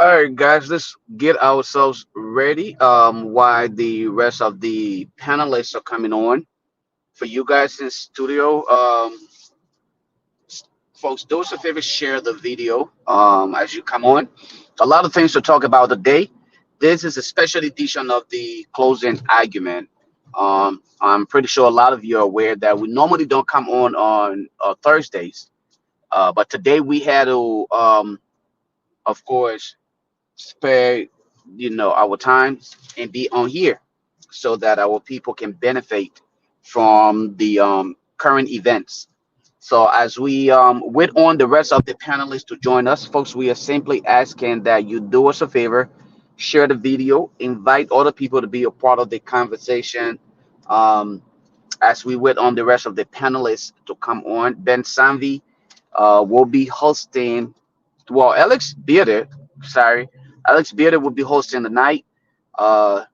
All right, guys, let's get ourselves ready. While the rest of the panelists are coming on for you guys in studio. Folks, do us a favor, share the video as you come on. A lot of things to talk about today. This is a special edition of the closing argument. I'm pretty sure a lot of you are aware that we normally don't come on Thursdays, but today we had to, of course, spare our time and be on here so that our people can benefit from the current events. So as we wait on the rest of the panelists to join us, folks, we are simply asking that you do us a favor, share the video, invite other people to be a part of the conversation. um, as we wait on the rest of the panelists to come on. Ben Sanvee will be hosting, well, Alex Bearder will be hosting tonight. Uh,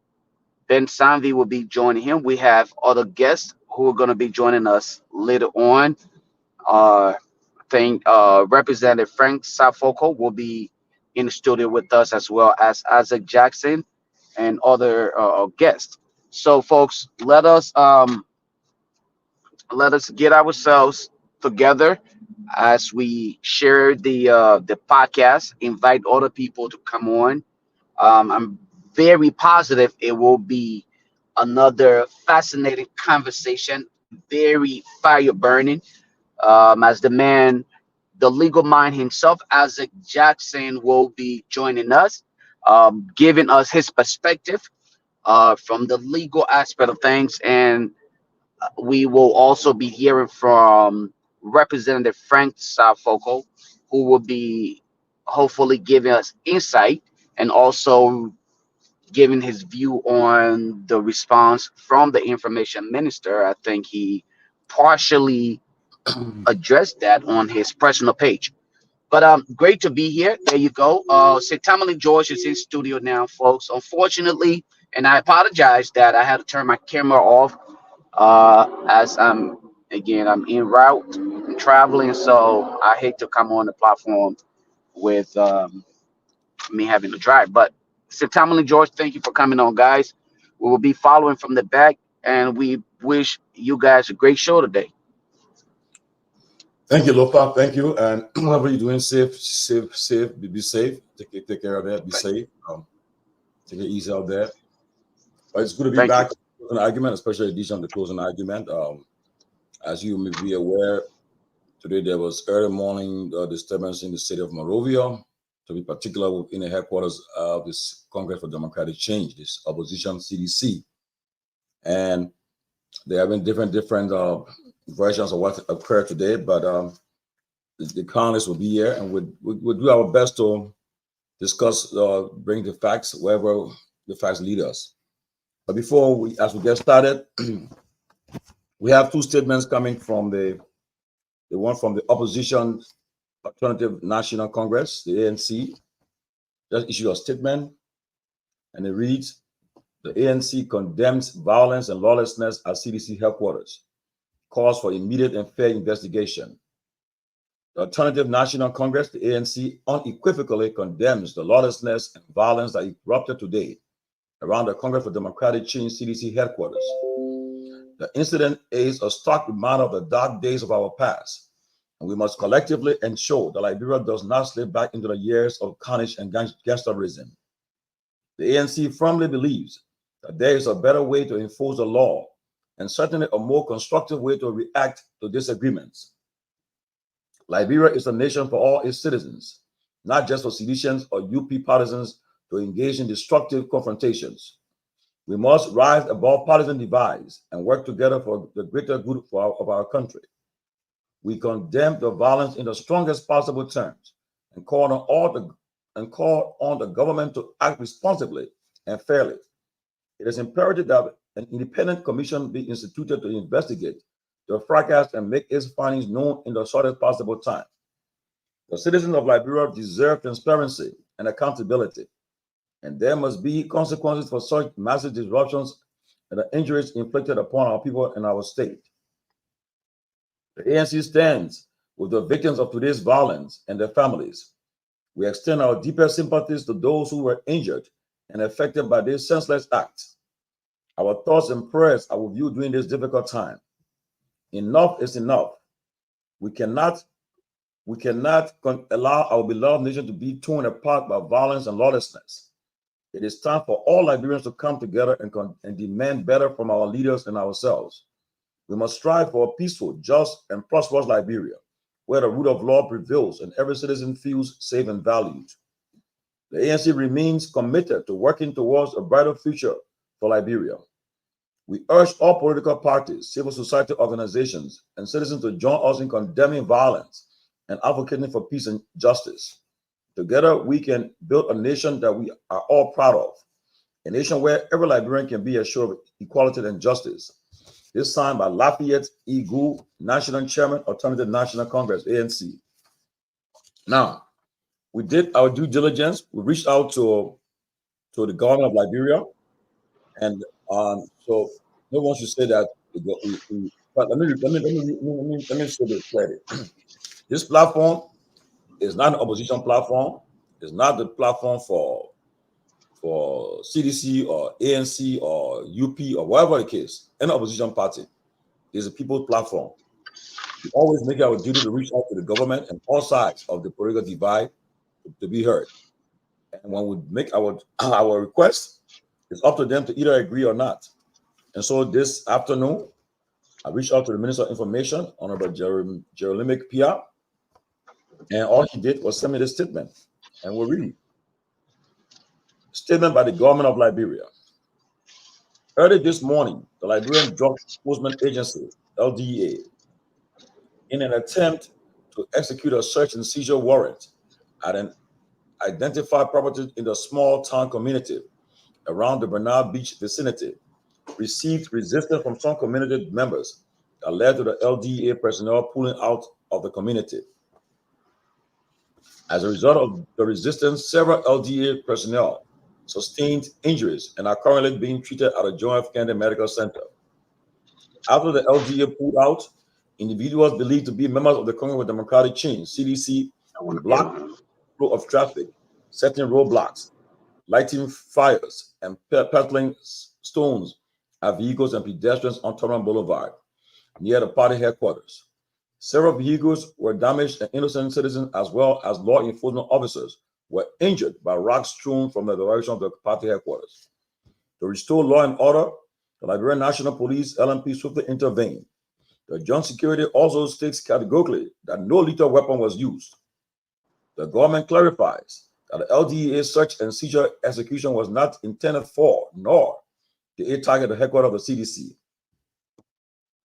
Ben Sanvee will be joining him. We have other guests who are going to be joining us later on. I think Representative Frank Safoco will be in the studio with us, as well as Isaac Jackson and other guests. So, folks, let us get ourselves together as we share the podcast. Invite other people to come on. I'm very positive it will be another fascinating conversation, very fire burning. As the legal mind himself, Isaac Jackson, will be joining us, giving us his perspective from the legal aspect of things. And we will also be hearing from Representative Frank Safoco, who will be hopefully giving us insight and also giving his view on the response from the information minister. I think he partially addressed that on his personal page. But great to be here. There you go. Tomalin George is in studio now, folks. Unfortunately, and I apologize that I had to turn my camera off as I'm en route and traveling, so I hate to come on the platform with me having to drive. But Tomalin George, thank you for coming on, guys. We will be following from the back, and we wish you guys a great show today. Thank you, Lofa. Thank you. And whatever you're doing, safe. Be safe. Take care of that. Be safe. Take it easy out there. But it's good to be Thank you. back with an argument, especially edition of the closing argument. As you may be aware, today there was early morning disturbance in the city of Monrovia, to be particular in the headquarters of this Congress for Democratic Change, this opposition CDC. And there have been different versions of what occurred today, but the panelists will be here, and we'll do our best to discuss, bring the facts wherever the facts lead us. But as we get started, we have two statements coming from the one from the opposition Alternative National Congress, the ANC, just issued a statement, and it reads: the ANC condemns violence and lawlessness at CDC headquarters, calls for immediate and fair investigation. The Alternative National Congress, the ANC, unequivocally condemns the lawlessness and violence that erupted today around the Congress for Democratic Change CDC headquarters. The incident is a stark reminder of the dark days of our past, and we must collectively ensure that Liberia does not slip back into the years of carnage and gangsterism. The ANC firmly believes that there is a better way to enforce the law, and certainly a more constructive way to react to disagreements. Liberia is a nation for all its citizens, not just for seditions or UP partisans to engage in destructive confrontations. We must rise above partisan divides and work together for the greater good of our country. We condemn the violence in the strongest possible terms and call on the government to act responsibly and fairly. It is imperative that an independent commission be instituted to investigate the fracas and make its findings known in the shortest possible time. The citizens of Liberia deserve transparency and accountability, and there must be consequences for such massive disruptions and the injuries inflicted upon our people and our state. The ANC stands with the victims of today's violence and their families. We extend our deepest sympathies to those who were injured and affected by this senseless act. Our thoughts and prayers are with you during this difficult time. Enough is enough. We cannot allow our beloved nation to be torn apart by violence and lawlessness. It is time for all Liberians to come together and demand better from our leaders and ourselves. We must strive for a peaceful, just, and prosperous Liberia, where the rule of law prevails and every citizen feels safe and valued. The ANC remains committed to working towards a brighter future for Liberia. We urge all political parties, civil society organizations, and citizens to join us in condemning violence and advocating for peace and justice. Together, we can build a nation that we are all proud of, a nation where every Liberian can be assured of equality and justice. This signed by Lafayette E. Gould, National Chairman, Alternative National Congress, ANC. Now, we did our due diligence. We reached out to the government of Liberia, and so no one should say that. But let me say this clearly. This platform is not an opposition platform. It's not the platform for CDC or ANC or UP or whatever the case. Any opposition party is a people's platform. We always make our duty to reach out to the government and all sides of the political divide to be heard. And when we make our request, it's up to them to either agree or not. And so this afternoon, I reached out to the Minister of Information, Honorable Jeremy Pia, and all he did was send me this statement. And we'll read. Statement by the government of Liberia. Early this morning, the Liberian Drug Enforcement Agency, LDEA, in an attempt to execute a search and seizure warrant at an identified property in the small town community around the Bernard Beach vicinity, received resistance from some community members that led to the LDEA personnel pulling out of the community. As a result of the resistance, several LDA personnel sustained injuries and are currently being treated at a John F. Kennedy Medical Center. After the LDA pulled out, individuals believed to be members of the Congo Democratic Change, CDC, blocked the flow of traffic, setting roadblocks, lighting fires, and peddling stones at vehicles and pedestrians on Tomalin Boulevard, near the party headquarters. Several vehicles were damaged and innocent citizens as well as law enforcement officers were injured by rocks strewn from the direction of the party headquarters. To restore law and order, the Liberian National Police, LNP, swiftly intervened. The Joint Security also states categorically that no lethal weapon was used. The government clarifies that the LDEA search and seizure execution was not intended for, nor did it target the headquarters of the CDC.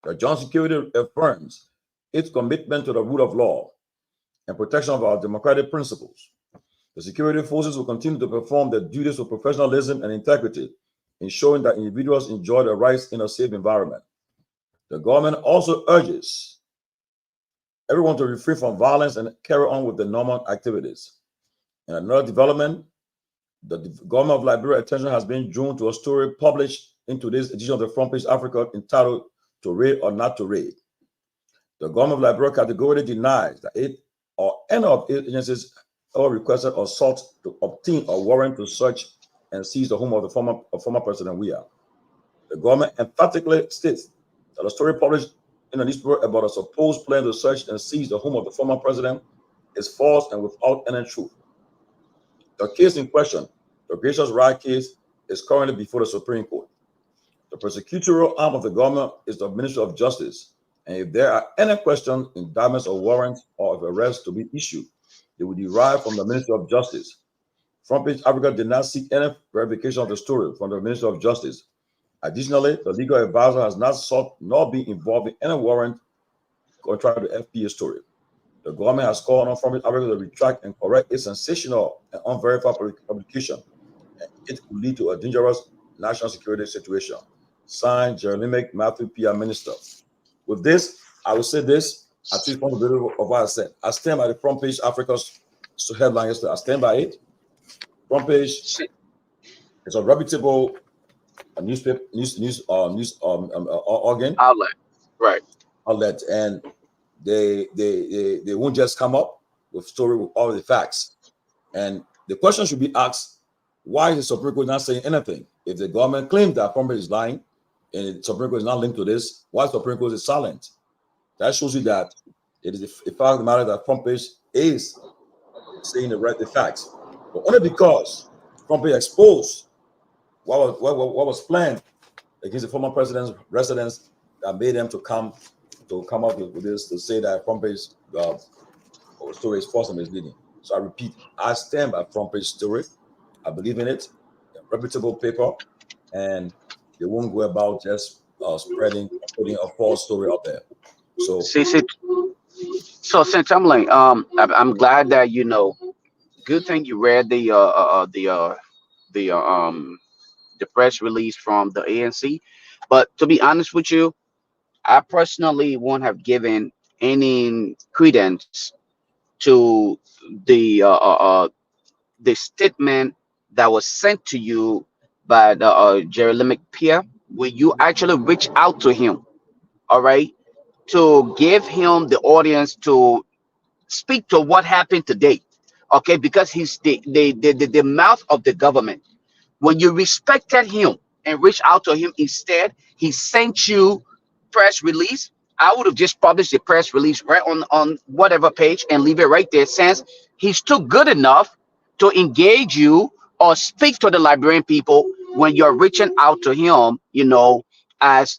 The Joint Security affirms its commitment to the rule of law and protection of our democratic principles. The security forces will continue to perform their duties with professionalism and integrity, ensuring that individuals enjoy their rights in a safe environment. The government also urges everyone to refrain from violence and carry on with the normal activities. In another development, the government of Liberia attention has been drawn to a story published in today's edition of the Front Page Africa entitled "To Raid or Not to Raid." The government of Liberia categorically denies that it or any of its agencies ever requested or sought to obtain a warrant to search and seize the home of the former President Weah. The government emphatically states that a story published in a newspaper about a supposed plan to search and seize the home of the former president is false and without any truth. The case in question, the Gracious Right case, is currently before the Supreme Court. The prosecutorial arm of the government is the Ministry of Justice, and if there are any questions, indictments, or warrants or of arrest to be issued, they will derive from the Ministry of Justice. Front Page Africa did not seek any verification of the story from the Ministry of Justice. Additionally, the legal advisor has not sought nor been involved in any warrant contrary to the FPA story. The government has called on Front Page Africa to retract and correct its sensational and unverified publication. It could lead to a dangerous national security situation. Signed, Jeremy Matthew Pia, Minister. With this, I will say this. I take responsibility of what I said. I stand by the Front Page Africa's headline yesterday. I stand by it. Front Page is a reputable newspaper, organ outlet, and they won't just come up with story with all the facts. And the question should be asked, why is the Supreme Court not saying anything? If the government claims that Front Page is lying and the Supreme Court is not linked to this, why the Supreme Court is silent? That shows you that it is a fact of the matter that Front Page is saying the facts, but only because Front Page exposed what was planned against the former president's residence that made them to come up with this, to say that Front Page story is false and misleading. So I repeat, I stand by Front Page story. I believe in it. A reputable paper, and they won't go about just putting a false story out there. So So since I'm like, I'm glad that good thing you read the press release from the ANC. But to be honest with you, I personally won't have given any credence to the uh, uh, uh, the statement that was sent to you by the Jeremy Pierre, where you actually reach out to him, all right, to give him the audience to speak to what happened today, okay, because he's the mouth of the government. When you respected him and reached out to him instead, he sent you press release. I would have just published the press release right on whatever page and leave it right there, since he's too good enough to engage you or speak to the Liberian people when you're reaching out to him, as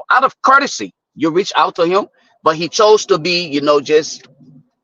out of courtesy. You reach out to him, but he chose to be, just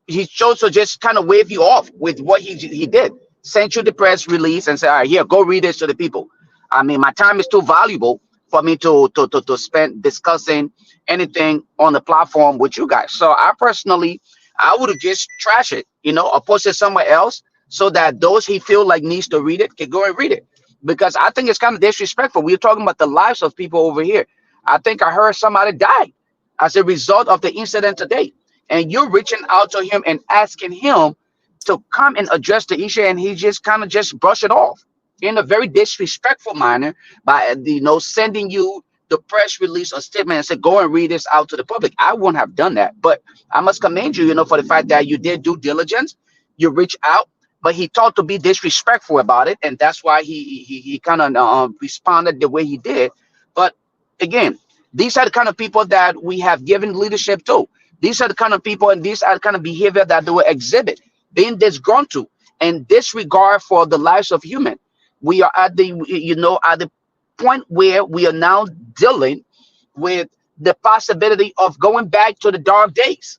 he chose to just kind of wave you off with what he did. Sent you the press release and say, all right, here, go read this to the people. I mean, my time is too valuable for me to spend discussing anything on the platform with you guys. So I personally, I would have just trash it, or post it somewhere else so that those he feel like needs to read it can go and read it. Because I think it's kind of disrespectful. We're talking about the lives of people over here. I think I heard somebody died as a result of the incident today. And you're reaching out to him and asking him to come and address the issue, and he just kind of just brush it off in a very disrespectful manner by sending you the press release or statement and say, go and read this out to the public. I wouldn't have done that, but I must commend you, for the fact that you did due diligence. You reach out, but he thought to be disrespectful about it, and that's why he kind of responded the way he did. But again, these are the kind of people that we have given leadership to. These are the kind of people and these are the kind of behavior that they will exhibit, being disgruntled and disregard for the lives of human. We are at the point where we are now dealing with the possibility of going back to the dark days.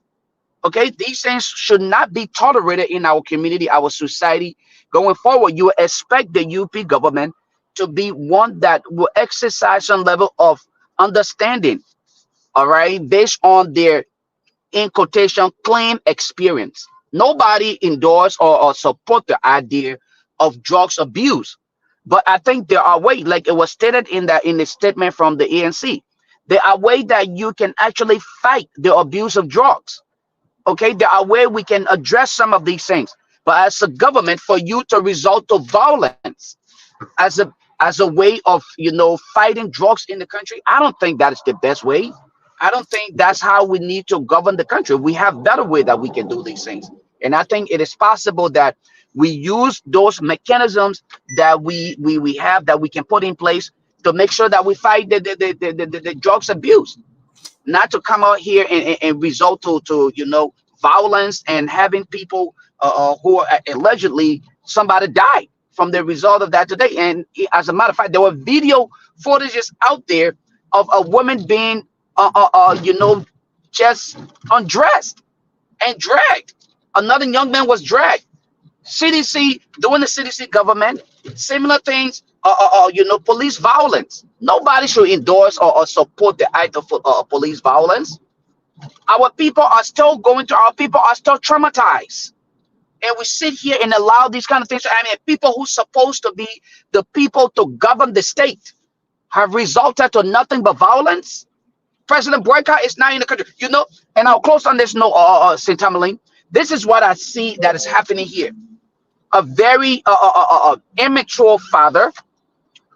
Okay, these things should not be tolerated in our community, our society. Going forward, you expect the UP government to be one that will exercise some level of understanding, all right, based on their, in quotation, claim experience. Nobody endorse or support the idea of drugs abuse, but I think there are ways, like it was stated in the statement from the ANC, there are ways that you can actually fight the abuse of drugs. Okay, there are ways we can address some of these things, but as a government, for you to resort to violence as a way of fighting drugs in the country, I don't think that is the best way. I don't think that's how we need to govern the country. We have better way that we can do these things, and I think it is possible that we use those mechanisms that we have, that we can put in place to make sure that we fight the drugs abuse, not to come out here and result to violence and having people who are allegedly somebody died from the result of that today. And as a matter of fact, there were video footages out there of a woman being just undressed and dragged. Another young man was dragged. CDC doing the CDC government, similar things. Police violence. Nobody should endorse or support the act of police violence. Our people are still going through. Our people are still traumatized, and we sit here and allow these kind of things. I mean, people who's supposed to be the people to govern the state have resulted to nothing but violence. President Boycott is not in the country, And I'll close on this note, Saint Tomalin. This is what I see that is happening here. A very immature father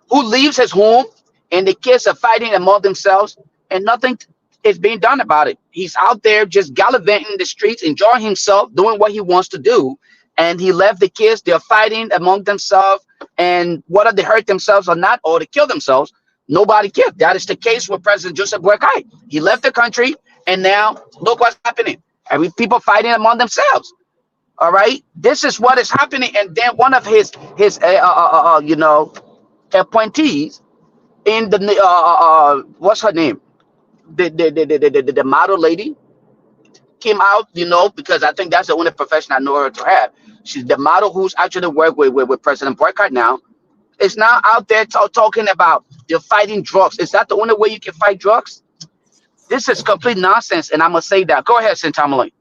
who leaves his home, and the kids are fighting among themselves, and nothing is being done about it. He's out there just gallivanting the streets, enjoying himself, doing what he wants to do, and he left the kids. They're fighting among themselves, and whether they hurt themselves or not, or they kill themselves, nobody cared. That is the case with President Joseph Boakai. He left the country, and now look what's happening. I mean, people fighting among themselves. All right, this is what is happening. And then one of his appointees in the what's her name, the model lady, came out, because I think that's the only profession I know her to have. She's the model who's actually worked with President Boycott now. Is now out there talking about they're fighting drugs. Is that the only way you can fight drugs? This is complete nonsense, and I'm gonna say that. Go ahead, Tomalin.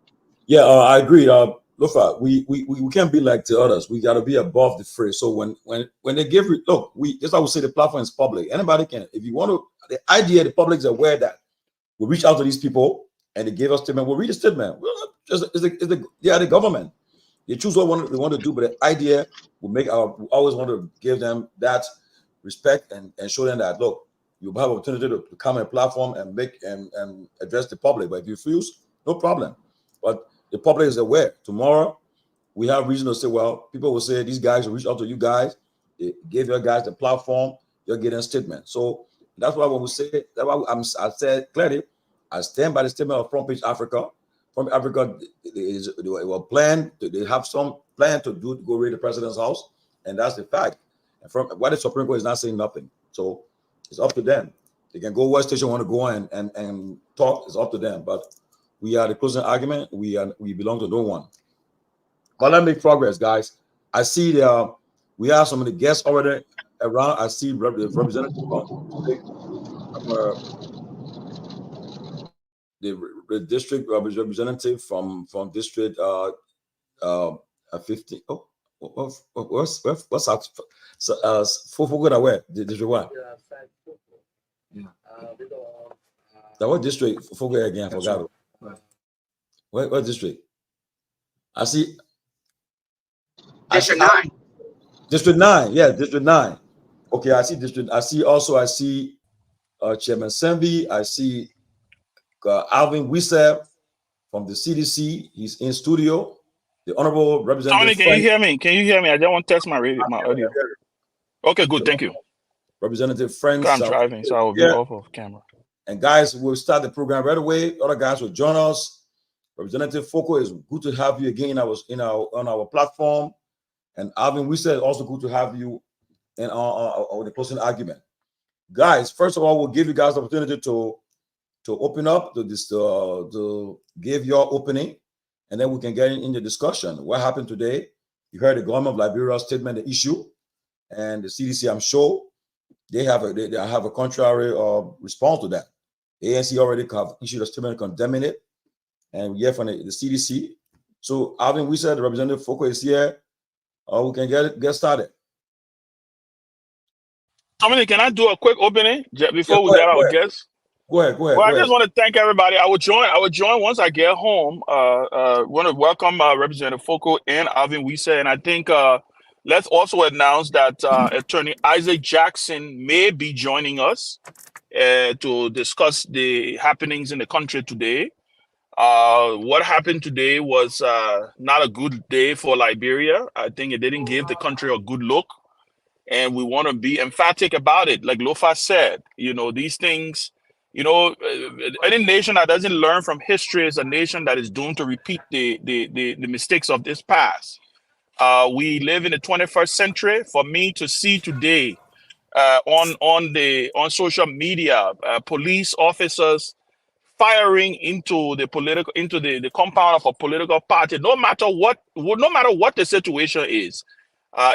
Yeah, I agree. Lofa, we can't be like the others. We got to be above the fray. So when they give, look, just I would say the platform is public. Anybody can, if you want to, the idea the public is aware that we reach out to these people and they give us statement. We'll read a statement. They are the government. They choose what they want to do, but the idea will we always want to give them that respect and show them that, look, you have opportunity to come on a platform and make and address the public. But if you refuse, no problem. But the public is aware. Tomorrow, we have reason to say, well, people will say these guys will reach out to you guys. They gave your guys the platform. You're getting a statement. So that's why when we say, that's why I said clearly, I stand by the statement of Front Page Africa. From Africa, they were planned. They have some plan to go raid the president's house, and that's the fact. And from why the Supreme Court is not saying nothing, so it's up to them. They can go what station want to go and talk. It's up to them. But we are the closing argument. We belong to no one. But let's make progress, guys. I see we have some of the guests already around. I see the representative the district representative from district 15. Oh, what's up? Forgot where district one. That what district? Forget again. I forgot. What district? I see. District 9. District 9. Yeah, District 9. Okay, I see district. I see Chairman Sanvee. I see Alvin Wissel from the CDC. He's in studio. The Honorable Representative. Tony, can you hear me? Can you hear me? I don't want to test my audio. Okay, good. Thank you. Representative Friends. I'm driving, so I will be off of camera. And guys, we'll start the program right away. Other guys will join us. Representative Foko, it's good to have you again. On our platform. And Alvin Wissel, also good to have you in on the closing argument. Guys, first of all, we'll give you guys the opportunity to open up, to give your opening, and then we can get in the discussion. What happened today? You heard the government of Liberia's statement, the issue, and the CDC, I'm sure, they have a contrary response to that. The ANC already have issued a statement condemning it, and we hear from the CDC. So Alvin Wissel, the Representative Foko is here. We can get started. Tommy, can I do a quick opening before we get our guests? Go ahead. Well, I just want to thank everybody. I will join once I get home. Want to welcome Representative Foko and Alvin Wissel, and I think let's also announce that Attorney Isaac Jackson may be joining us to discuss the happenings in the country today. What happened today was not a good day for Liberia. I think it didn't give the country a good look, and we want to be emphatic about it. Like Lofa said, these things. Any nation that doesn't learn from history is a nation that is doomed to repeat the mistakes of this past. We live in the 21st century. For me to see today on social media, police officers firing into the compound of a political party, no matter what the situation is,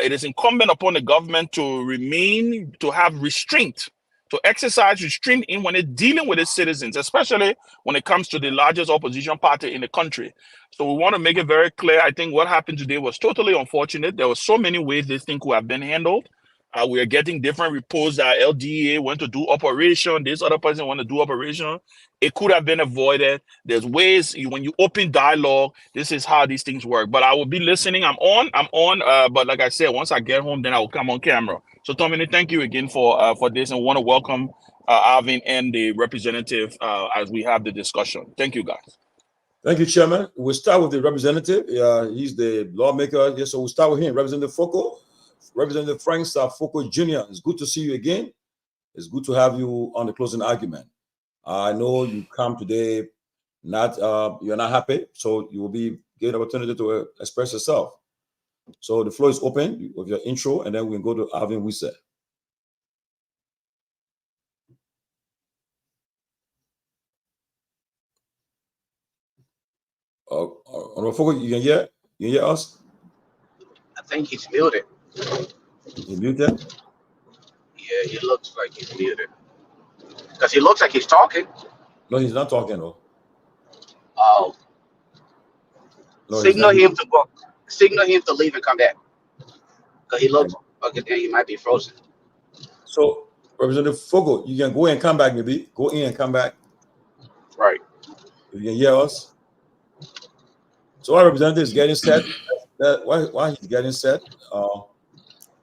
it is incumbent upon the government to have restraint. To exercise restraint in when it's dealing with its citizens, especially when it comes to the largest opposition party in the country. So we want to make it very clear. I think what happened today was totally unfortunate. There were so many ways this thing could have been handled. We are getting different reports that LDA went to do operation. This other person went to do operation. It could have been avoided. There's ways when you open dialogue, this is how these things work. But I will be listening. I'm on. But like I said, once I get home, then I will come on camera. So Tommy, thank you again for this, and want to welcome Alvin and the representative as we have the discussion. Thank you, guys. Thank you, Chairman. We'll start with the representative. He's the lawmaker. Yes, so we'll start with him. Representative Foko. Representative Frank Foko Jr. It's good to see you again. It's good to have you on the closing argument. I know you come today, you're not happy, so you will be given an opportunity to express yourself. So the floor is open with your intro, and then we can go to Alvin Wisse. Foko, you can hear? You can hear us? I think he's muted. You muted? Yeah, he looks like he's muted. Because he looks like he's talking. No, he's not talking though. Oh. No, Signal him to go. Signal him to leave and come back. Because he looks, okay, then he might be frozen. So, Representative Foko, you can go and come back, maybe. Go in and come back. Right. You can hear us. So our representative is getting set. Why he's getting set?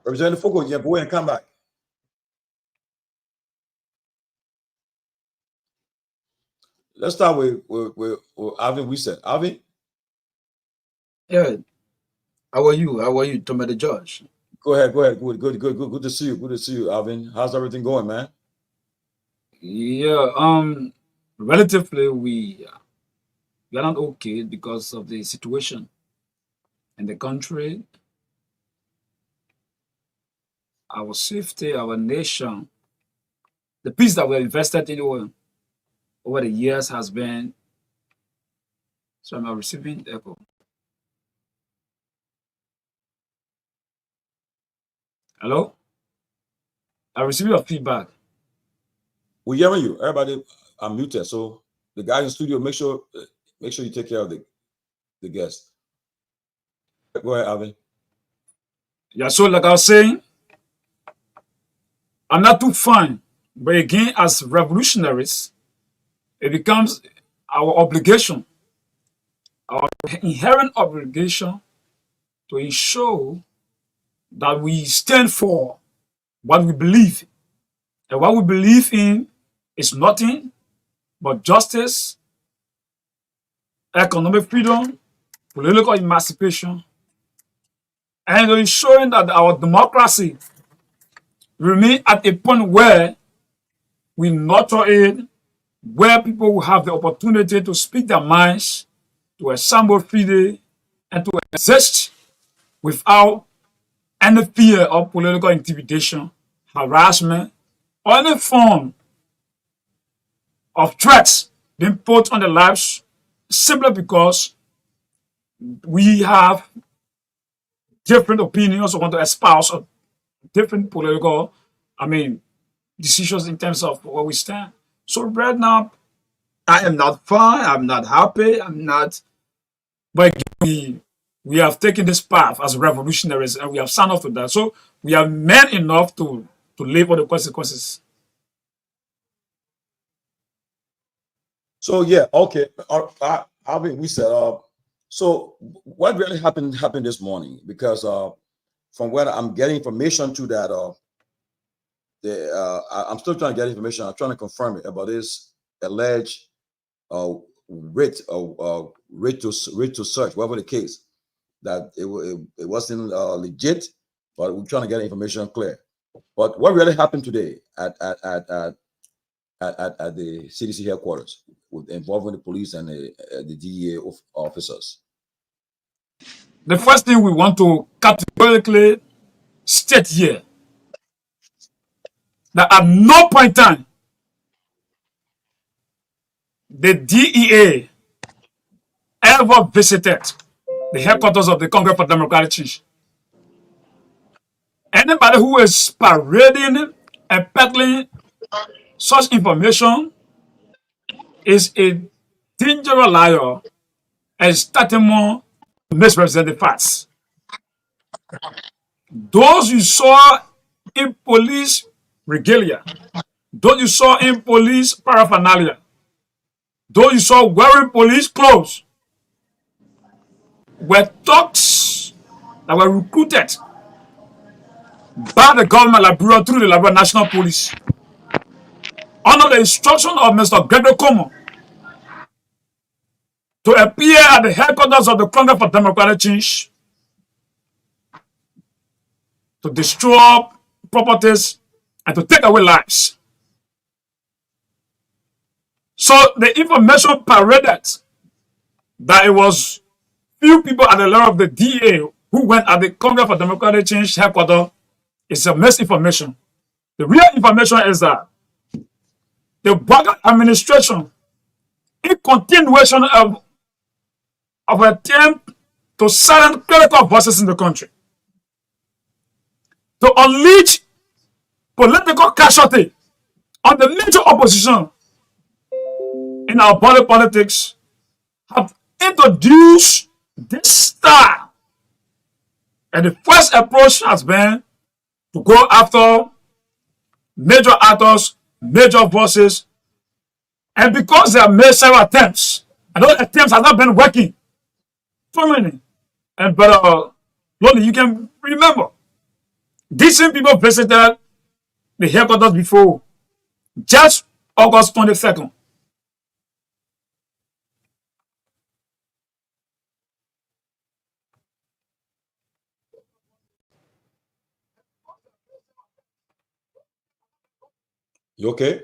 Representative Foko, you can go and come back. Let's start with Alvin Wisse. Alvin? Yeah. How are you? How are you, Tommy the Judge? Go ahead. Good to see you. Good to see you, Alvin. How's everything going, man? Yeah, relatively we are not okay because of the situation in the country, our safety, our nation, the peace that we have invested in over the years has been. So I'm receiving echo. Hello? I received your feedback. We're hearing you. Everybody, I'm muted. So the guys in the studio, make sure you take care of the guests. Go ahead, Alvin. Yeah, so like I was saying, I'm not too fine. But again, as revolutionaries, it becomes our obligation, our inherent obligation to ensure that we stand for what we believe. And what we believe in is nothing but justice, economic freedom, political emancipation, and ensuring that our democracy remain at a point where we nurture it, where people will have the opportunity to speak their minds, to assemble freely, and to exist without any fear of political intimidation, harassment, or any form of threats being put on the lives simply because we have different opinions or want to espouse different political, decisions in terms of where we stand. So right now, I am not fine, I'm not happy, I'm not, but we have taken this path as revolutionaries and we have signed up to that. So we are men enough to live with the consequences. So yeah, okay. Alvin, we said, so what really happened this morning? Because from where I'm getting information to that, I'm still trying to get information. I'm trying to confirm it about this alleged writ to search, whatever the case, that it wasn't legit, but we're trying to get information clear. But what really happened today at the CDC headquarters, involving the police and the DEA officers? The first thing we want to categorically state here, that at no point in time the DEA ever visited the headquarters of the Congress for Democratic Change. Anybody who is parading and peddling such information is a dangerous liar and starting more to misrepresent the facts. Those you saw in police regalia, those you saw in police paraphernalia, those you saw wearing police clothes, were thugs that were recruited by the government Liberia through the Liberia National Police under the instruction of Mr. Gregory Como to appear at the headquarters of the Congress for Democratic Change to destroy properties and to take away lives. So the information paraded that it was few people at the level of the DA who went at the Congress for Democratic Change headquarters is a misinformation. The real information is that the Guar administration, in continuation of attempt to silence critical voices in the country, to unleash political casualty on the major opposition in our body politics, have introduced this style. And the first approach has been to go after major actors, major voices, and because they have made several attempts, and those attempts have not been working, too many. And but Loli, you can remember, these same people visited the headquarters before, just August 22nd. You okay?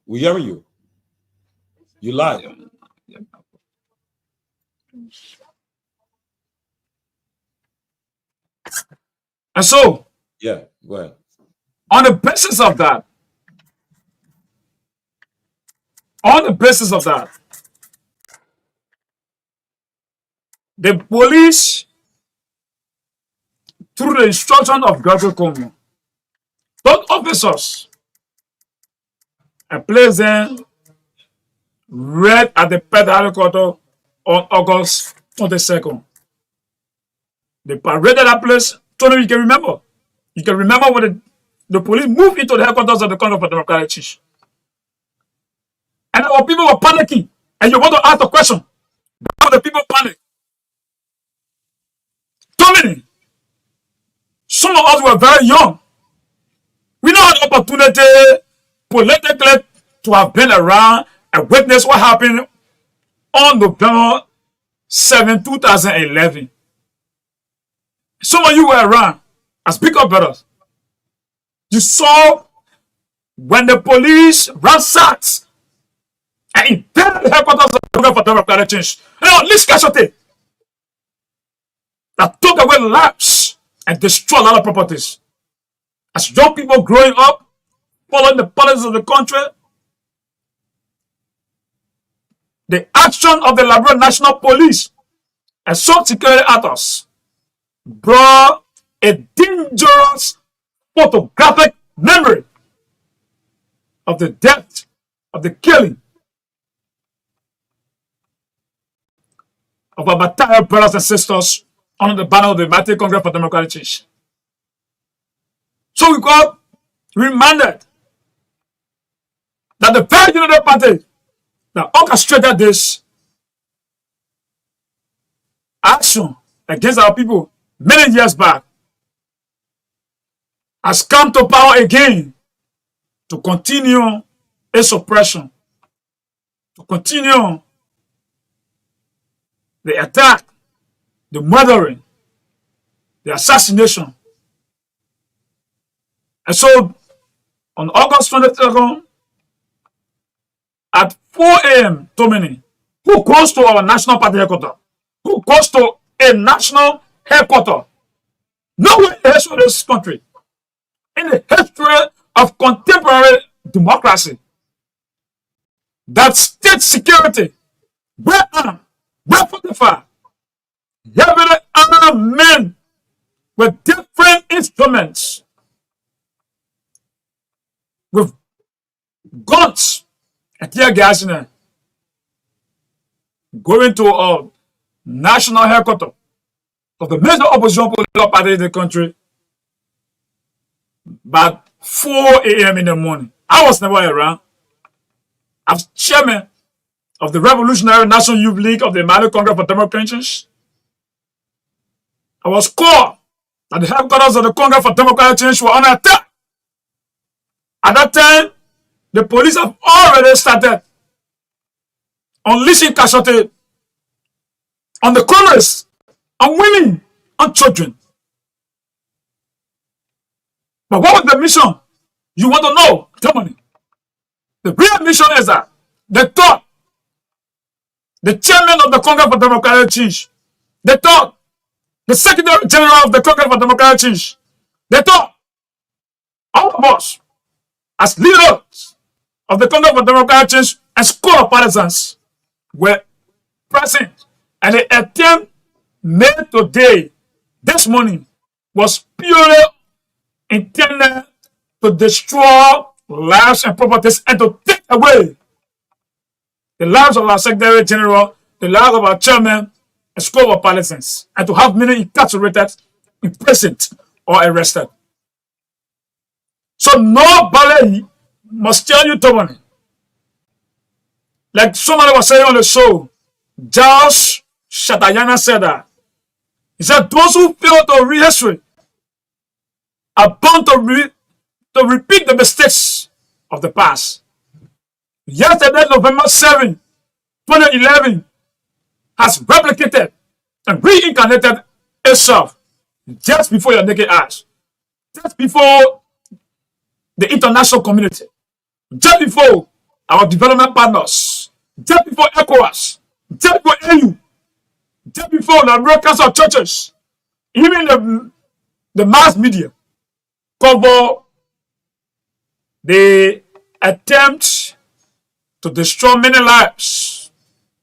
We hearing you. You live. And so, Yeah, go ahead. on the basis of that, the police, through the instruction of Governor Como, those officers and placed them right at the Pet headquarters on August 22nd. They paraded that place. Tony, you can remember. You can remember when the police moved into the headquarters of the Congress for Democratic Change. And our people were panicking. And you want to ask the question, how the people panic? Tony, some of us were very young. We don't have the opportunity politically to have been around and witness what happened on November 7, 2011. Some of you were around as bigger brothers. You saw when the police ransacked and invaded the headquarters of the Congress for Democratic Change. This casualty that took away lives and destroyed a lot of properties. As young people growing up, following the policies of the country, the action of the Liberia National Police and some security actors brought a dangerous photographic memory of the death, of the killing of our battalion brothers and sisters under the banner of the Mighty Congress for Democratic Change. So we got reminded that the very United Party that orchestrated this action against our people many years back has come to power again to continue its oppression, to continue the attack, the murdering, the assassination. And so on August 22nd, at 4 a.m., Tomalin, who goes to our national party headquarters, who goes to a national headquarters, nowhere in the history of this country, in the history of contemporary democracy, that state security, well armed, well fortified, heavily armed men with different instruments, with guns and tear gas in there, going to a national headquarters of the major opposition political party in the country by 4 a.m. in the morning. I was never around. As chairman of the Revolutionary National Youth League of the Mali Congress for Democratic Change, I was called that the headquarters of the Congress for Democratic Change were under attack. At that time, the police have already started unleashing casualty on the colonists, on women, on children. But what was the mission? You want to know? Tell me. The real mission is that they thought the chairman of the Congress for Democratic Change, they thought the Secretary General of the Congress for Democratic Change, they thought all of us as leaders of the Congress for Democratic Change and school of partisans were present, and the attempt made today, this morning, was purely intended to destroy lives and properties and to take away the lives of our Secretary General, the lives of our chairman, and school of partisans, and to have many incarcerated, imprisoned, or arrested. So nobody must tell you, Tomalin, like somebody was saying on the show, Josh Shatayana said that. He said, those who fail to read history are bound to repeat the mistakes of the past. Yesterday, November 7, 2011, has replicated and reincarnated itself just before your naked eyes, just before the international community, just before our development partners, just before ECOWAS, just before AU, just before the Americans of churches, even the mass media cover the attempt to destroy many lives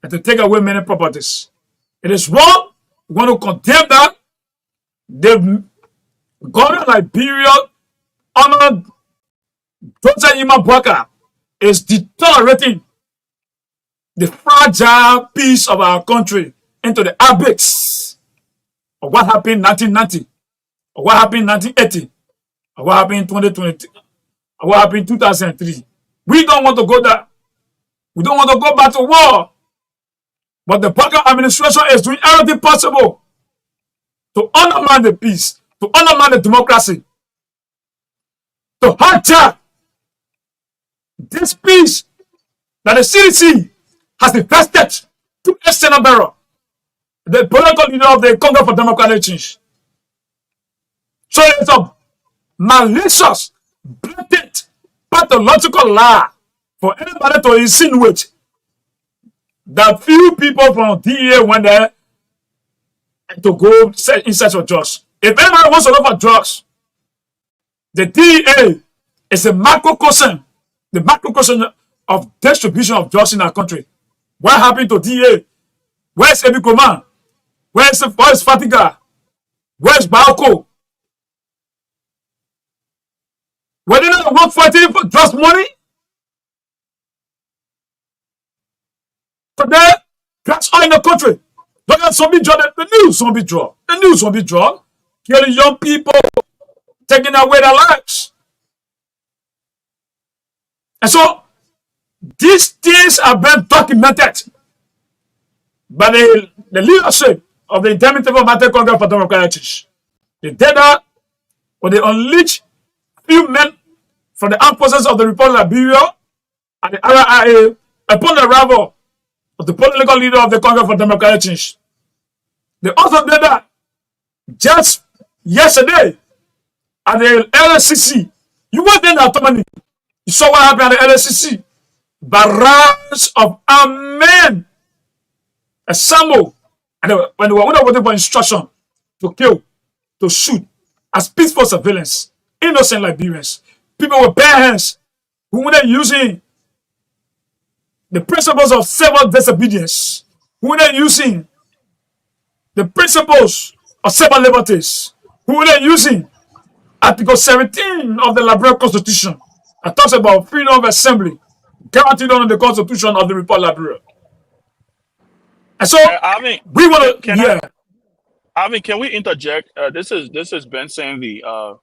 and to take away many properties. It is wrong. We want to condemn that. The government of Liberia, under Dr. Ima Bwaka, is deteriorating the fragile peace of our country into the abyss of what happened in 1990, or what happened in 1980, or what happened in 2020, or what happened in 2003. We don't want to go there. We don't want to go back to war. But the Bwaka administration is doing everything possible to undermine the peace, to undermine the democracy, to hijack this peace that the CDC has invested to external barrel, the political leader of the Congress for Democratic Change. So it's a malicious, blatant, pathological lie for anybody to insinuate that few people from DEA went there to go in search of drugs. If anybody wants to look for drugs, the DEA is a macrocosm, the macrocosm of distribution of drugs in our country. What happened to DEA? Where's Ebikoman? Where's Fatiga? Where's Baoko? Were they not work fighting for drugs money? Today, drugs are in the country. Look at zombie drug, the new zombie drug. The new zombie drug killing young people, taking away their lives. And so, these things have been documented by the leadership of the Intermittent Matter Congress for Democratic Change. They did that when they unleashed few men from the armed forces of the Republic of Liberia and the RIA upon the arrival of the political leader of the Congress for Democratic Change. They also did that just yesterday at the LSCC. You went in at Tomalin. You saw what happened at the LSCC. Barrage of armed men assembled, and when they were waiting for instruction to kill, to shoot, as peaceful civilians, innocent Liberians, people with bare hands who were using the principles of civil disobedience, who were using the principles of civil liberties, who were using Article 17 of the Liberian Constitution that talks about freedom of assembly, guaranteed under the Constitution of the Republic of Liberia. And so we want to, Arvin, can we interject? This is Ben Sanvee.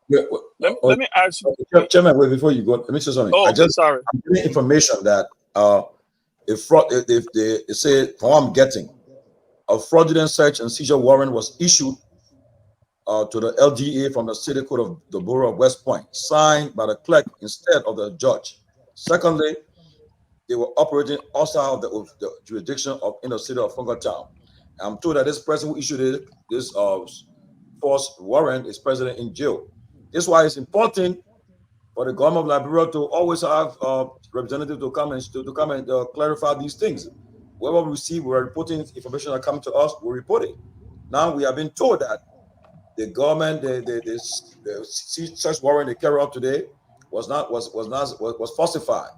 Let me ask Chairman, wait, before you go, let me say something. Oh, sorry. I'm getting information that if they say, from what I'm getting, a fraudulent search and seizure warrant was issued to the LDA from the City Court of the Borough of West Point, signed by the clerk instead of the judge. Secondly, they were operating outside of the jurisdiction of in the city of Fungal Town. I'm told that this person who issued this false warrant is present in jail. This is why it's important for the government of Liberia to always have representatives to come and clarify these things. Wherever we receive, we're reporting information that comes to us, we report it. Now we have been told that the government, the search warrant they carry out today was falsified.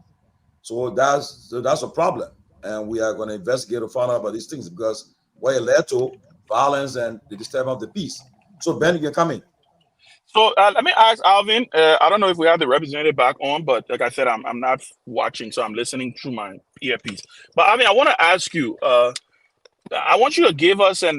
So that's a problem, and we are going to investigate to find out about these things because what it led to violence and the disturbance of the peace. So Ben, you can come in. So let me ask Alvin. I don't know if we have the representative back on, but like I said, I'm not watching, so I'm listening through my earpiece. But Alvin, I want to ask you. I want you to give us a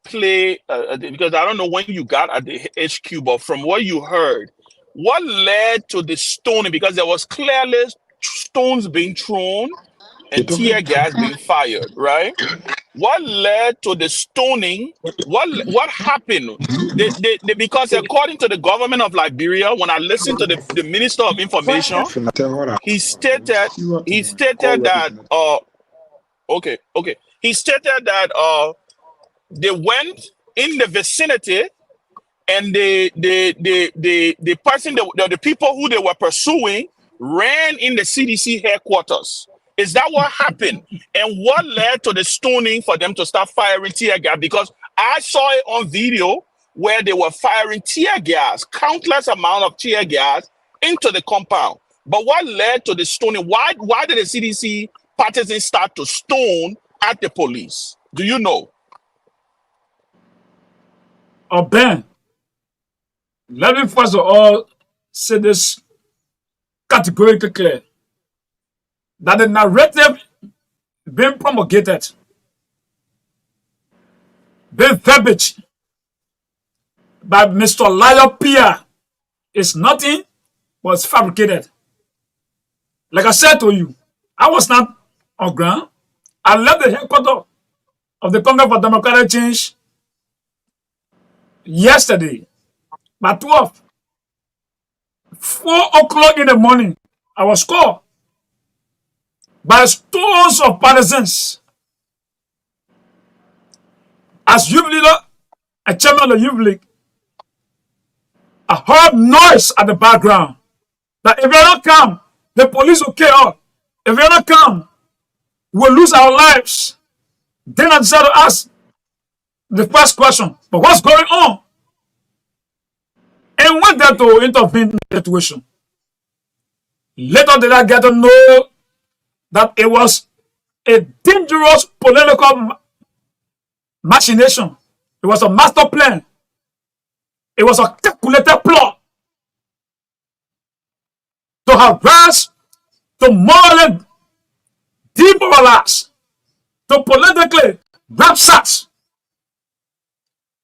play because I don't know when you got at the HQ, but from what you heard, what led to the stoning? Because there was clearly stones being thrown and tear gas being fired, right? What led to the stoning? What happened? Because according to the government of Liberia, when I listened to the Minister of Information, he stated that okay. He stated that they went in the vicinity and the person, the people who they were pursuing ran in the CDC headquarters. Is that what happened? And what led to the stoning for them to start firing tear gas? Because I saw it on video where they were firing tear gas, countless amount of tear gas into the compound. But what led to the stoning? Why did the CDC partisans start to stone at the police? Do you know? Ben, let me first of all say this categorically clear that the narrative being promulgated, being verbiage by Mr. Liar Pierre is nothing but fabricated. Like I said to you, I was not on ground. I left the headquarters of the Congress for Democratic Change yesterday by 12. 4 o'clock in the morning, I was called by stones of partisans. As youth leader and chairman of the youth league, I heard noise at the background that if you don't come, the police will kill us. If you don't come, we'll lose our lives. Then I decided to ask the first question, but what's going on? And went there to intervene in the situation. Later did I get to know that it was a dangerous political machination. It was a master plan. It was a calculated plot to harass, to morally demoralize, to politically rapsacks,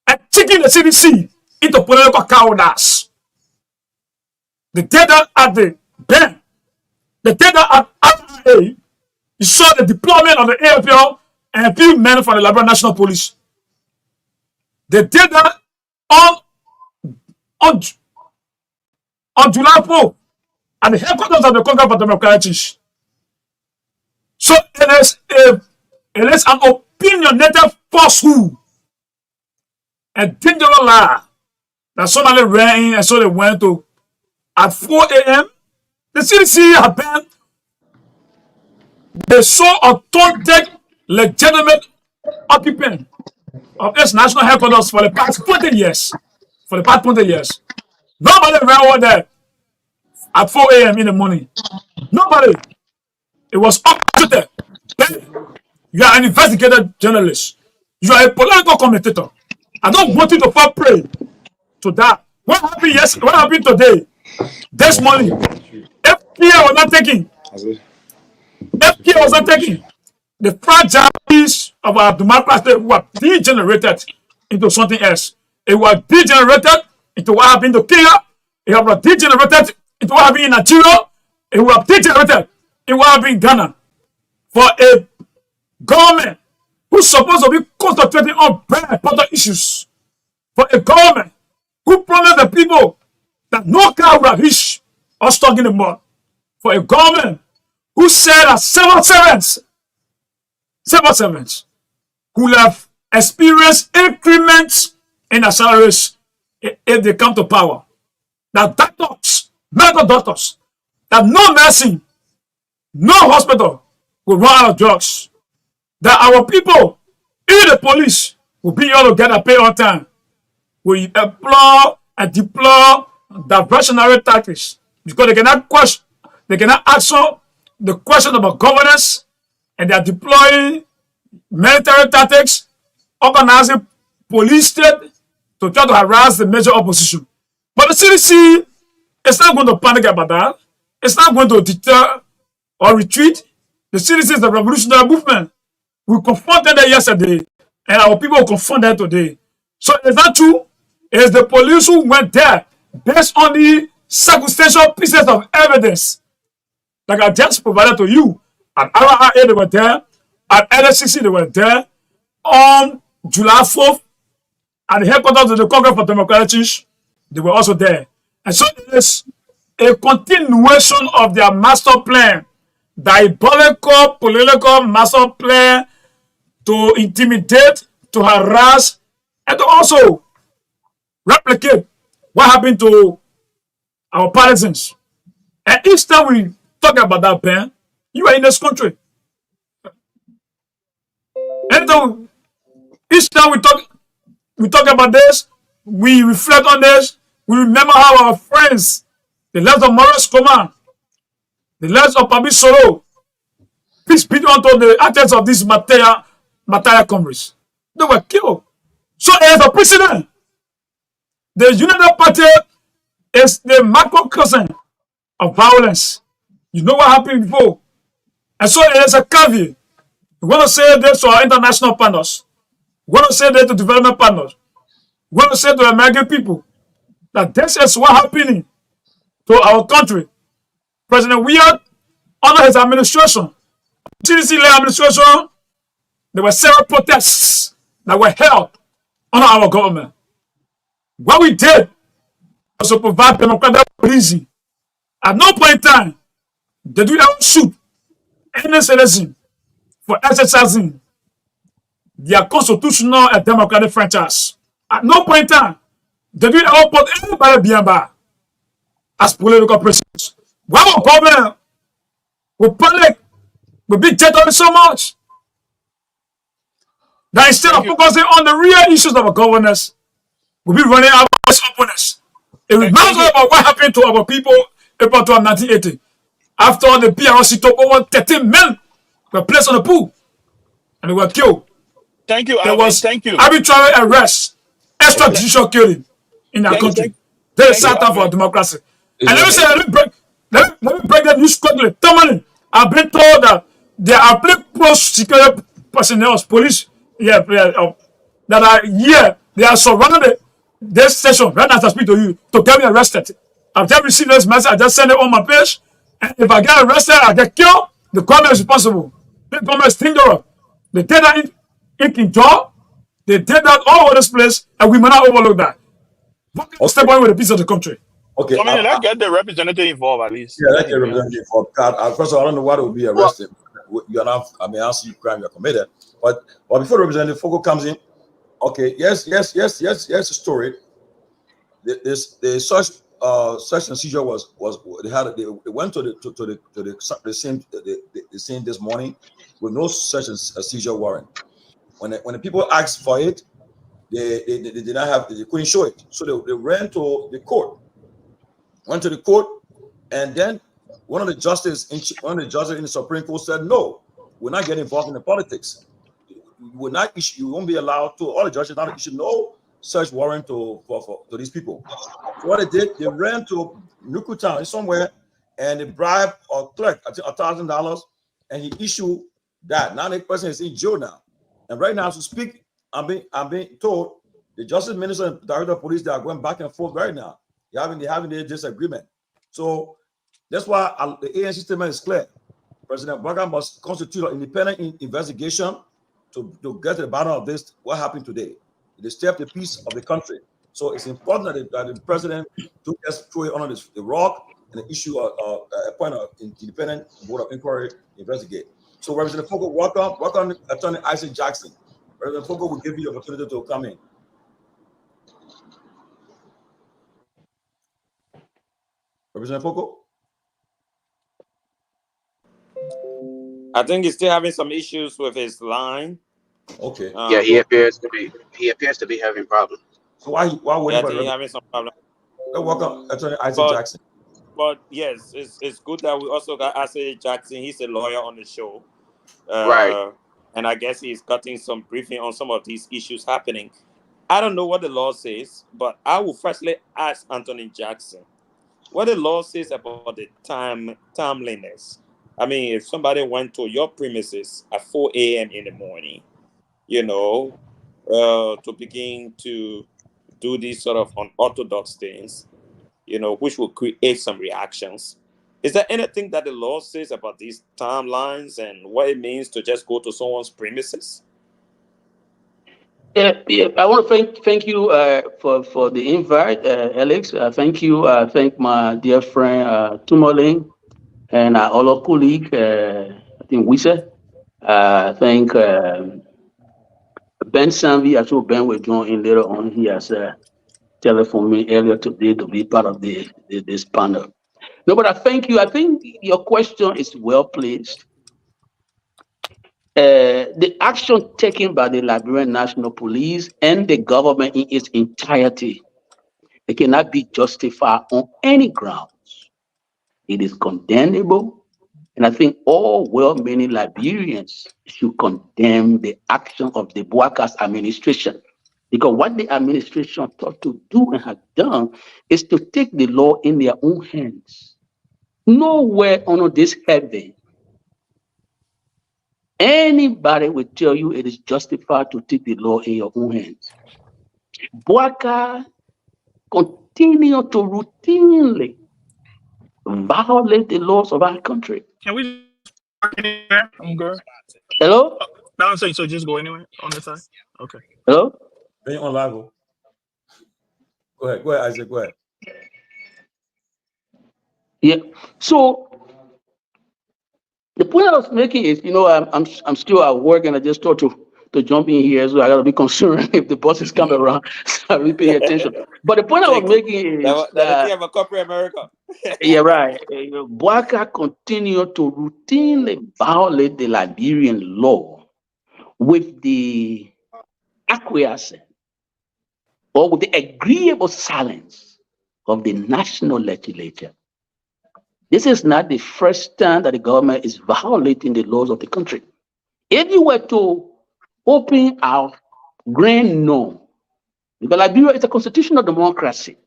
and taking the CDC into political cowardice. The data at the Ben, the data at RIA, you saw the deployment of the AFL and a few men from the Liberia National Police. The data on July 4th at the headquarters of the Congress for Democratic Change. So it is an opinionated falsehood, a dangerous lie that somebody ran in and so they went to at 4 a.m. The CDC have been the so authentic, legitimate occupant of its national headquarters for the past 20 years. For the past 20 years. Nobody ran over there at 4 a.m. in the morning. Nobody. It was orchestrated. You are an investigative journalist. You are a political commentator. I don't want you to fall prey to that. What happened yesterday? What happened today? This morning, FPA was not taking. FPA was not taking. The fragile piece of our democracy was degenerated into something else. It was degenerated into what happened to Kenya. It was degenerated into what happened in Nigeria. It was degenerated in what happened in Ghana. For a government who's supposed to be concentrating on bread and butter issues, for a government who promised the people that no car will reach or stuck in the mud, for a government who said that civil servants who have experienced increments in their salaries if they come to power. That doctors, medical doctors, that no nursing, no hospital will run out of drugs. That our people, even the police, will be able to get a pay on time. We employ and deploy diversionary tactics because they cannot answer the question about governance, and they are deploying military tactics, organizing police state to try to harass the major opposition. But the CDC is not going to panic about that. It's not going to deter or retreat. The CDC is the revolutionary movement. We confronted them yesterday, and our people will confront them today. So is that true? It is the police who went there based on the circumstantial pieces of evidence like I just provided to you. At RRA, they were there. At LSCC, they were there. On July 4th, at the headquarters of the Congress for Democratic Change, they were also there. And so it is a continuation of their master plan, diabolical political master plan to intimidate, to harass, and to also replicate what happened to our partisans. And each time we talk about that plan, you are in this country. And each time we talk about this, we reflect on this, we remember how our friends, the lives of Maurice Coman, the lives of Pabi Soro, peace be unto the actors of this Mataya Congress. They were killed. So as a precedent, the United Party is the macrocosm of violence. You know what happened before. And so it is a caveat. We want to say this to our international partners. We want to say this to development partners. We want to say to the American people that this is what happening to our country. President Weir, under his administration, CDC-led administration, there were several protests that were held under our government. What we did was to provide democratic policing. At no point in time did we ever shoot any citizen for exercising their constitutional and democratic franchise. At no point in time did we ever put anybody behind bar as political prisoners. Why our government will panic, will be jittery so much that instead of focusing on the real issues of our governance, we'll be running our opponents. It reminds us about what happened to our people April 12, 1980. After the PRC took over, 13 men were placed on the pool and they were killed. Thank you, There Alvin. was Thank you. arbitrary arrest, extrajudicial killing in our country. There is time for democracy. And let me break the news quickly. Tomalin, I've been told that there are pro-security personnel, police, that are here. They are surrounded this station right now as I speak to you to get me arrested. I've just received this message. I just send it on my page. And if I get arrested, I get killed, the government is responsible. The government is dangerous. They did that in Kinjaw. They did that all over this place, and we may not overlook that. Step on with a piece of the country. Okay. I mean, let's get the representative involved at least. Yeah, let's get the representative involved. First of all, I don't know why they will be arrested. You're not, I mean, I see you crime you're committed. But before the representative Fogo comes in, okay, yes, the story. The search and seizure was they went to the scene this morning with no search and seizure warrant. When the people asked for it, they did not have, they couldn't show it, so they ran to the court. Went to the court, and then one of the judges in the Supreme Court said, "No, we're not getting involved in the politics. You won't be allowed to. All the judges not issue no search warrant to these people." So what they did, they ran to Nuku Town somewhere, and they bribed a clerk, I think $1,000, and he issued that. Now the person is in jail now, and right now as we speak, I'm being told the Justice Minister and Director of Police, they are going back and forth right now. They're having their disagreement. So that's why the ANC statement is clear. President Baga must constitute an independent investigation to get to the bottom of this, what happened today. It disturbed the peace of the country. So it's important that the president took us through under the rock and issue a appoint an independent board of inquiry to investigate. So, Representative Fogo, welcome, Attorney Isaac Jackson. Representative Fogo will give you the opportunity to come in. Representative Fogo? I think he's still having some issues with his line. Okay. Yeah, he appears to be having problems. So why waiting I for think he's having some problem. welcome, Attorney Isaac Jackson. But yes, it's good that we also got Isaac Jackson. He's a lawyer on the show. Right. And I guess he's getting some briefing on some of these issues happening. I don't know what the law says, but I will firstly ask Anthony Jackson what the law says about the timeliness. I mean, if somebody went to your premises at 4 a.m. in the morning, to begin to do these sort of unorthodox things, which will create some reactions. Is there anything that the law says about these timelines and what it means to just go to someone's premises? Yeah, I want to thank you for the invite, Alex. Thank you. Thank my dear friend Tomalin and all our colleague, I think Wisa. Thank Ben Sanvee. I saw Ben will join in later on. He has telephoned me earlier today to be part of this panel. No, but I thank you. I think your question is well placed. The action taken by the Liberian National Police and the government in its entirety, it cannot be justified on any grounds. It is condemnable, and I think all well-meaning Liberians should condemn the action of the Boakas administration, because what the administration thought to do and had done is to take the law in their own hands. Nowhere on this heaven anybody will tell you it is justified to take the law in your own hands. Boaka continue to routinely violate the laws of our country. Can we park anywhere? I'm good. Hello? No, I'm saying so. Just go anywhere on the side. Okay. Hello? Are you on live? Go ahead, Isaac. Go ahead. Yeah. So the point I was making is, I'm still at work and I just thought to jump in here, so I gotta be concerned if the bosses come around, so I will pay attention. But the point I was making is that you have a corporate America. yeah, right. Boaka continue to routinely violate the Liberian law with the acquiescence or with the agreeable silence of the national legislature. This is not the first time that the government is violating the laws of the country. If you were to open our grand norm, because Liberia is a constitutional democracy.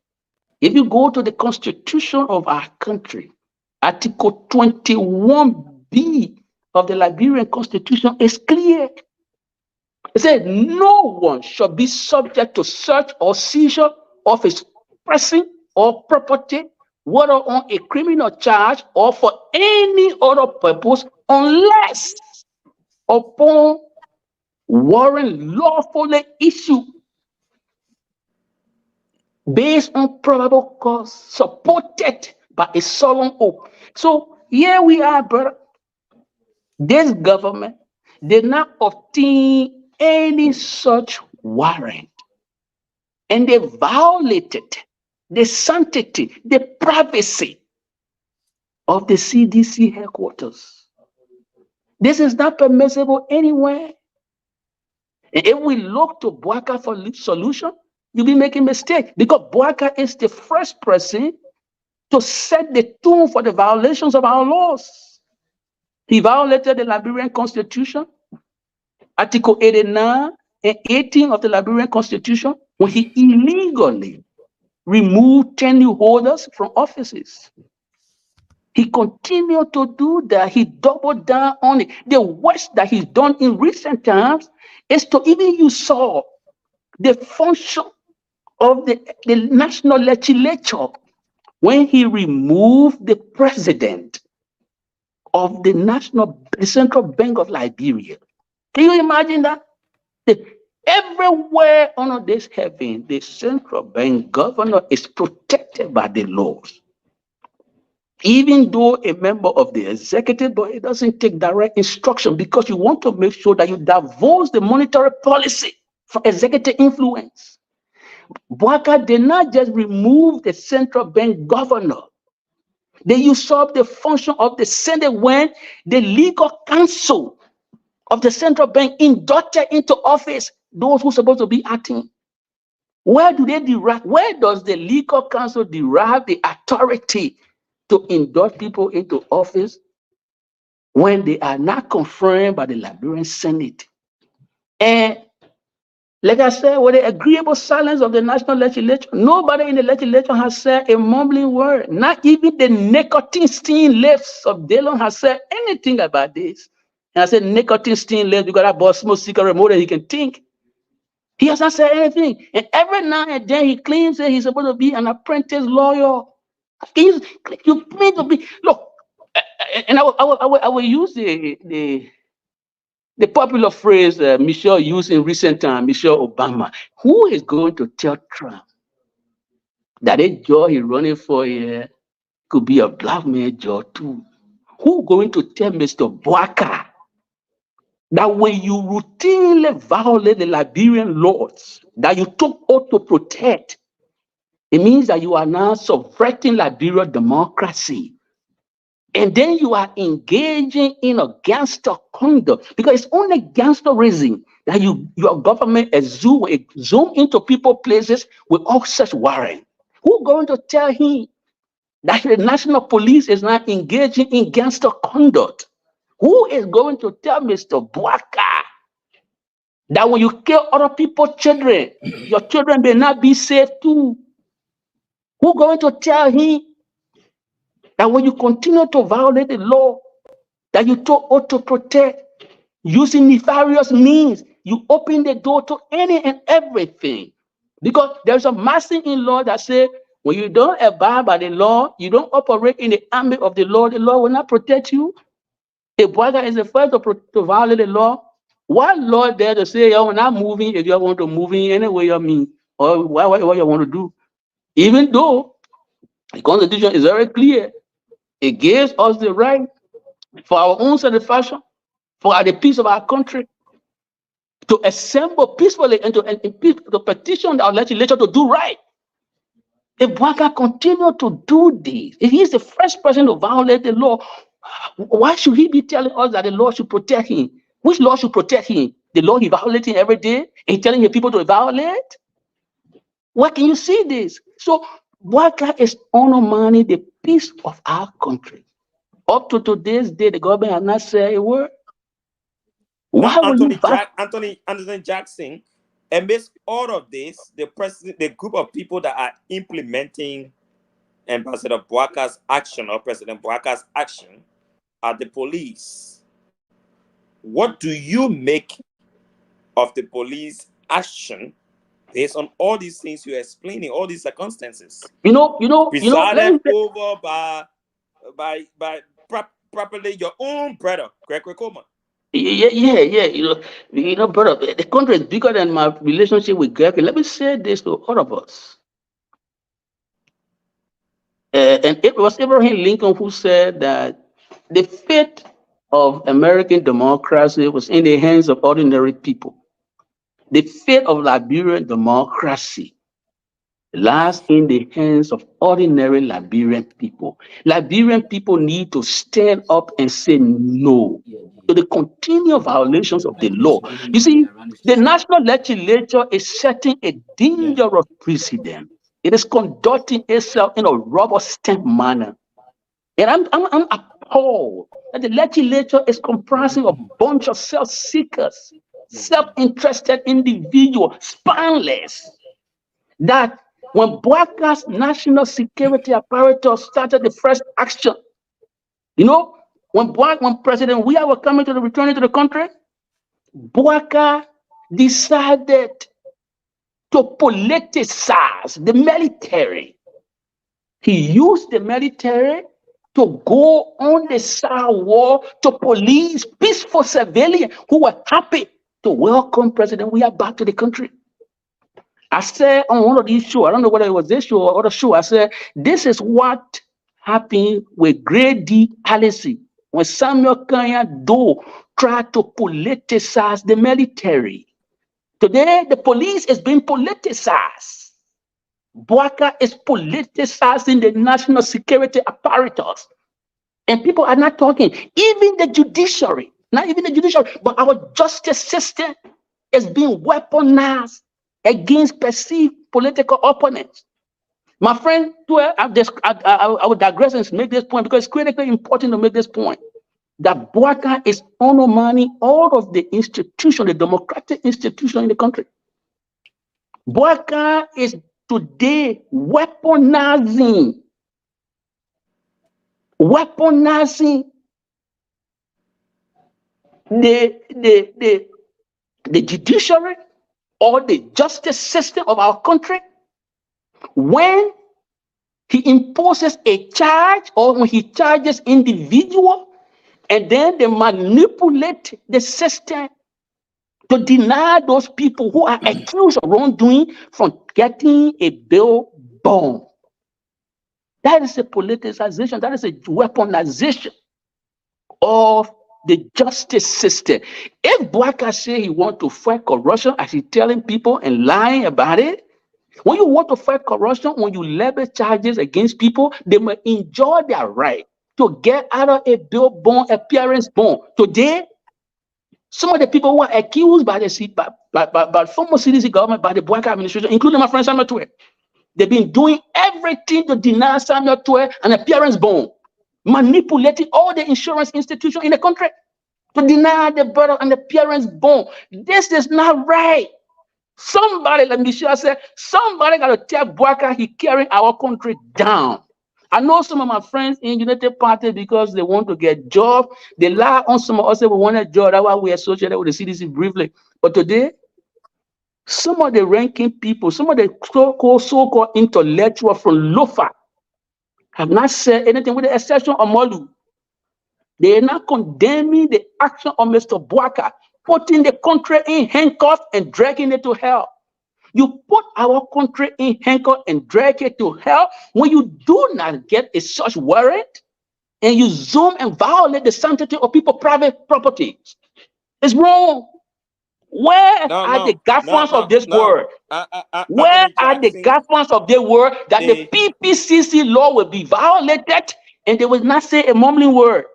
If you go to the constitution of our country, Article 21B of the Liberian Constitution is clear. It said no one shall be subject to search or seizure of his person or property, whether on a criminal charge or for any other purpose, unless upon warrant lawfully issued based on probable cause supported by a solemn oath. So here we are, brother. This government did not obtain any such warrant, and they violated the sanctity, the privacy of the CDC headquarters. This is not permissible anywhere. And if we look to Boaka for solution, you'll be making mistakes, because Boaka is the first person to set the tone for the violations of our laws. He violated the Liberian Constitution, Article 89 and 18 of the Liberian Constitution, when he illegally removed tenure holders from offices. He continued to do that. He doubled down on it. The worst that he's done in recent times is to even usurp the function of the national legislature when he removed the president of the Central Bank of Liberia. Can you imagine that? Everywhere on this heaven, the central bank governor is protected by the laws. even though a member of the executive, but it doesn't take direct instruction because you want to make sure that you divulge the monetary policy for executive influence. Bouacar did not just remove the central bank governor. They usurped the function of the Senate when the legal counsel of the central bank inducted into office those who are supposed to be acting. Where does the legal counsel derive the authority to induct people into office when they are not confirmed by the Liberian Senate? And like I said, with the agreeable silence of the national legislature, nobody in the legislature has said a mumbling word. Not even the nicotine-stained lips of Dallon has said anything about this. And I said nicotine-stained lips because that boy smokes cigarette more than he can think. He has not said anything. And every now and then he claims that he's supposed to be an apprentice lawyer. You need to be, look, and I will use the popular phrase Michelle used in recent time, Michelle Obama. Who is going to tell Trump that a job he's running for here could be a black man job too? Who going to tell Mr. Bouacar that when you routinely violate the Liberian laws that you took oath to protect, it means that you are now subverting Liberian democracy? And then you are engaging in a gangster conduct because it's only gangsterism that your government zoom into people places with all such warrant. Who going to tell him that the national police is not engaging in gangster conduct? Who is going to tell Mr. Bouacar that when you kill other people's children, your children may not be safe too? Who going to tell him that when you continue to violate the law that you took oath to protect, using nefarious means, you open the door to any and everything? Because there's a maxim in law that says when you don't abide by the law, you don't operate in the ambit of the law will not protect you. If Bouacar is the first to violate the law, what law there to say you're not moving if you want to move in any way you mean, or what you want to do? Even though the Constitution is very clear, it gives us the right for our own satisfaction, for the peace of our country, to assemble peacefully and to petition our legislature to do right. If Bouacar continue to do this, if he's the first person to violate the law, why should he be telling us that the law should protect him? Which law should protect him? The law he violating every day and telling the people to violate? Where can you see this? So Bouacar is undermining the peace of our country. Up to today's day, the government has not said a word. Now, Why will you Anthony Jackson, amidst all of this, the group of people that are implementing Ambassador Bouacar's action or President Bouacar's action are the police. What do you make of the police action based on all these things you're explaining, all these circumstances? Presided over by properly your own brother, Greg Coleman. Yeah. Brother, the country is bigger than my relationship with Greg. Let me say this to all of us. And it was Abraham Lincoln who said that the fate of American democracy was in the hands of ordinary people. The fate of Liberian democracy lies in the hands of ordinary Liberian people. Liberian people need to stand up and say no to the continual violations of the law. You see, the national legislature is setting a dangerous precedent. It is conducting itself in a rubber stamp manner. And I'm appalled that the legislature is comprising a bunch of self-seekers, self-interested individuals, spineless, that when Bouacar's national security apparatus started the first action, when President Weah was coming to returning to the country, Bouacar decided to politicize the military. He used the military to go on the side wall to police peaceful civilians who were happy to welcome President Weah back to the country. I said on one of these shows, I don't know whether it was this show or other show, I said, this is what happened with Grade D policy when Samuel Kanya Doe tried to politicize the military. Today, the police is being politicized. Boaka is politicizing the national security apparatus. And people are not talking. Even the judiciary, not even the judiciary, but our justice system is being weaponized against perceived political opponents. My friend, I will digress and make this point because it's critically important to make this point. That Boaka is undermining all of the institutions, the democratic institutions in the country. Boaka is today weaponizing the judiciary or the justice system of our country when he imposes a charge or when he charges individual and then they manipulate the system to deny those people who are accused of wrongdoing from getting a bail bond. That is a politicization, that is a weaponization of the justice system. If Boaka say he want to fight corruption as he's telling people and lying about it, when you want to fight corruption, when you level charges against people, they may enjoy their right to get out of a bail bond, appearance bond. Today, some of the people who are accused by the former CDC government, by the Boaka administration, including my friend Samuel Twe, they've been doing everything to deny Samuel Twe an appearance bond, manipulating all the insurance institutions in the country to deny the brother an appearance bond. This is not right. Somebody, let me sure say, somebody got to tell Boaka he carrying our country down. I know some of my friends in United Party because they want to get job. They lie on some of us say we want a job. That's why we associated with the CDC briefly. But today, some of the ranking people, some of the so-called intellectuals from Lofa have not said anything with the exception of Molu. They are not condemning the action of Mr. Boaka, putting the country in handcuffs and dragging it to hell. You put our country in handcuffs and drag it to hell when you do not get a such warrant and you zoom and violate the sanctity of people's private properties. It's wrong. Where are the governments of this world? Where are the governments of the world that the PPCC law will be violated and they will not say a mumbling word?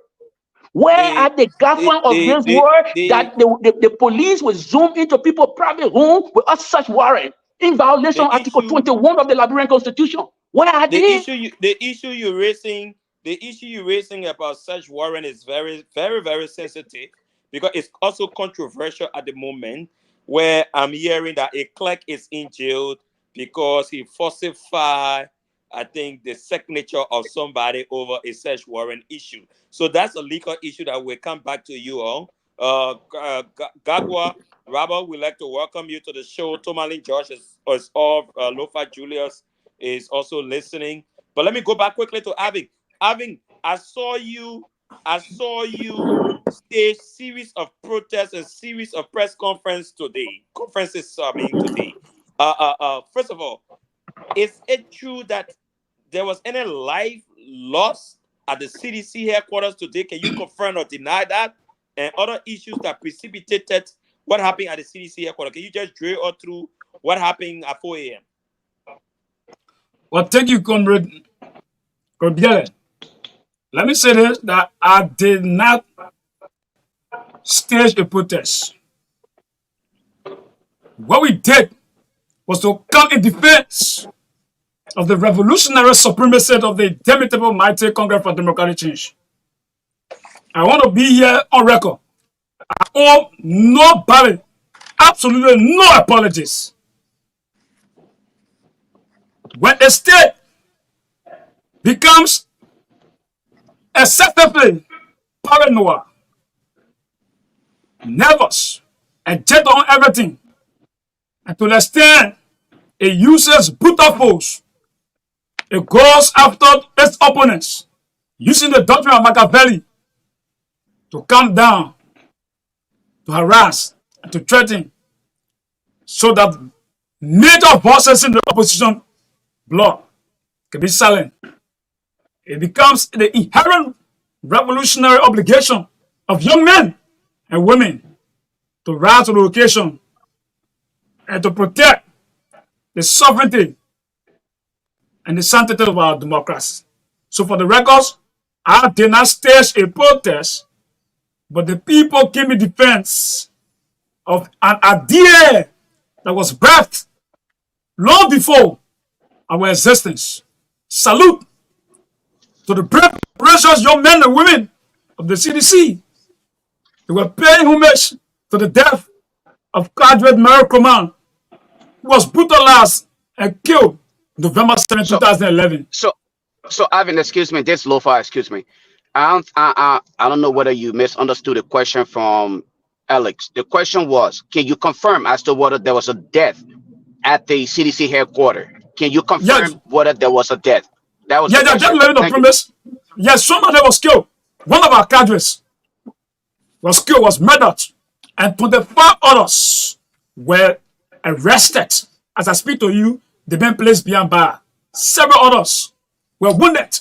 Where are the government of this world that the police will zoom into people's private home without such warrant in violation of Article 21 of the Liberian Constitution? Where are they? The issue you're raising about such warrant is very, very, very sensitive because it's also controversial at the moment where I'm hearing that a clerk is in jail because he falsified, I think, the signature of somebody over a search warrant issue. So that's a legal issue that will come back to you all. Guar, Robert, we'd like to welcome you to the show. Tomalin Josh is off. Lofa Julius is also listening. But let me go back quickly to Aving. Aving, I saw you stage series of protests and series of press conferences today. First of all, is it true that there was any life lost at the CDC headquarters today? Can you confirm or deny that? And other issues that precipitated what happened at the CDC headquarters. Can you just drill us through what happened at 4 a.m.? Well, thank you, Comrade Corbiere. Let me say this, that I did not stage a protest. What we did was to come in defense of the revolutionary supremacy of the indomitable mighty Congress for Democratic Change. I want to be here on record. I owe nobody, absolutely no apologies. When a state becomes excessively paranoid, nervous, and jet on everything, and to the extent it uses brutal force, it goes after its opponents, using the doctrine of Machiavelli to calm down, to harass, and to threaten, so that major voices in the opposition bloc can be silent. it becomes the inherent revolutionary obligation of young men and women to rise to the occasion and to protect the sovereignty and the sanctity of our democracy. So for the records, I did not stage a protest, but the people came in defense of an idea that was birthed long before our existence. Salute to the brave, precious young men and women of the CDC. They were paying homage to the death of Graduate Mary Coman, who was brutalized and killed November 7, 2011. So Ivan, excuse me, this Lofa, excuse me. I don't know whether you misunderstood the question from Alex. The question was, can you confirm as to whether there was a death at the CDC headquarters? Can you confirm Yes. whether there was a death? That was Yeah, the just question. letting the Thank you. premise. Yes, somebody was killed. One of our cadres was killed, was murdered, and 25 others were arrested. As I speak to you, they've been placed behind bar. Several others were wounded.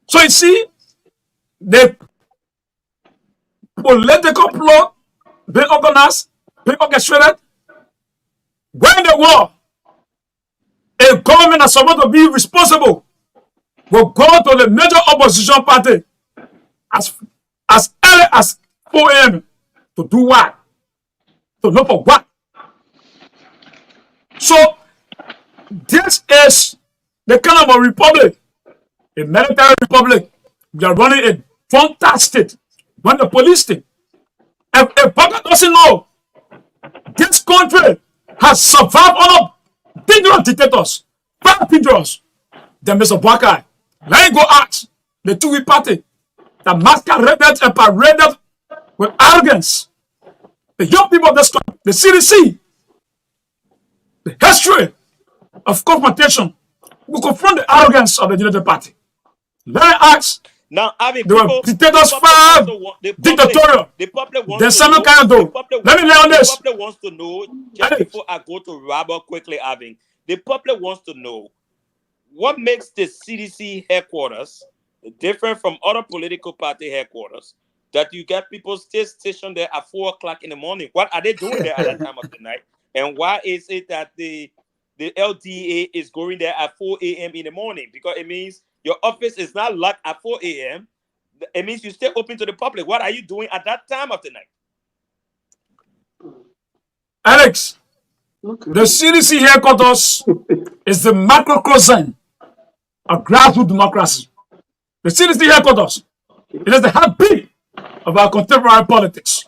So you see, the political plot being organized, being orchestrated, when the war, a government that's supposed to be responsible will go to the major opposition party as early as 4 a.m. to do what? To look for what? So this is the kind of a republic, a military republic. We are running a frontal state, when the police state. If a public doesn't know, this country has survived under dangerous dictators, very dangerous. Then Mr. Bwakai, let me go ask the two party that masqueraded and paraded with arrogance. The young people of this country, the CDC, the history of confrontation will confront the arrogance of the United Party. Let me ask. Now, I mean, There were dictators five, dictatorial. The public wants Then to Samuel know. Kayado. Let me lay on The this. public wants to know, just Alex. before I go to Robert quickly, Avin, the public wants to know what makes the CDC headquarters different from other political party headquarters, that you get people stay stationed there at 4 o'clock in the morning. What are they doing there at that time of the night? And why is it that the LDA is going there at 4 a.m. in the morning? Because it means your office is not locked at 4 a.m. It means you stay open to the public. What are you doing at that time of the night? Alex, the CDC headquarters is the macrocosm of grassroots democracy. The CDC headquarters, it is the heartbeat of our contemporary politics.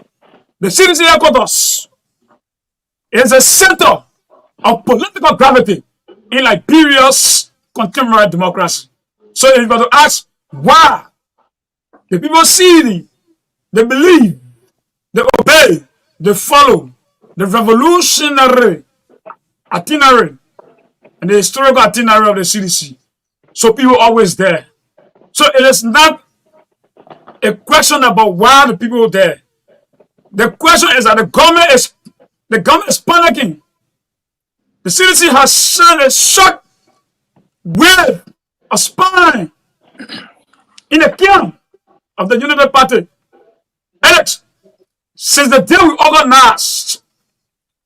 The CDC headquarters is a center of political gravity in Liberia's contemporary democracy. So if you were to ask why the people see, they believe, they obey, they follow the revolutionary itinerary and the historical itinerary of the CDC. So people are always there. So it is not a question about why the people are there. The question is that the government is panicking. The CDC has sent a shock wave of spine in the camp of the United Party. Alex, since the day we organized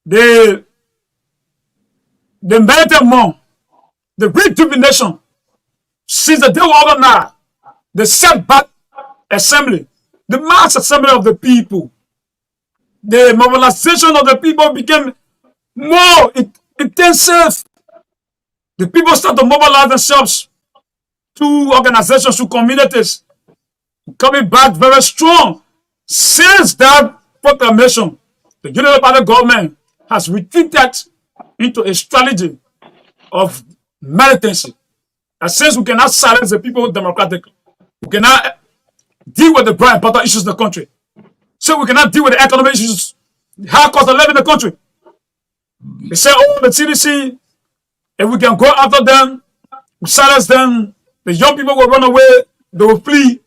the Meditation, the rejuvenation, since the day we organized the setback assembly, the mass assembly of the people, the mobilization of the people became more intensive. The people start to mobilize themselves to organizations, to communities, coming back very strong. Since that proclamation, the United Party government has retreated into a strategy of militancy. And since we cannot silence the people democratically, we cannot deal with the very important issues in the country. So we cannot deal with the economic issues, the high cost of living in the country. They say, oh, the CDC, if we can go after them, we silence them, the young people will run away, they will flee,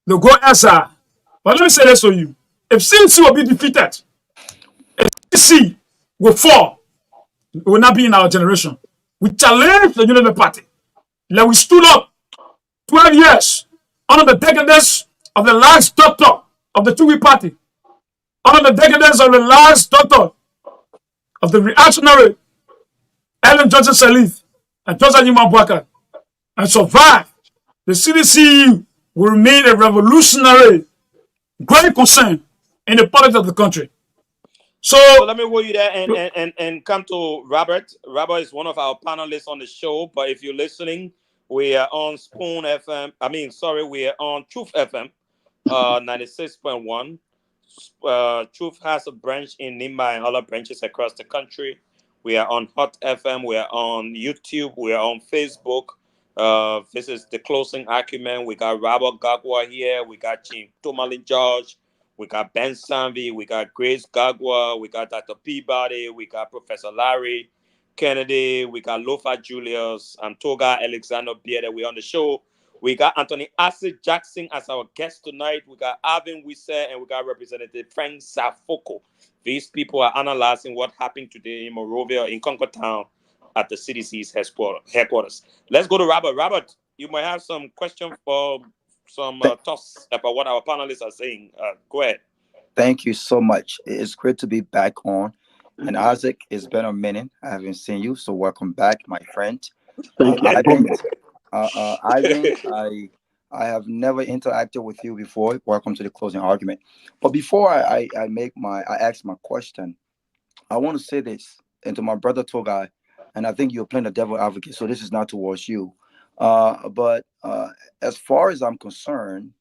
they'll go outside. But let me say this to you. If CDC will be defeated, if CDC will fall, it will not be in our generation. We challenge the United Party. Like we stood up 12 years under the decadence of the last doctor of the Tuwi party, under the decadence of the last doctor of the reactionary Ellen Johnson Sirleaf and Joseph Nyimabwaka, and survive, the CDC will remain a revolutionary, great concern in the politics of the country. So let me hold you there and come to Robert. Robert is one of our panelists on the show. But if you're listening, we are on Spoon FM. We are on Truth FM, 96.1. Truth has a branch in Nimba and other branches across the country. We are on Hot FM. We are on YouTube. We are on Facebook. This is the closing argument. We got Robert Gagwa here. We got Chief Tomalin George. We got Ben Sanvee. We got Grace Gagwa. We got Dr. Peabody. We got Professor Larry Kennedy. We got Lofa Julius. I'm Toga Alexander Beard. We're on the show. We got Anthony Acid Jackson as our guest tonight. We got Alvin Wisser and we got Representative Frank Safoko. These people are analyzing what happened today in Monrovia, in Concord Town, at the CDC's headquarters. Let's go to Robert. Robert, you might have some question for some thoughts about what our panelists are saying. Go ahead. Thank you so much. It's great to be back on. And Isaac, it's been a minute. I haven't seen you, so welcome back, my friend. Thank you. Ivan, I have never interacted with you before. Welcome to the closing argument. But before I ask my question, I want to say this, and to my brother Togai, and I think you're playing the devil advocate, so this is not towards you. But as far as I'm concerned,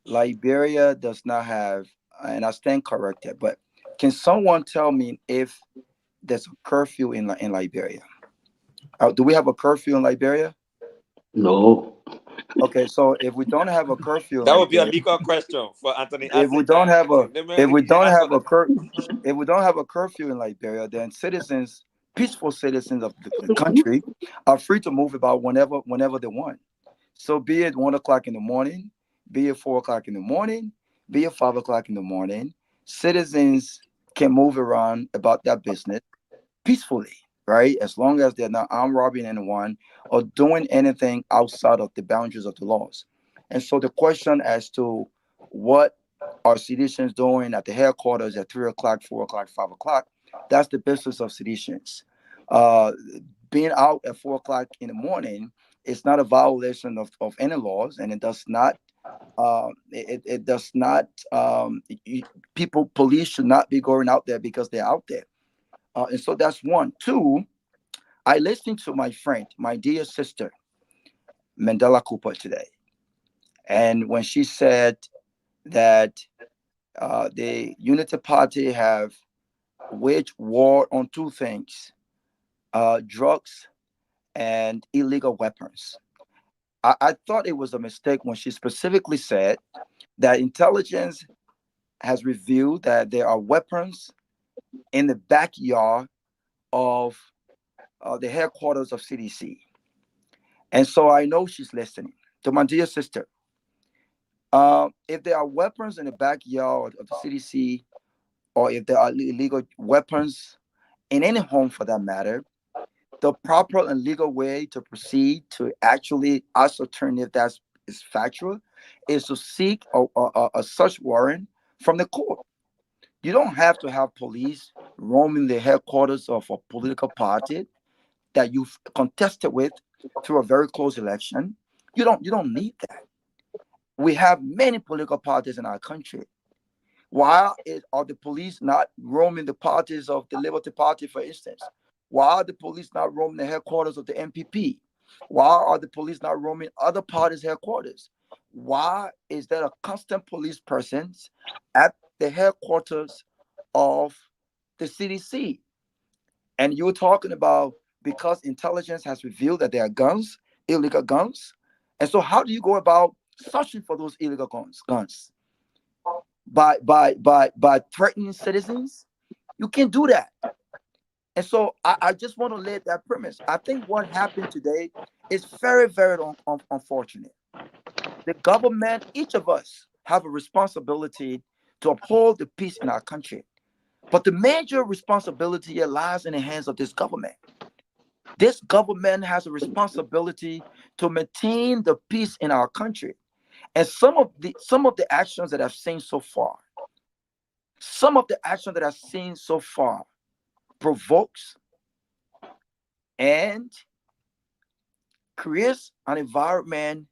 Liberia does not have, and I stand corrected, but can someone tell me if there's a curfew in Liberia? Do we have a curfew in Liberia? No. Okay, so if we don't have a curfew, that would be a legal question for Anthony. If we don't have a curfew in Liberia, then citizens, peaceful citizens of the country, are free to move about whenever they want. So be it 1 o'clock in the morning, be it 4 o'clock in the morning, be it 5 o'clock in the morning, citizens can move around about their business peacefully, right? As long as they're not armed robbing anyone or doing anything outside of the boundaries of the laws. And so the question as to what are seditions doing at the headquarters at 3 o'clock, 4 o'clock, 5 o'clock, that's the business of seditions. Being out at 4 o'clock in the morning is not a violation of any laws, and it does not police should not be going out there because they're out there. And so that's one. Two, I listened to my friend, my dear sister, Mandela Cooper today. And when she said that the Unity Party have waged war on two things, drugs and illegal weapons. I thought it was a mistake when she specifically said that intelligence has revealed that there are weapons in the backyard of the headquarters of CDC. And so I know she's listening. To my dear sister, if there are weapons in the backyard of the CDC, or if there are illegal weapons in any home for that matter, the proper and legal way to proceed to actually ascertain if that is factual is to seek a search warrant from the court. You don't have to have police roaming the headquarters of a political party that you've contested with through a very close election. You don't need that. We have many political parties in our country. Why are the police not roaming the parties of the Liberty Party, for instance? Why are the police not roaming the headquarters of the MPP? Why are the police not roaming other parties' headquarters? Why is there a constant police presence at the headquarters of the CDC? And you're talking about because intelligence has revealed that there are guns, illegal guns. And so how do you go about searching for those illegal guns? By threatening citizens? You can't do that. And so I just want to lay that premise. I think what happened today is very, very unfortunate. The government, each of us, have a responsibility to uphold the peace in our country. But the major responsibility lies in the hands of this government. This government has a responsibility to maintain the peace in our country. And some of the actions that I've seen so far, provokes and creates an environment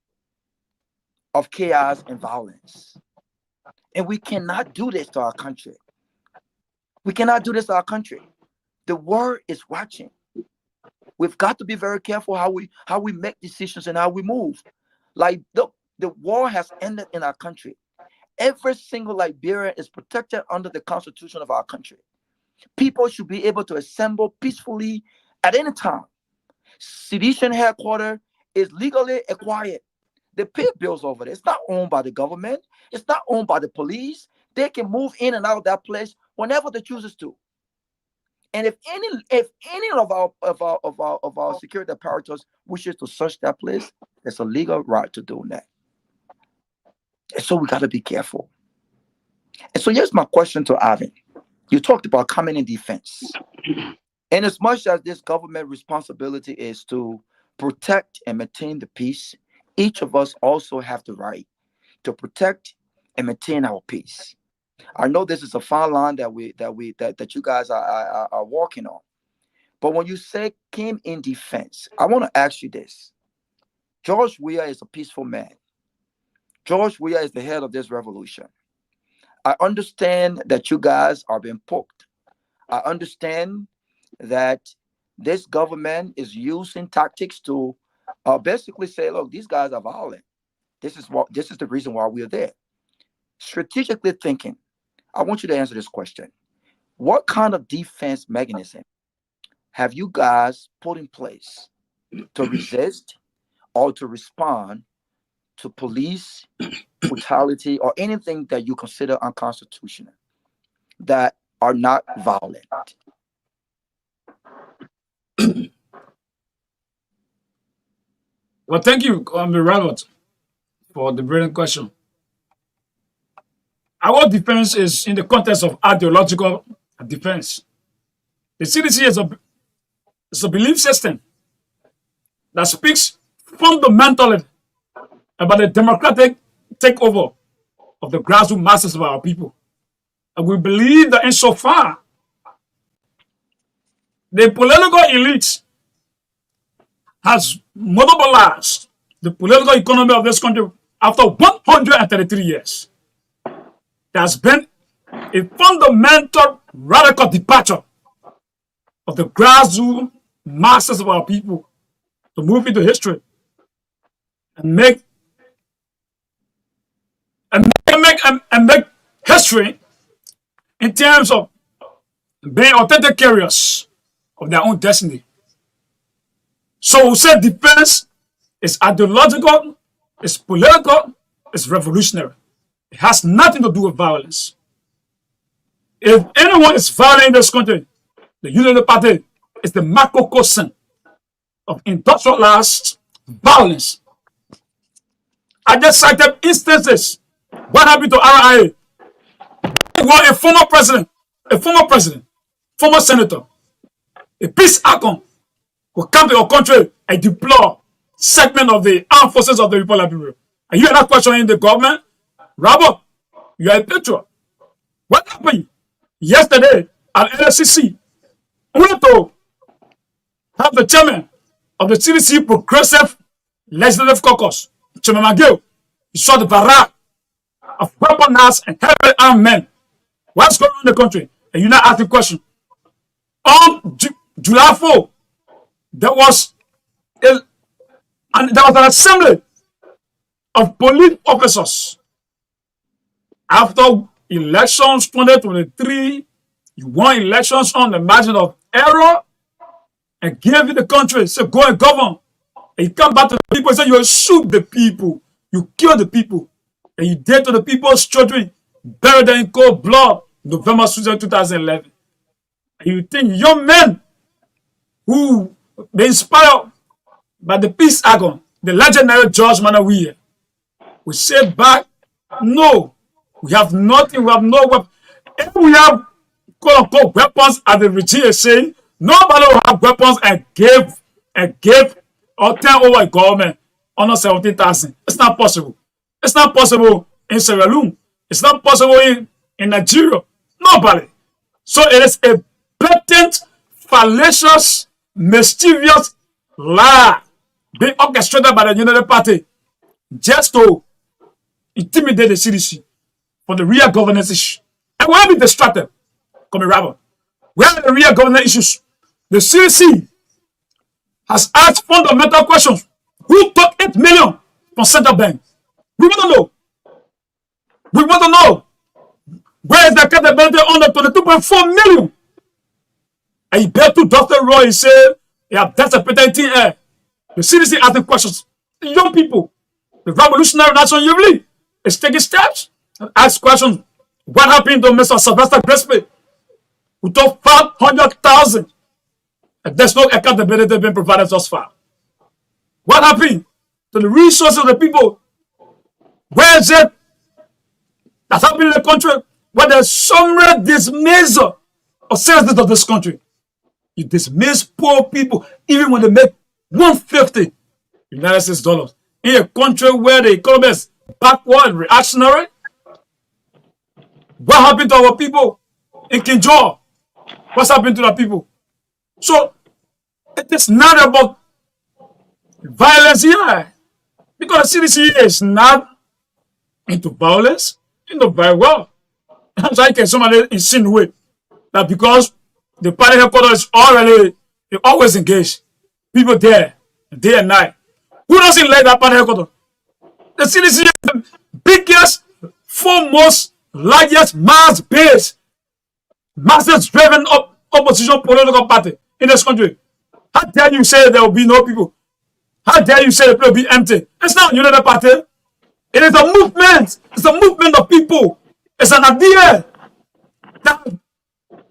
of chaos and violence. And we cannot do this to our country. We cannot do this to our country. The world is watching. We've got to be very careful how we make decisions and how we move. Like the war has ended in our country. Every single Liberian is protected under the constitution of our country. People should be able to assemble peacefully at any time. Sedition headquarters is legally acquired. They pay bills over there. It's not owned by the government. It's not owned by the police. They can move in and out of that place whenever they choose to. And if any of our security apparatus wishes to search that place, there's a legal right to do that. And so we got to be careful. And so here's my question to Ivan. You talked about coming in defense. And as much as this government responsibility is to protect and maintain the peace, each of us also have the right to protect and maintain our peace. I know this is a fine line that you guys are walking on. But when you say came in defense, I want to ask you this. George Weah is a peaceful man. George Weah is the head of this revolution. I understand that you guys are being poked. I understand that this government is using tactics to basically say, look, these guys are violent. This is the reason why we are there. Strategically thinking, I want you to answer this question. What kind of defense mechanism have you guys put in place to resist or to respond to police brutality or anything that you consider unconstitutional that are not violent? Well, thank you, Robert, for the brilliant question. Our defense is in the context of ideological defense. The CDC is a belief system that speaks fundamentally about the democratic takeover of the grassroots masses of our people. And we believe that insofar the political elite has monopolized the political economy of this country after 133 years, there has been a fundamental radical departure of the grassroots masses of our people to move into history and make history in terms of being authentic carriers of their own destiny. So we say defense is ideological, it's political, it's revolutionary. It has nothing to do with violence. If anyone is violent in this country, the Unity Party is the macrocosm of industrialized violence. I just cited instances. What happened to RIA? Well, a former president, former senator, a peace icon will come to your country and deploy segment of the armed forces of the Republic of Liberia. And you are not questioning the government? Robert, you are a patriot. What happened yesterday at LSCC? We want to have the chairman of the CDC Progressive Legislative Caucus, Chairman McGill. He saw the barrack of weaponized and heavily armed men. What's going on in the country? And you're not asking questions. On July 4, there was an assembly of police officers. After elections 2023, you won elections on the margin of error and gave it the country. So go and govern. And you come back to the people and say you shoot the people, you kill the people, and you did to the people's children, buried them in cold blood, November 2011. And you think young men who were inspired by the peace icon, the legendary George Weah, we say back, no, we have nothing, we have no weapons. If we have quote unquote weapons, as the regime is saying, nobody will have weapons and give and give or turn over a government under 17,000. It's not possible. It's not possible in Sierra Leone. It's not possible in Nigeria. Nobody. So it is a blatant, fallacious, mischievous lie being orchestrated by the United Party just to intimidate the CDC for the real governance issue. And we have been distracted, come rather. We have the real governance issues. The CDC has asked fundamental questions. Who took 8 million from central bank? We want to know. We want to know. Where is the accountability on the 22.4 million? And he bet to Dr. Roy, he said, yeah, that's a patenting air. The CDC asking questions. The young people, the Revolutionary National Youth League is taking steps and ask questions. What happened to Mr. Sylvester Gillespie, who took 500,000? And there's no accountability being provided thus far. What happened to the resources of the people? Where is it that's happening in the country where there's some dismissal of citizens of this country? You dismiss poor people even when they make 150 United States dollars in a country where the economy is backward, reactionary. What happened to our people in Kinjor? What's happened to the people? So it is not about violence here, because the CDC is not into violence. You know very well. So I can somebody insinuate that because the party headquarters is already, they always engaged people there day and night. Who doesn't like that party headquarters? The CDC is the biggest, foremost, largest mass base, masses driven up opposition political party in this country. How dare you say there will be no people? How dare you say the place will be empty? It's not a united party. It is a movement. It's a movement of people. It's an idea that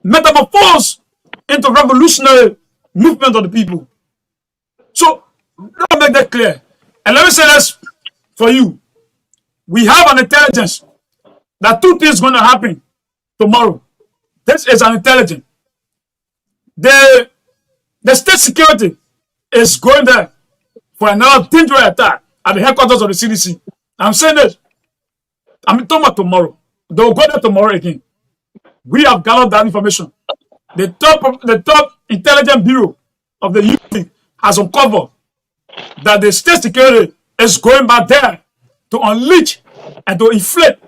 metamorphosed into revolutionary movement of the people. So let me make that clear. And let me say this for you. We have an intelligence that two things going to happen tomorrow. This is an intelligence. The state security is going there for another dangerous attack at the headquarters of the CDC. I'm saying this. I'm talking about tomorrow. They will go there tomorrow again. We have gathered that information. The top intelligence bureau of the UP has uncovered that the state security is going back there to unleash and to inflict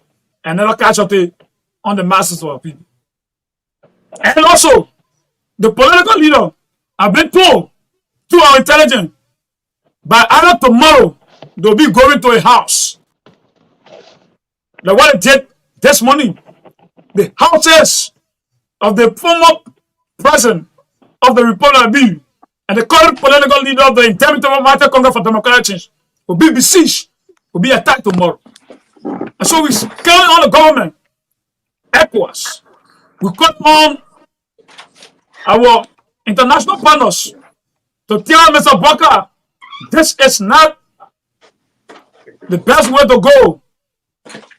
another casualty on the masses of our people. And also, the political leader have been told through our intelligence by either tomorrow they'll be going to a house. Now what they did this morning, the houses of the former president of the Republic of Benin and the current political leader of the Intermittent Martyr Congress for Democratic Change will be besieged, will be attacked tomorrow. And so we count on the government, ECOWAS, we count on our international partners to tell Mr. Baka this is not the best way to go.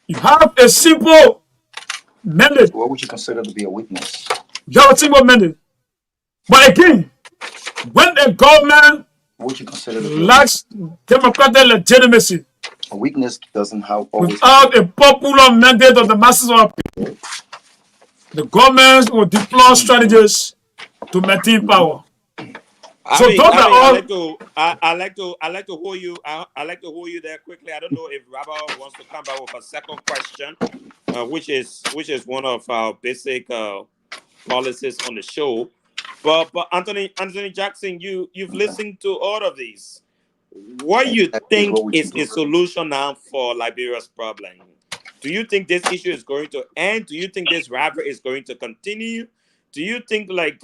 You have a simple mandate. What would you consider to be a weakness? You have a simple mandate. But again, when the government What would you consider to be lacks democratic legitimacy, a weakness? Doesn't have always without a popular mandate of the masses of our people, the government will deploy strategies to maintain power. So those are all. I like to hold you. I like to hold you there quickly. I don't know if Rabbi wants to come back with a second question, which is one of our basic policies on the show. But Anthony Jackson, you've listened to all of these. What you think is a solution now for Liberia's problem? Do you think this issue is going to end? Do you think this rivalry is going to continue? Do you think, like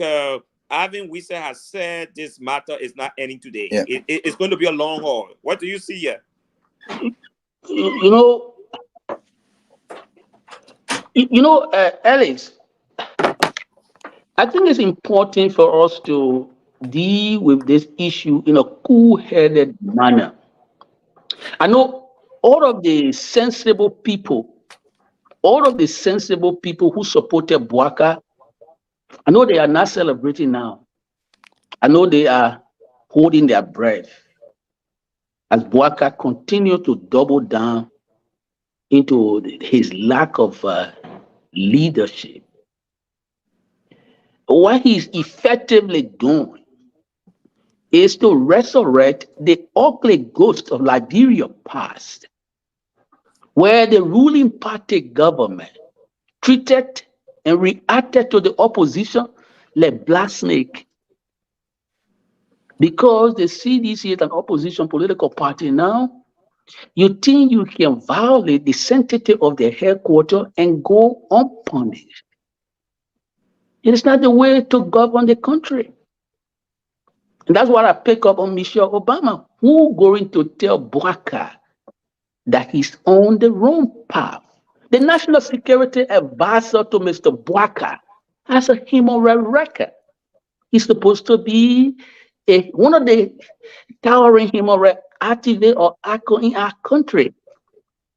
Alvin Wisa has said, this matter is not ending today? Yeah. It's going to be a long haul. What do you see here? Alex, I think it's important for us to deal with this issue in a cool-headed manner. I know all of the sensible people who supported Bouaka, I know they are not celebrating now. I know they are holding their breath as Boaka continued to double down into his lack of leadership. What he's effectively doing is to resurrect the ugly ghost of Liberia past, where the ruling party government treated and reacted to the opposition like black snake. Because the CDC is an opposition political party now, you think you can violate the sanctity of their headquarters and go unpunished. It is not the way to govern the country. And that's what I pick up on Michelle Obama. Who going to tell Boaka that he's on the wrong path? The national security advisor to Mr. Boaka has a human rights record. He's supposed to be one of the towering human rights activists or icons in our country.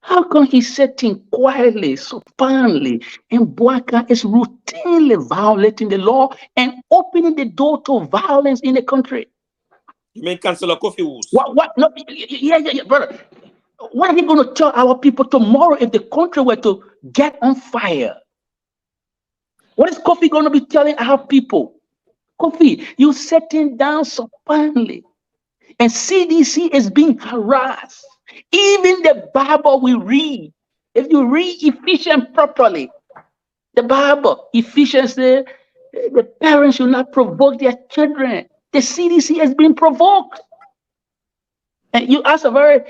How come he's sitting quietly, supinely, and Boaka is routinely violating the law and opening the door to violence in the country? You mean Councillor Kofi Woos? What? No, yeah, brother. What are they going to tell our people tomorrow if the country were to get on fire? What is Kofi going to be telling our people? Kofi, you sitting down supinely, and CDC is being harassed. Even the Bible we read, if you read Ephesians properly, the Bible, Ephesians says the parents should not provoke their children. The CDC has been provoked. And you asked a very,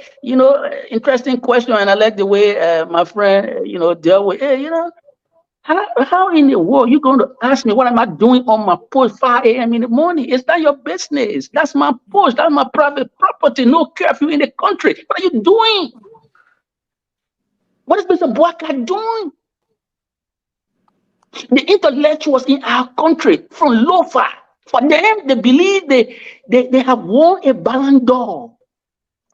interesting question, and I like the way my friend, dealt with it. How in the world you going to ask me what am I doing on my post 5 a.m. in the morning? It's not your business. That's my post. That's my private property. No curfew in the country. What are you doing? What is Mr. Boaka doing? The intellectuals in our country from Lofa, for them, they believe they have won a Ballon d'Or.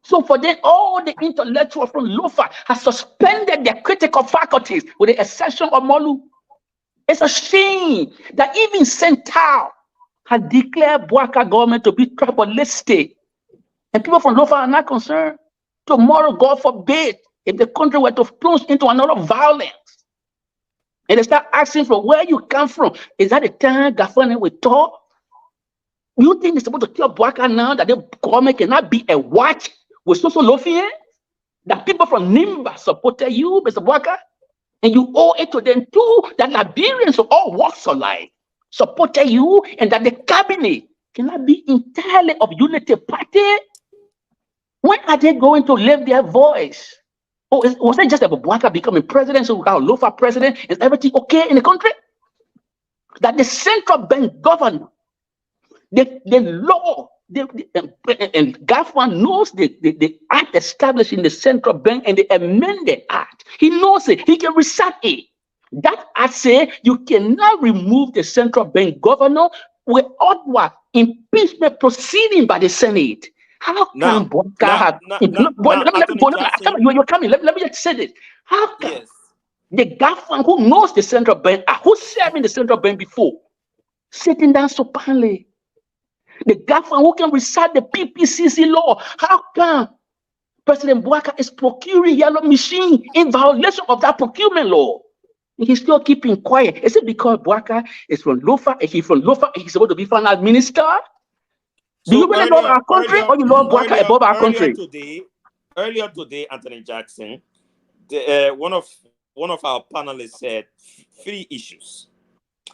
So for them, all the intellectuals from Lofa have suspended their critical faculties with the exception of Molu. It's a shame that even Central has declared Boaka government to be tribalistic. And people from Lofa are not concerned. Tomorrow, God forbid, if the country were to plunge into another violence, and they start asking for where you come from, is that the time Gafani will talk? You think they're supposed to tell Boaka now that the government cannot be a watch with Soso Lofie? That people from Nimba supported you, Mr. Boaka? And you owe it to them too, that Liberians of all walks of life supported you, and that the cabinet cannot be entirely of unity party. When are they going to lift their voice? Oh, was it just about Boaka becoming president, so we got a Lofa president? Is everything okay in the country? That the central bank governor, the law, and Gafan knows the act established in the central bank and the amended act. He knows it. He can recite it. That act say you cannot remove the central bank governor without impeachment proceeding by the Senate. How can Boaka have? You're coming. Let me just say this. How can the Gafan who knows the central bank, who served in the central bank before, sitting down so supinely? The government who can recite the PPCC law. How come President Boaka is procuring yellow machine in violation of that procurement law? And he's still keeping quiet. Is it because Boaka is from Lofa? If he's from Lofa, he's supposed to be finance minister? Do you really love our country, or you love Boaka above our country? Earlier today, Anthony Jackson, one of our panelists said 3 issues,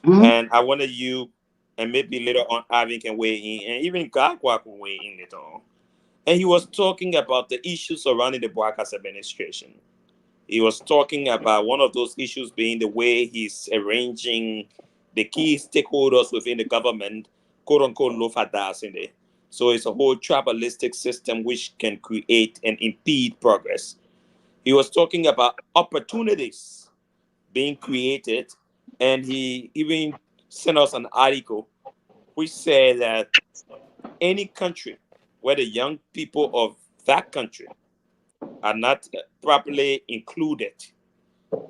and I wanted you. And maybe later on, Arvin can weigh in, and even Guar can weigh in later on. And he was talking about the issues surrounding the Boaka's administration. He was talking about one of those issues being the way he's arranging the key stakeholders within the government, quote unquote, Lofa das in there. So it's a whole tribalistic system which can create and impede progress. He was talking about opportunities being created, and he even sent us an article which said that any country where the young people of that country are not properly included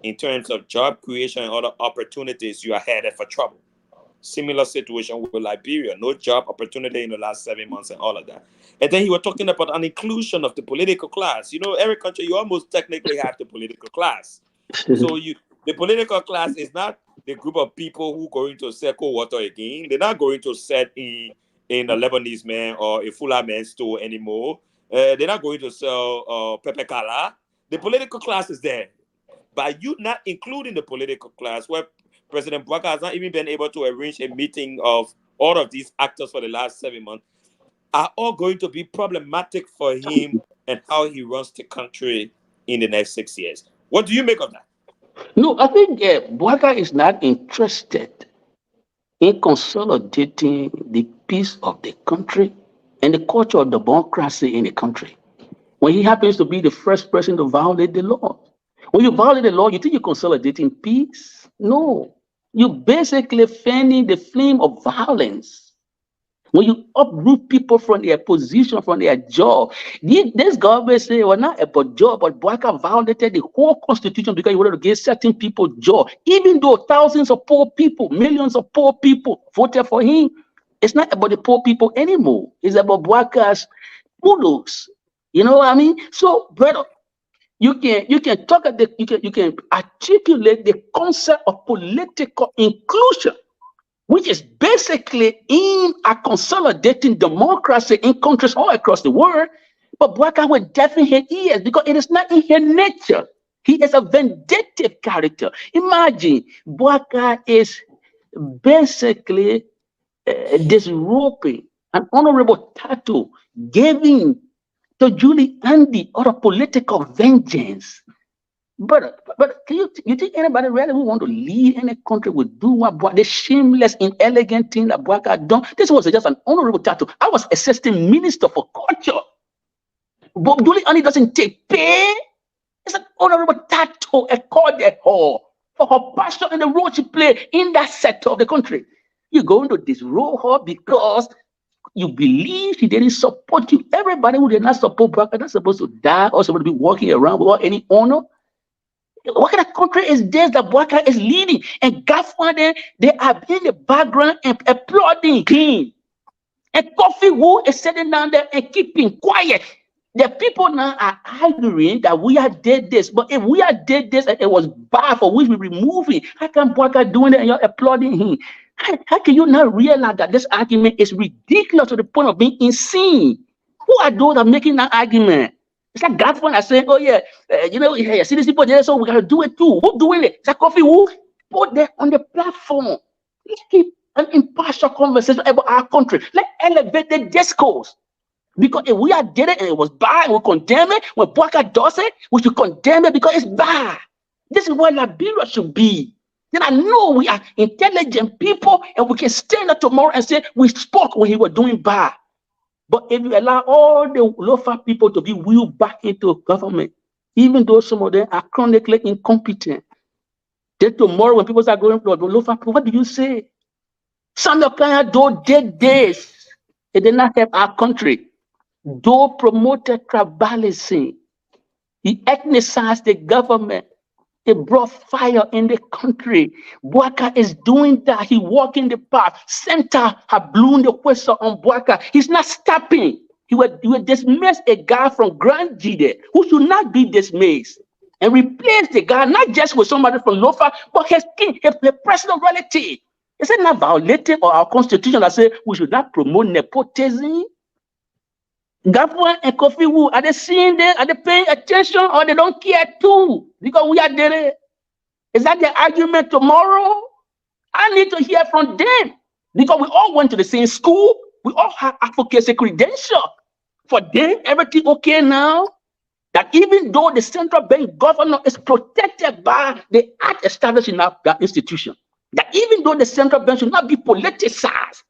in terms of job creation and other opportunities, you are headed for trouble. similar situation with Liberia, no job opportunity in the last 7 months and all of that. And then he was talking about an inclusion of the political class. You know, every country, you almost technically have the political class. So the political class is not the group of people who going to sell cold water again. They're not going to set in a Lebanese man or a Fula man store anymore. They're not going to sell Pepe Kala. The political class is there. By you not including the political class, where President Bouaka has not even been able to arrange a meeting of all of these actors for the last 7 months, are all going to be problematic for him and how he runs the country in the next 6 years. What do you make of that? No, I think Bouaka is not interested in consolidating the peace of the country and the culture of democracy in the country. When he happens to be the first person to violate the law. When you violate the law, you think you're consolidating peace? No. You're basically fanning the flame of violence. When you uproot people from their position, from their job, this government say, well, not about job, but Bouaka violated the whole constitution because he wanted to give certain people job. Even though thousands of poor people, millions of poor people voted for him, it's not about the poor people anymore. It's about Bouaka's bulldogs. You know what I mean? So, brother, you can talk at you can articulate the concept of political inclusion, which is basically aimed at consolidating democracy in countries all across the world. But Bouaka will definitely hate ears because it is not in his nature. He is a vindictive character. Imagine Bouaka is basically disrobing an honorable title given to Julie Andy out of political vengeance. But you think anybody really who want to lead any country would do what the shameless, inelegant thing that Bouaka done? This was just an honorable title. I was assistant minister for culture. But Julie Andy doesn't take pay. It's an honorable title accorded her for her passion and the role she played in that sector of the country. You're going to disrobe her because you believe she didn't support you. Everybody who did not support Bouaka not supposed to die or supposed to be walking around without any honor. What kind of country is this that Bouaka is leading? And Gafwan, they are in the background and applauding him. And Kofi Wu is sitting down there and keeping quiet. The people now are arguing that we are did this, but if we are did this and it was bad for which we remove it, how can Bouaka doing it and you're applauding him? How can you not realize that this argument is ridiculous to the point of being insane? Who are those that are making that argument? It's like Godfrey are saying, oh yeah, see these people there, so we gotta do it too. Who doing it? It's like Coffee Who put them on the platform. Let's keep an impartial conversation about our country. Let's elevate the discourse. Because if we are did it and it was bad, we condemn it. When Bouaka does it, we should condemn it because it's bad. This is what Liberia should be. Then I know we are intelligent people and we can stand up tomorrow and say we spoke when he was doing bad. But if you allow all the Lofa people to be wheeled back into government, even though some of them are chronically incompetent, then tomorrow when people start going to the Lofa people, what do you say? Samuel Kanya though did this, it did not help our country. Though promoted tribalism, he ethnicized the government. It brought fire in the country. Bouaka is doing that. He walked in the path. Center have blown the whistle on Bouaka. He's not stopping. He will dismiss a guy from Grand Jide who should not be dismissed and replace the guy not just with somebody from Lofa, but his personal relative. Is it not violating our constitution that says we should not promote nepotism? Gafwan and Kofi Wu, are they seeing this? Are they paying attention or they don't care too? Because we are there. Is that the argument tomorrow? I need to hear from them. Because we all went to the same school. We all have advocacy credential. For them, everything okay now? That even though the central bank governor is protected by the act established in that institution, that even though the central bank should not be politicized,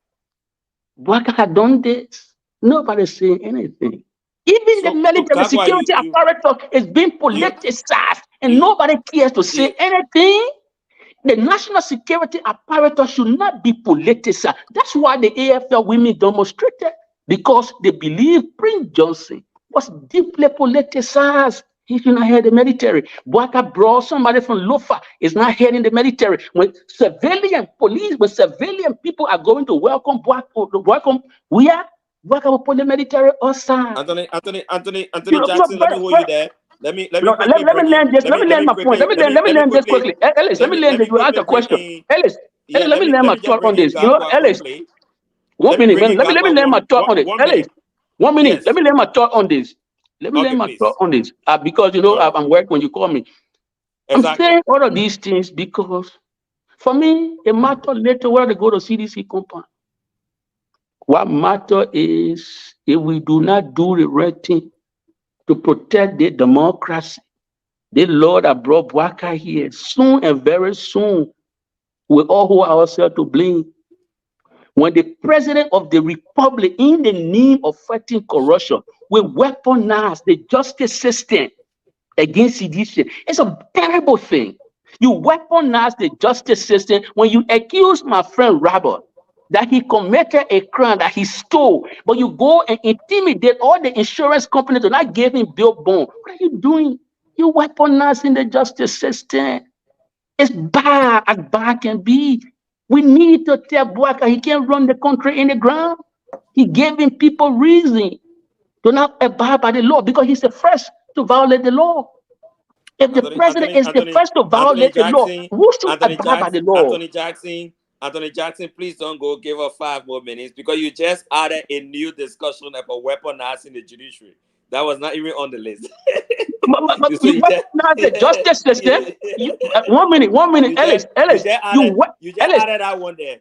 Bouaka had done this. Nobody's saying anything. Even the military security apparatus is being politicized and nobody cares to say anything. The national security apparatus should not be politicized. That's why the AFL women demonstrated, because they believe Prince Johnson was deeply politicized. He should not head the military. Boaka brought somebody from Lofa is not heading the military. When civilian police, when civilian people are going to welcome we are Boaka will put the military aside. Anthony Jackson. Let me hold you First, there. Let me no, quickly let me bring in. land this. Let me land my point. Let me land this Quickly. quickly. Ellis, let me land Let this. me You asked quickly a bring question. in. Ellis, Yeah, let me land let my me just thought bring on in this. You know, Guar Ellis, quickly. 1 minute. Bring in Let me land my thought on this. 1 Ellis, minute. 1 minute. Let Yes. me land my thought on this. Let me Okay, land my thought please. on this. Because you know All right. I'm working when you call me. I'm Exactly. saying all of these things because for me, it matter later where they go to CDC compound. What matter is if we do not do the right thing to protect the democracy. The Lord that brought Boaka here soon and very soon we all hold ourselves to blame. When the president of the republic, in the name of fighting corruption, will weaponize the justice system against sedition, it's a terrible thing. You weaponize the justice system when you accuse my friend Robert that he committed a crime that he stole, but you go and intimidate all the insurance companies to not give him bill bond. What are you doing? You weaponizing the justice system. It's bad as bad can be. We need to tell Boaka he can't run the country in the ground. He giving people reason to not abide by the law because he's the first to violate the law. If the president is the first to Anthony violate the law, Jackson, who should Anthony abide by Jackson, the law? Anthony Jackson, Anthony Jackson, please don't go give us 5 more minutes because you just added a new discussion about weaponizing the judiciary. That was not even on the list. But you, so you you just weaponize the justice system. You, 1 minute, you Ellis, just you Ellis, just added you just Ellis, added that one there. You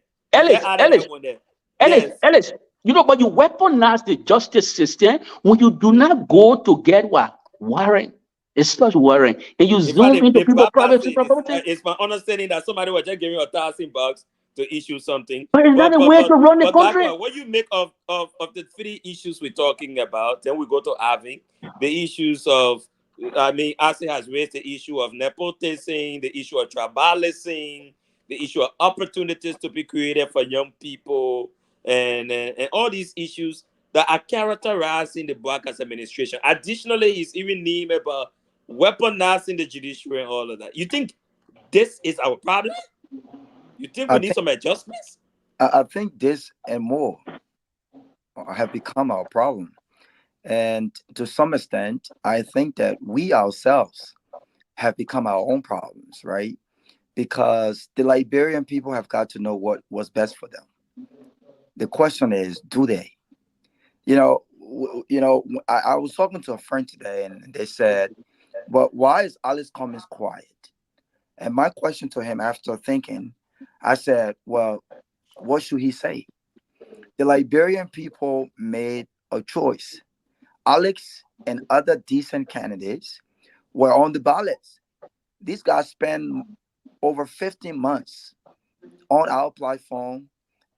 just Ellis, added Ellis, that one there. Ellis, Yes. Ellis. You know, but you weaponize the justice system when you do not go to get what warrant. It's such warrant, and you In fact, zoom into they people's bypassed privacy it. property. It's my understanding that somebody was just giving you $1,000 to issue something. But is that But a but way but to run the but country? Gagwa, what you make of the 3 issues we're talking about? Then we go to having the issues of. I mean, ASI has raised the issue of nepotism, the issue of tribalism, the issue of opportunities to be created for young people, and all these issues that are characterizing the Broadcast administration. Additionally, he's even named about weaponizing the judiciary and all of that. You think this is our problem? You think we I need think some adjustments? I think this and more have become our problem. And to some extent, I think that we ourselves have become our own problems, right? Because the Liberian people have got to know what was best for them. The question is, do they? I was talking to a friend today, and they said, "But why is Alice Cummings quiet?" And my question to him, after thinking, I said, "Well, what should he say?" The Liberian people made a choice. Alex and other decent candidates were on the ballots. These guys spent over 15 months on our platform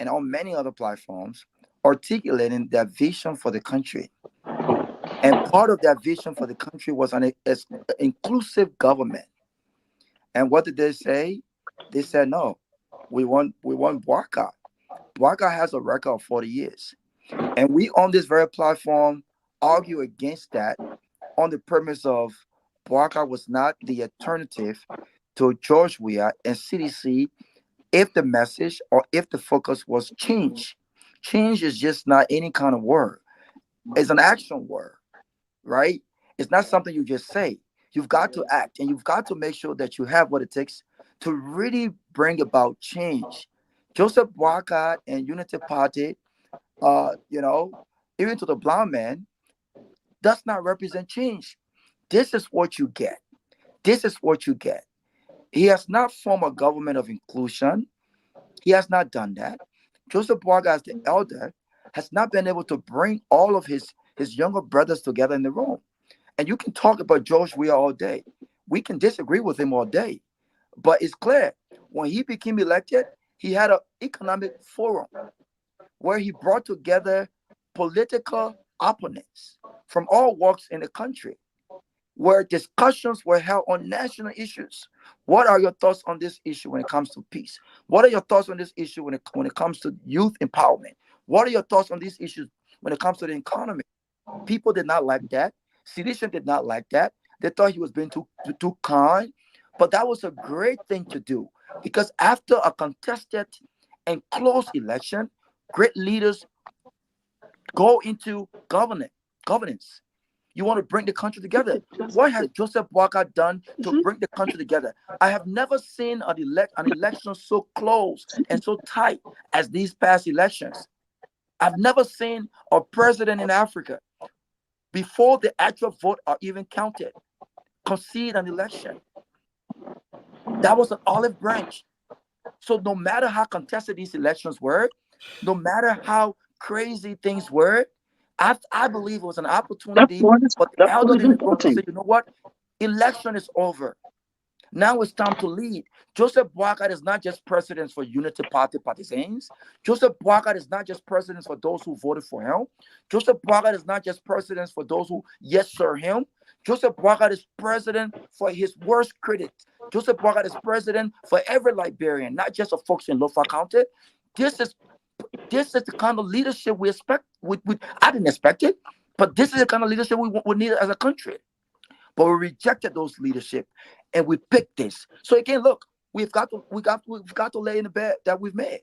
and on many other platforms articulating their vision for the country. And part of that vision for the country was an inclusive government. And what did they say? They said, no, we want Boaca. Boaca has a record of 40 years. And we on this very platform argue against that on the premise of Boaca was not the alternative to George Weah and CDC if the message or if the focus was change. Change is just not any kind of word. It's an action word, right? It's not something you just say. You've got to act and you've got to make sure that you have what it takes to really bring about change. Joseph Boaca and Unity Party, uh, you know, even to the blind man, does not represent change. This is what you get. This is what you get. He has not formed a government of inclusion. He has not done that. Joseph Boaga, as the elder, has not been able to bring all of his younger brothers together in the room. And you can talk about George Weah all day. We can disagree with him all day. But it's clear when he became elected, he had an economic forum where he brought together political opponents from all walks in the country, where discussions were held on national issues. What are your thoughts on this issue when it comes to peace? What are your thoughts on this issue when it comes to youth empowerment? What are your thoughts on these issues when it comes to the economy? People did not like that. Sedition did not like that. They thought he was being too kind. But that was a great thing to do, because after a contested and close election, great leaders go into governance. You want to bring the country together. What has Joseph Boakai done to bring the country together? I have never seen an election so close and so tight as these past elections. I've never seen a president in Africa, before the actual vote are even counted, concede an election. That was an olive branch. So no matter how contested these elections were, no matter how crazy things were, I believe it was an opportunity for the elders in the room to say, you know what? Election is over. Now it's time to lead. Joseph Boakai is not just president for Unity Party partisans. Joseph Boakai is not just president for those who voted for him. Joseph Boakai is not just president for those who yes sir him. Joseph Boakai is president for his worst critics. Joseph Boakai is president for every Liberian, not just for folks in Lofa County. This is the kind of leadership we expect. I didn't expect it, but this is the kind of leadership we need as a country. But we rejected those leadership, and we picked this. So again, look, we've got to lay in the bed that we've made.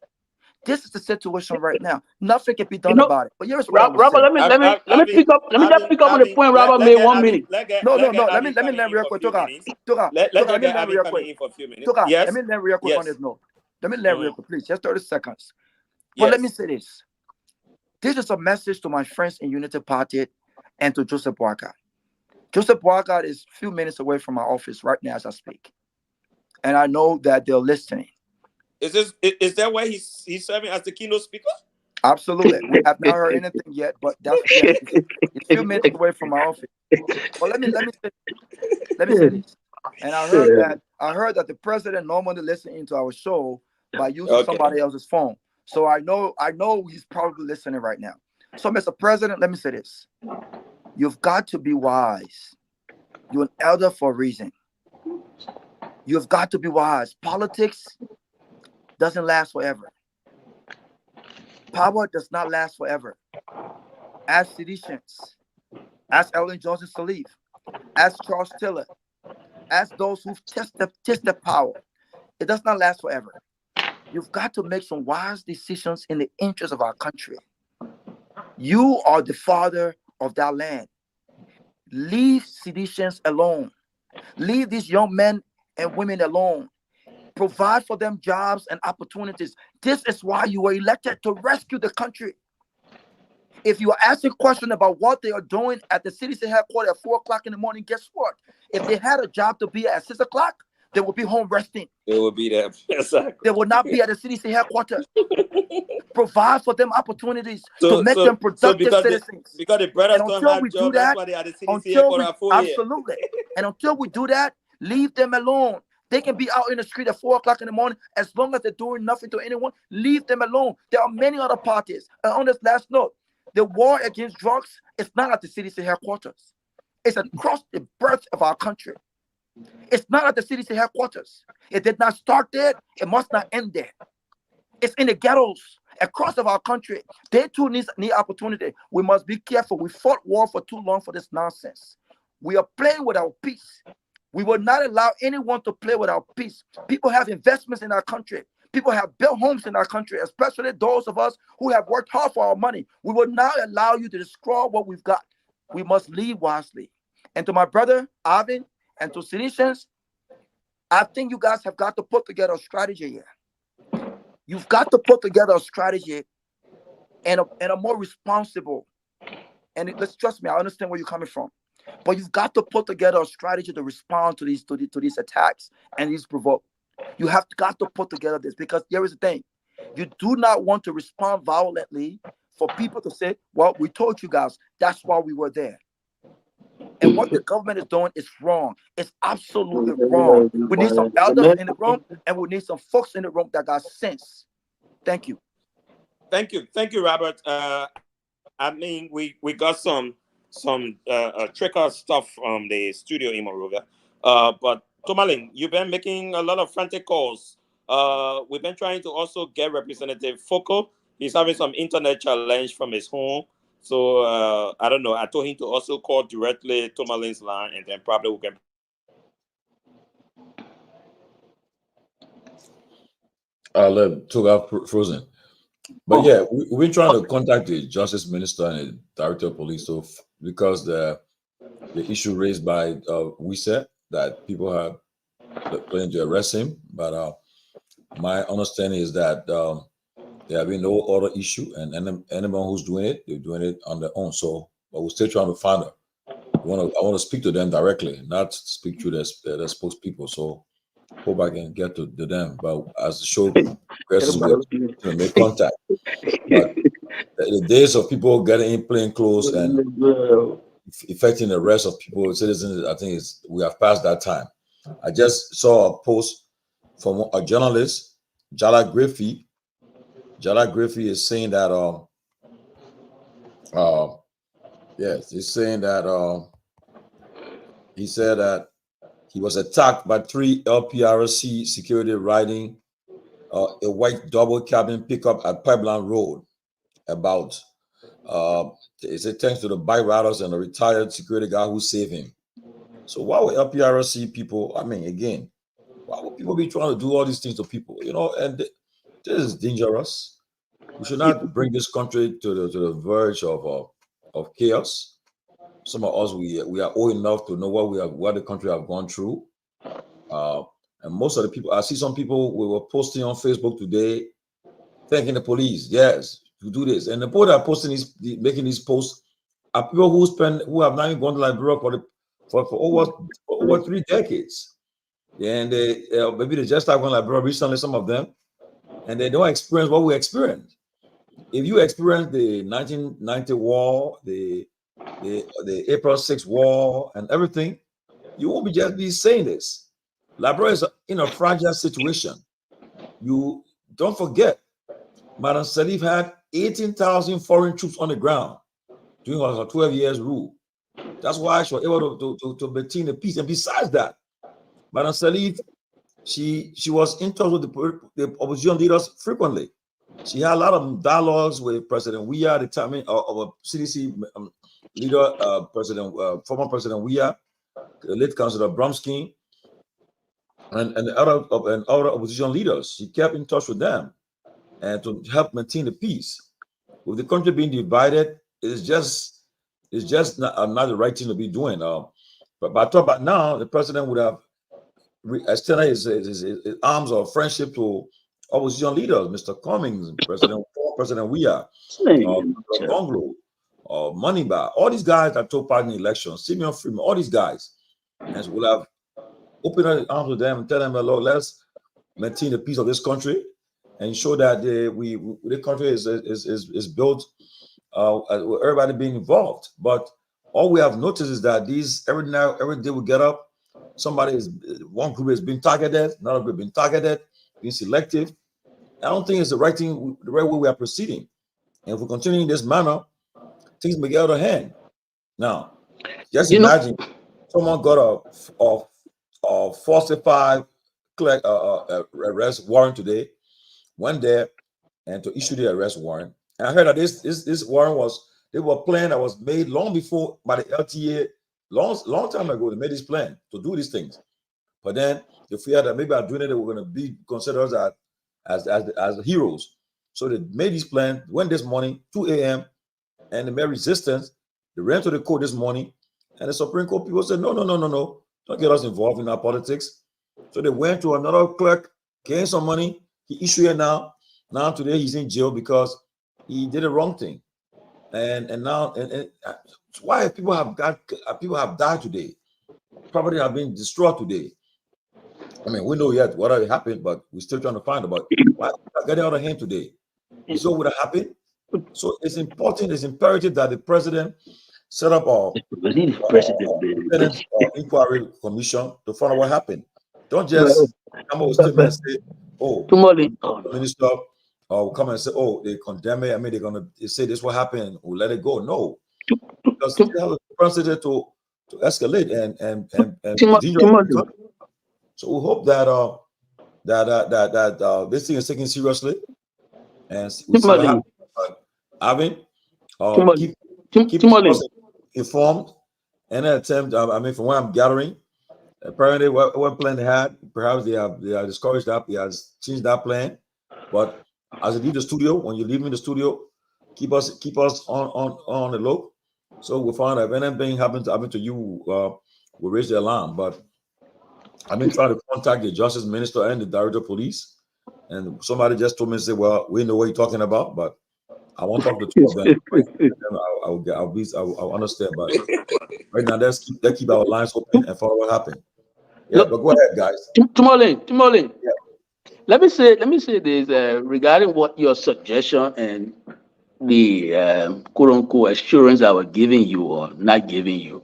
This is the situation right now. Nothing can be done about it. But here's what I would say. Robert, let me pick up on the point Robert made 1 minute. No. Let me land real quick. Let me land real quick. Let me land real quick on this note. Let me land real quick, please. Just 30 seconds. But let me say this. This is a message to my friends in Unity Party and to Joseph Boakai. Joseph Boakai is a few minutes away from my office right now as I speak. And I know that they're listening. Is that why he's serving as the keynote speaker? Absolutely. We have not heard anything yet, but that's it's a few minutes away from my office. But let me say this. And I heard that the president normally listens to our show by using somebody else's phone. So I know he's probably listening right now. So, Mr. President, let me say this. You've got to be wise. You're an elder for a reason. You've got to be wise. Politics doesn't last forever. Power does not last forever. As seditionists, as Ellen Johnson Sirleaf, as Charles Taylor, as those who've tested power, it does not last forever. You've got to make some wise decisions in the interest of our country. You are the father of that land. Leave seditionists alone. Leave these young men and women alone. Provide for them jobs and opportunities. This is why you were elected, to rescue the country. If you are asking questions about what they are doing at the CDC headquarters at 4 o'clock in the morning, guess what? If they had a job to be at 6 o'clock, they would be home resting. They will be there. Exactly. They will not be at the CDC headquarters. Provide for them opportunities to make them productive citizens. Because the brothers don't have jobs, that's why they are the CDC headquarters at 4 a.m. Absolutely. And until we do that, leave them alone. They can be out in the street at 4 o'clock in the morning. As long as they're doing nothing to anyone, leave them alone. There are many other parties. And on this last note, the war against drugs is not at the CDC headquarters. It's across the breadth of our country. It's not at the CDC headquarters. It did not start there. It must not end there. It's in the ghettos across of our country. They too need opportunity. We must be careful. We fought war for too long for this nonsense. We are playing with our peace. We will not allow anyone to play with our peace. People have investments in our country. People have built homes in our country, especially those of us who have worked hard for our money. We will not allow you to destroy what we've got. We must lead wisely. And to my brother, Arvin, and to Seditians, I think you guys have got to put together a strategy here. You've got to put together a strategy and a more responsible. And let's trust me, I understand where you're coming from. But you've got to put together a strategy to respond to these attacks and these provoke. You have got to put together this, because here is the thing. You do not want to respond violently for people to say, well, we told you guys, that's why we were there. And what the government is doing is wrong. It's absolutely wrong. We need some elders in the room, and we need some folks in the room that got sense. Thank you. Thank you, Robert. I mean, we got some trickle stuff from the studio in Monrovia. But Tomalin, you've been making a lot of frantic calls. We've been trying to also get Representative Foko. He's having some internet challenge from his home. So I don't know. I told him to also call directly Tomalin's line, and then probably we can. I'll let Toga frozen. But yeah, we're trying to contact the Justice Minister and the Director of Police, so because the issue raised by we said that people have planning to arrest him, but my understanding is that there have been no other issue, and anyone who's doing it, they're doing it on their own. So, but we're still trying to find her. I want to speak to them directly, not speak to their spokespeople. So, hope I can get to them. But as the show progresses, we have to make contact. But the days of people getting in plain clothes and affecting the rest of people, citizens, I think we have passed that time. I just saw a post from a journalist, Jala Griffey. Jala Griffey is saying that yes, he's saying that he said that he was attacked by 3 LPRC security riding a white double cabin pickup at Pipeline Road. About he said thanks to the bike riders and the retired security guy who saved him. So why would LPRC people? I mean, again, why would people be trying to do all these things to people? You know, and this is dangerous. We should not bring this country to the verge of chaos. Some of us we are old enough to know what the country have gone through. And most of the people, I see some people we were posting on Facebook today, thanking the police. Yes, to do this, and the people that are posting making these posts are people who have not even gone to Liberia for over 3 decades, and they maybe they just have gone to Liberia recently. Some of them, and they don't experience what we experienced. If you experience the 1990 war, the April 6th war, and everything, you won't be saying this. Liberia is in a fragile situation. You don't forget, Madam Salif had 18,000 foreign troops on the ground during her 12 years rule. That's why she was able to maintain the peace. And besides that, Madam Salif, she was in touch with the opposition leaders frequently. She had a lot of dialogues with President Weah at the time, of CDC leader, former President Weah, the late Councillor Bromsky, and other opposition leaders. She kept in touch with them and to help maintain the peace. With the country being divided, it's just not the right thing to be doing. But I thought about now, the president would have extended his arms of friendship to opposition leaders, Mr. Cummings, President Weah, Conglo, Moneyba, all these guys that took part in the election, Simeon Freeman, all these guys, and so we'll have opened our arms with them and tell them, Lord, let's maintain the peace of this country and ensure that the country is built with everybody being involved. But all we have noticed is that every day we get up, one group is being targeted, another group being targeted, being selective. I don't think it's the right way we are proceeding. And if we continue in this manner, things may get out of hand. Now, just imagine someone got a falsified arrest warrant today, went there and to issue the arrest warrant. And I heard that this warrant they were plan that was made long before by the LTA, long time ago. They made this plan to do these things, but then they feared that maybe by doing it they were going to be considered as heroes. So they made this plan. Went this morning 2 a.m. and they made resistance. They ran to the court this morning, and the Supreme Court people said, no, don't get us involved in our politics. So they went to another clerk, gained some money. He issued it now. Now today he's in jail because he did the wrong thing. And now why people have died today. Property have been destroyed today. I mean, we know yet what happened, but we're still trying to find out about why people are getting out of hand today. So what happened? So it's important, it's imperative that the president set up an inquiry commission to find out what happened. Don't just come up with statements and say, oh, minister will come and say, oh, they condemn it. I mean, they're going to say this what happened. We'll let it go. No, because they have a president to escalate and so we hope that this thing is taken seriously and we see what happens. Keep keep Tomalin. us informed. Any attempt, I mean, from what I'm gathering, apparently what plan they had, perhaps they are discouraged that, they has changed that plan. But as you leave the studio, when you leave in the studio, keep us on the low. So we find out if anything happens to you, we'll raise the alarm. But I've been trying to contact the justice minister and the director of police, and somebody just told me, say, well, we know what you're talking about, but I won't talk to two of them. I'll understand, but right now let's keep our lines open and follow what happened. Yeah, Look, but go ahead, guys. Tomalin. Yeah. Let me say this regarding what your suggestion and the quote unquote assurance I was giving you or not giving you.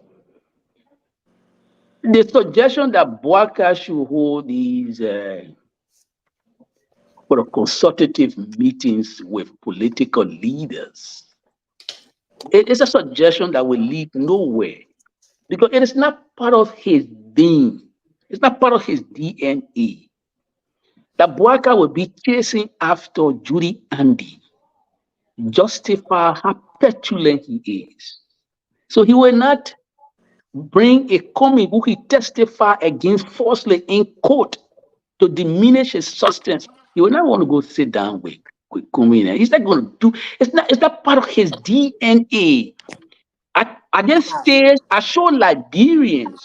The suggestion that Boaka should hold these consultative meetings with political leaders. It is a suggestion that will lead nowhere because it is not part of his being. It's not part of his DNA. That Boaka will be chasing after Judy Andy, justify how petulant he is. So he will not bring a comic book he testify against falsely in court to diminish his substance. He will not want to go sit down with Kumi. He's not going to do. It's not part of his DNA. At this stage, I show Liberians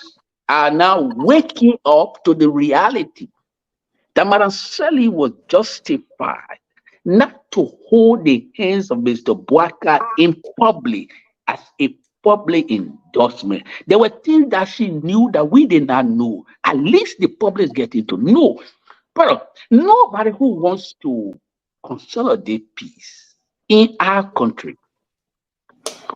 are now waking up to the reality that Madam Sally was justified not to hold the hands of Mr. Boaka in public as a public endorsement. There were things that she knew that we did not know. At least the public is getting to know. But nobody who wants to consolidate peace in our country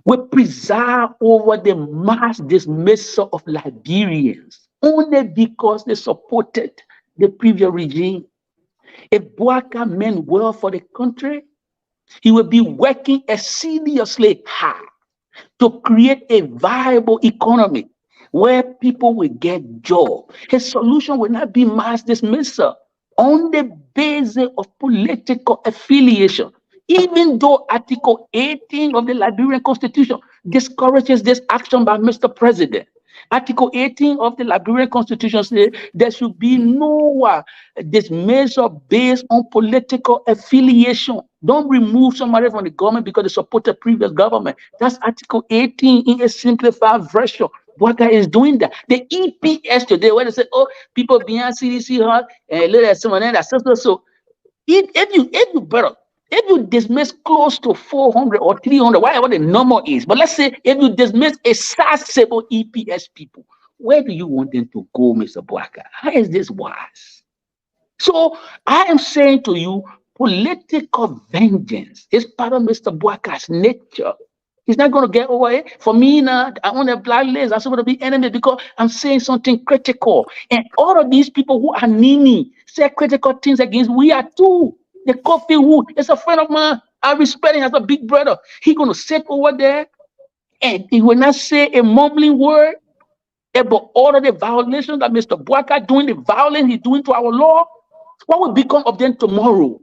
will preside over the mass dismissal of Liberians only because they supported the previous regime. If Boaka meant well for the country, he will be working assiduously hard to create a viable economy where people will get jobs. His solution will not be mass dismissal on the basis of political affiliation, even though Article 18 of the Liberian Constitution discourages this action by Mr. President. Article 18 of the Liberian Constitution says there should be no dismissal based on political affiliation. Don't remove somebody from the government because they support the previous government. That's Article 18 in a simplified version. Boaka is doing that. The EPS today, when they say, oh, people behind CDC hard, and look at someone else, so if you dismiss close to 400 or 300, whatever the number is, but let's say if you dismiss a sizable EPS people, where do you want them to go, Mr. Boaka? How is this wise? So I am saying to you, political vengeance is part of Mr. Boaka's nature. He's not going to get over it. For me now, I want a black list. I'm supposed to be enemy because I'm saying something critical. And all of these people who are Nini say critical things against, we are too. The Coffee Wood is a friend of mine. I respect him as a big brother. He's going to sit over there and he will not say a mumbling word about all of the violations that Mr. Boaka doing, the violence he's doing to our law. What will become of them tomorrow?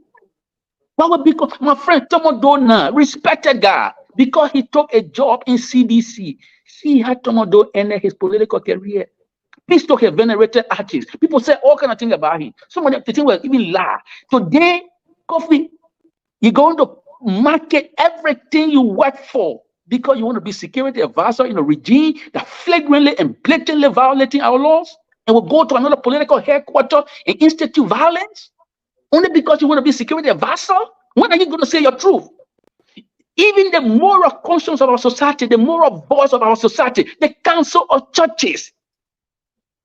What will become? My friend Tomodona, respected guy, because he took a job in CDC. See how Tomodo ended his political career. Please talk a venerated artist. People say all kind of things about him. Some of them think will even lie. Today, Coffee, you're going to market everything you work for because you want to be security advisor in a regime that flagrantly and blatantly violating our laws, and will go to another political headquarters and institute violence only because you want to be security advisor? When are you going to say your truth? Even the moral conscience of our society, the moral voice of our society, the council of churches,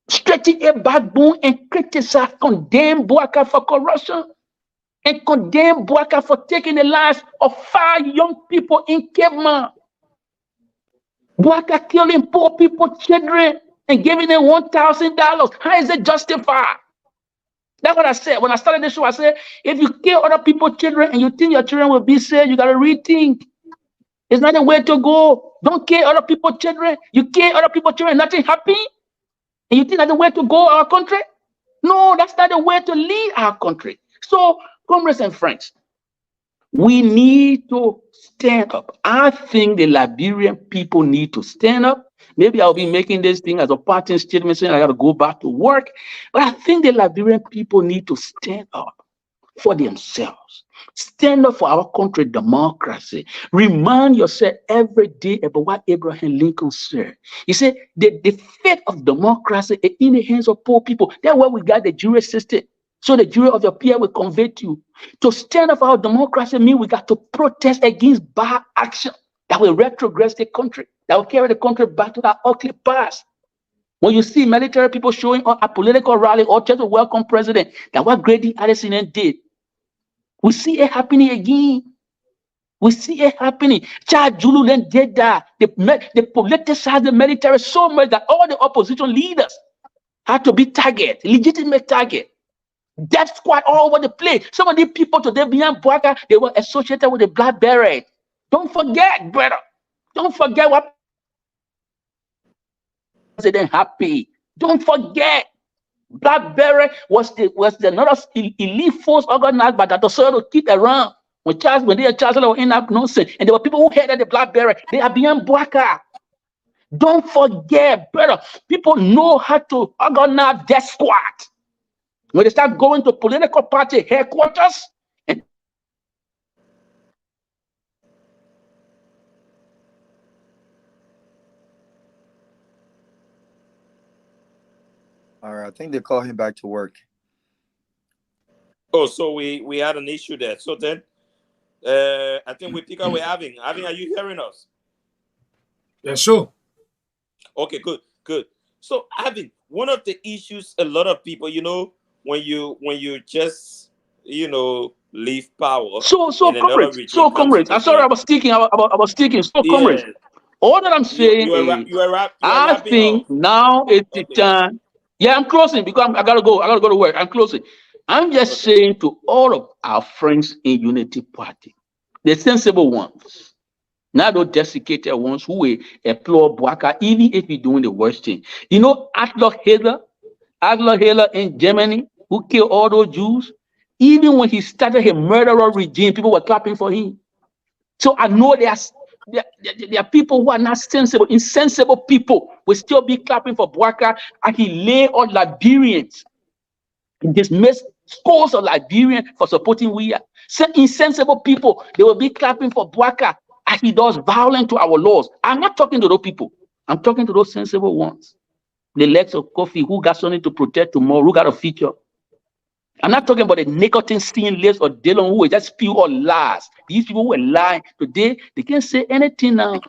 stretching a backbone and criticize, condemn Boaka for corruption, and condemn Boaka for taking the lives of 5 young people in Cape Man. Boaka killing poor people, children, and giving them $1,000. How is it justified? That's what I said. When I started the show, I said, if you kill other people's children and you think your children will be saved, you got to rethink. It's not the way to go. Don't kill other people's children. You kill other people's children, nothing happen. And you think that's the way to go our country? No, that's not the way to lead our country. So, comrades and friends, We need to stand up. I think the Liberian people need to stand up. Maybe I'll be making this thing as a parting statement saying I got to go back to work. But I think the Liberian people need to stand up for themselves. Stand up for our country, democracy. Remind yourself every day about what Abraham Lincoln said. He said, the fate of democracy is in the hands of poor people. That's why we got the jury system. So the jury of your peer will convict you. To stand up for our democracy means we got to protest against bad action that will retrogress the country, that will carry the country back to that ugly past. When you see military people showing up at political rally or just to welcome president, that's what Grady Addison did. We see it happening again. We see it happening. Chad Jululen did that. They politicized the military so much that all the opposition leaders had to be target, legitimate target. Death squad all over the place. Some of these people today behind Bwaka, they were associated with the Black Beret. Don't forget, brother. Don't forget what president happy. Don't forget. Black Beret was another elite force organized by Dr. Soto to keep around. When they had Charles were in that nonsense, and there were people who headed the Black Beret. They are beyond Bwaka. Don't forget, brother. People know how to organize death squad. When they start going to political party headquarters, and All right, I think they call him back to work. Oh, so we had an issue there. So then, I think we pick up with Avin. Avin, are you hearing us? Yeah, sure. Okay, good. So Avin, one of the issues a lot of people, when you just leave power. So comrades. I'm sorry, I was speaking. I was speaking. So comrades. Yeah. All that I'm saying I think off. now is the time. Yeah, I'm closing because I gotta go. I gotta go to work. I'm closing. I'm just saying to all of our friends in Unity Party, the sensible ones, not those desiccated ones who will applaud Bwaka, even if you're doing the worst thing. Adolf Hitler in Germany, who killed all those Jews, even when he started his murderer regime, people were clapping for him. So I know there are people who are not sensible, insensible people will still be clapping for Bwaka, and he lay on Liberians. He dismissed scores of Liberians for supporting we are. Some insensible people, they will be clapping for Bwaka as he does violence to our laws. I'm not talking to those people. I'm talking to those sensible ones. The legs of coffee, who got something to protect tomorrow, who got a future. I'm not talking about the nicotine stealing lips or Dylan who will just spew all lies. These people who are lying today, they can't say anything now.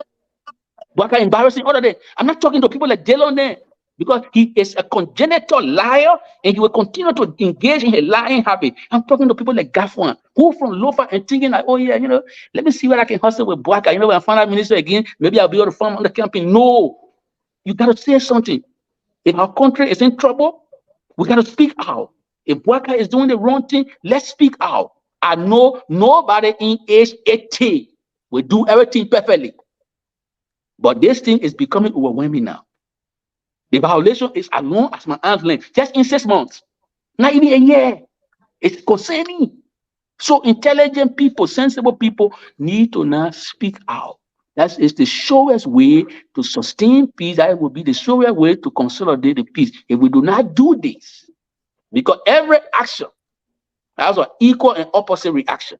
Bwaka embarrassing other day. I'm not talking to people like Dylan there because he is a congenital liar and he will continue to engage in a lying habit. I'm talking to people like Gafwan who from Lofa and thinking like, oh yeah, let me see what I can hustle with Bwaka. When I find out minister again, maybe I'll be able to farm on the campaign. No, you got to say something. If our country is in trouble, we got to speak out. If Bwaka is doing the wrong thing, let's speak out. I know nobody in age 80 will do everything perfectly. But this thing is becoming overwhelming now. The violation is as long as my arm's length, just in 6 months, not even a year. It's concerning. So intelligent people, sensible people need to now speak out. That is the surest way to sustain peace. That will be the surest way to consolidate the peace. If we do not do this, because every action has an equal and opposite reaction.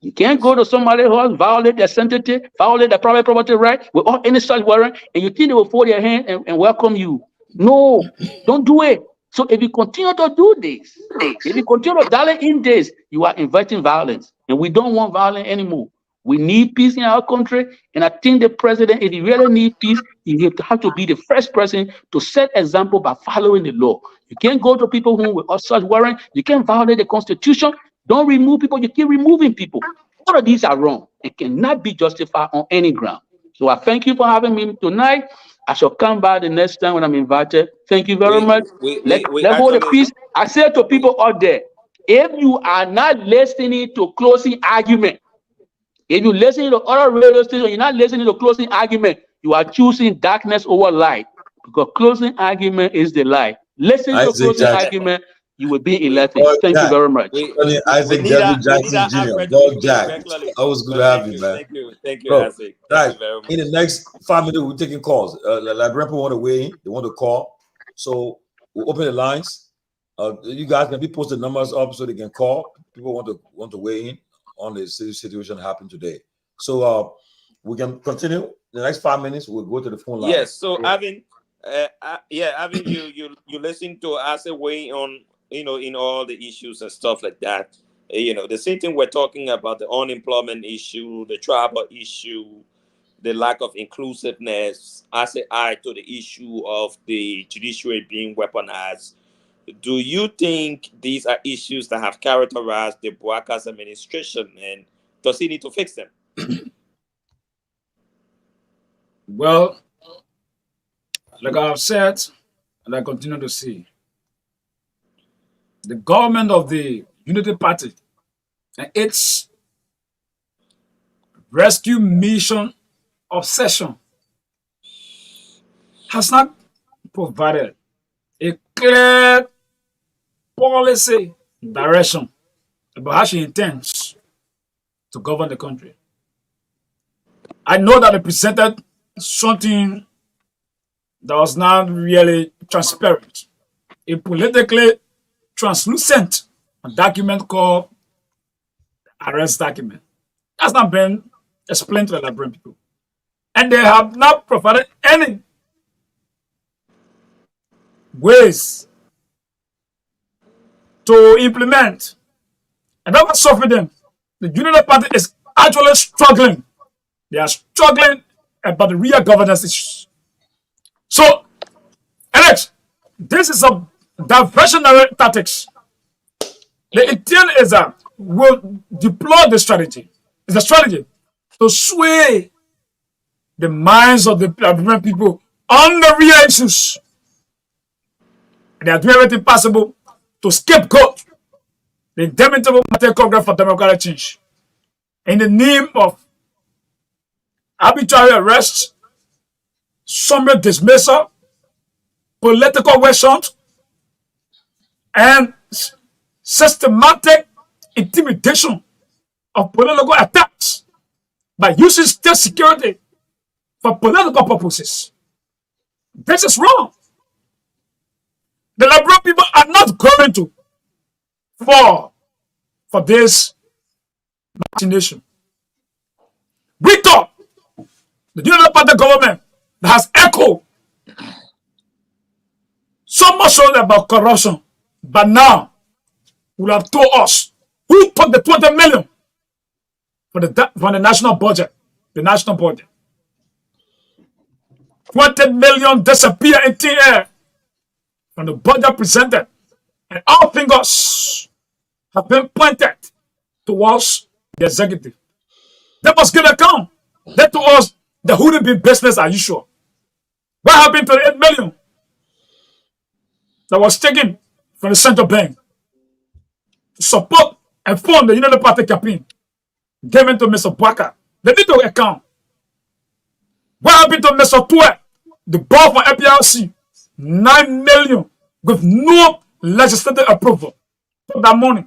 You can't go to somebody who has violated their sanctity, violated their private property right without any such warrant, and you think they will fold their hand and welcome you. No, don't do it. So if you continue to do this, if you continue to dial in this, you are inviting violence. And we don't want violence anymore. We need peace in our country. And I think the president, if he really needs peace, he has to be the first person to set example by following the law. You can't go to people who with such warrant. You can't violate the Constitution. Don't remove people. You keep removing people. All of these are wrong and cannot be justified on any ground. So I thank you for having me tonight. I shall come back the next time when I'm invited. Thank you very much. Let's hold the peace. I say to people out there, if you are not listening to closing argument, if you listen to other radio stations, you're not listening to closing argument, you are choosing darkness over light because closing argument is the light. Listen to closing argument. you will be We elected. Dog Thank you Jack. very much. we Tony we Isaac need David we need Jackson our Jr. Alfred to be Dog played Jack. regularly. Always good to But have you, man. thank you, Bro, Isaac. Thank right. you very In much. the next 5 minutes, we're taking calls. Like people want to weigh in, they want to call. So we'll open the lines. You guys can be posted numbers up so they can call. People want to weigh in on the situation happened today. So we can continue. The next 5 minutes, we'll go to the phone line. Yes. So having having you listen to us way on in all the issues and stuff like that. The same thing we're talking about, the unemployment issue, the tribal issue, the lack of inclusiveness. I say I to the issue of the judiciary being weaponized. Do you think these are issues that have characterized the Boakas administration, and does he need to fix them? Well, like I've said, and I continue to see, the government of the Unity Party and its rescue mission obsession has not provided a clear policy direction about how she intends to govern the country. I know that they presented something that was not really transparent, a politically translucent document called arrest document. That's not been explained to the Liberian people. And they have not provided any ways to implement. And that was suffering them. The Unity Party is actually struggling. They are struggling about the real governance issues. So, Alex, this is a diversionary tactics. The intent is that we'll deploy the strategy. It's a strategy to sway the minds of the Liberian people on the real issues. They are doing everything possible to scapegoat the indomitable Martin Congress for Democratic Change in the name of arbitrary arrest, summary dismissal, political coercion, and systematic intimidation of political attacks by using state security for political purposes. This is wrong. The Liberian people are not going to fall for this machination. We thought the Unity Party government that has echoed so much so about corruption, but now will have told us who took the 20 million for the national budget, the national budget. 20 million disappear in thin air from the budget presented, and all fingers have been pointed towards the executive. They must give account. They to us the wouldn't be business as usual. What happened to the 8 million that was taken from the central bank to support and fund the Unity Party campaign given to Mr. Baka? They need to account. What happened to Mr. Tue, the board for APRC? 9 million with no legislative approval for that money.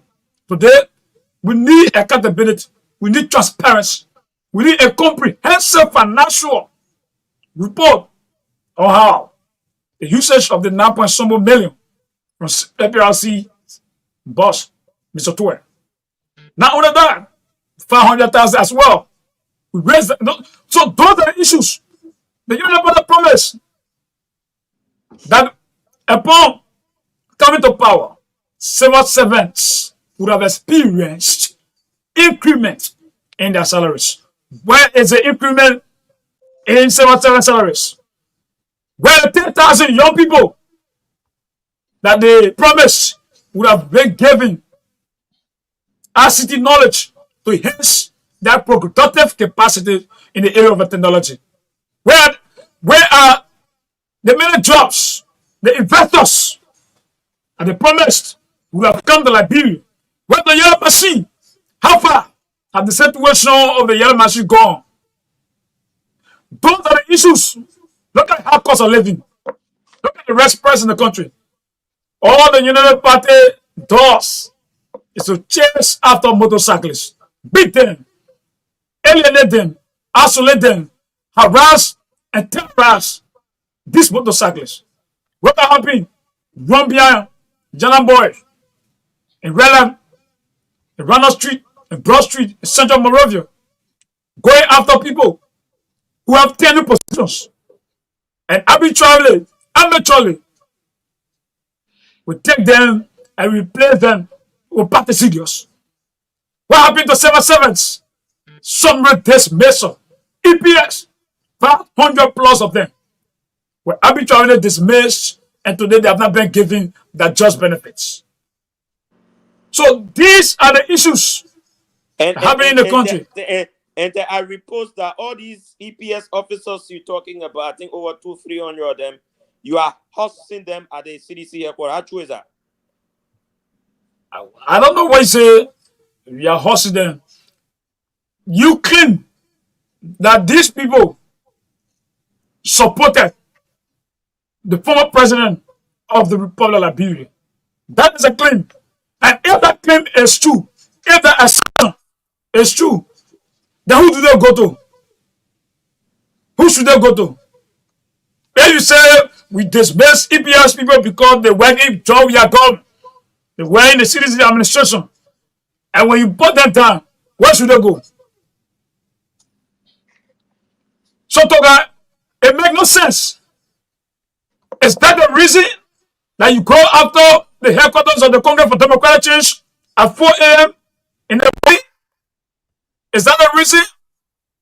Today, we need accountability. We need transparency. We need a comprehensive financial report on how the usage of the 9 million from APRC boss, Mr. Tue. Not only that, 500,000 as well. We raised so those are the issues. The Unity Party promise that upon coming to power, civil servants would have experienced increment in their salaries. Where is the increment in civil servant salaries? Where the 10,000 young people that they promised would have been given ICT knowledge to enhance their productive capacity in the area of technology? Where are the many jobs, the investors that they promised would have come to Liberia? Where the yellow machine? How far have the situation of the yellow machine gone? Those are the issues. Look at how cost of living. Look at the rest price in the country. All the United Party does is to chase after motorcyclists, beat them, alienate them, isolate them, harass and terrorize these motorcyclists. What happened? Run behind Jalan Boys in Relam, in Rana Street, in Broad Street, in Central Moravia, going after people who have tenure positions. And arbitrarily, amateurly, we take them and replace them with party figures. What happened to civil servants? Some were dismissed. EPS, 500 plus of them were arbitrarily dismissed, and today they have not been given their just benefits. So these are the issues happening in the country. And I repost that all these EPS officers you're talking about, I think over 200-300 of them, you are hosting them at the CDC headquarters. How true is that? I don't know why you say we are hosting them. You claim that these people supported the former president of the Republic of Liberia. That is a claim. And if that claim is true, if that assertion is true, then who do they go to? Who should they go to? If you say we dismiss EPS people because they work in job we are gone, they were in the citizen administration, and when you put them down, where should they go? So, Toga, it makes no sense. Is that the reason that you go after the headquarters of the Congress for Democratic Change at 4 a.m. in the morning? Is that the reason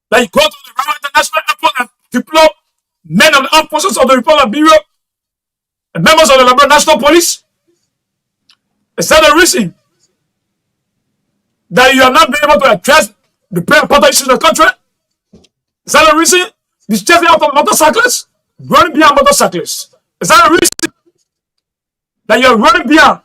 that you go to the Rwanda International Airport and deploy men of the armed forces of the Republic of Liberia and members of the Liberia National Police? Is that the reason that you have not been able to address the very important issues in the country? Is that the reason you're chasing after motorcyclists? Running behind motorcyclists? Is that the reason that you're running behind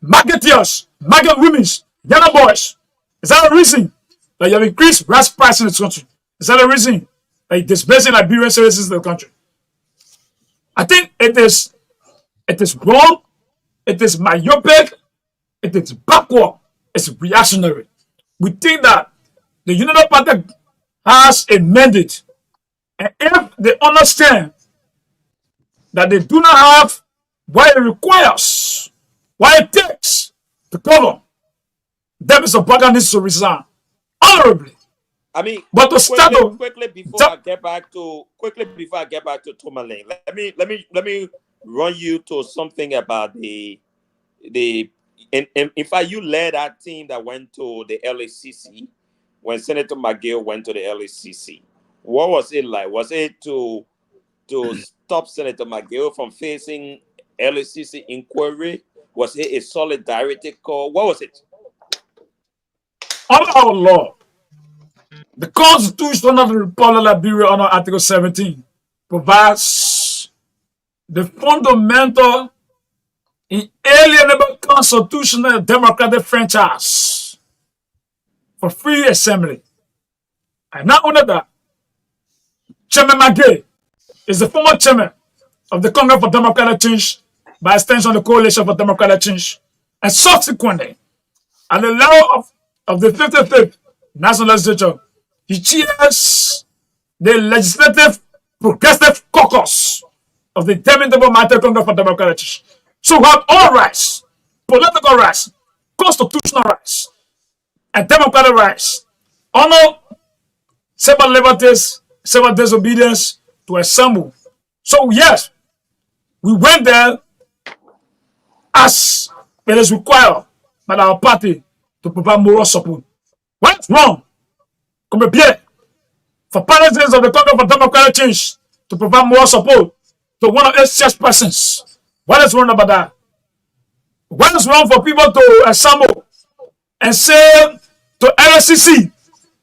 marketeers, market women, young boys? Is that the reason that you have increased rice price in this country? Is that the reason that you're displacing Liberian citizens in the country? I think it is wrong, it is myopic, it is backward, it's reactionary. We think that the United Party has a mandate, and if they understand that they do not have what it requires, what it takes to govern, them is a bugger needs to resign honorably. I mean, but to start quickly before I get back to Tomalin, let me run you to something about the in fact you led that team that went to the LACC when Senator McGill went to the LACC. What was it like? Was it to stop Senator McGill from facing LACC inquiry? Was it a solidarity call? What was it? Under our law, the Constitution of the Republic of Liberia under Article 17 provides the fundamental, inalienable constitutional democratic franchise for free assembly. And not only that, Chairman McGill is the former chairman of the Congress for Democratic Change, by extension the Coalition for Democratic Change, and subsequently, at the level of the 55th National Legislature, he chairs the Legislative Progressive Caucus of the Interminable Matter Congress for Democratic Change. So we have all rights, political rights, constitutional rights, and democratic rights, honor, civil liberties, civil disobedience to assemble. So yes, we went there as it is required by our party to provide moral support. What's wrong? Come here for Panelists of the Congress for Democratic Change to provide moral support to one of its chairpersons. What is wrong about that? What is wrong for people to assemble and say to LSCC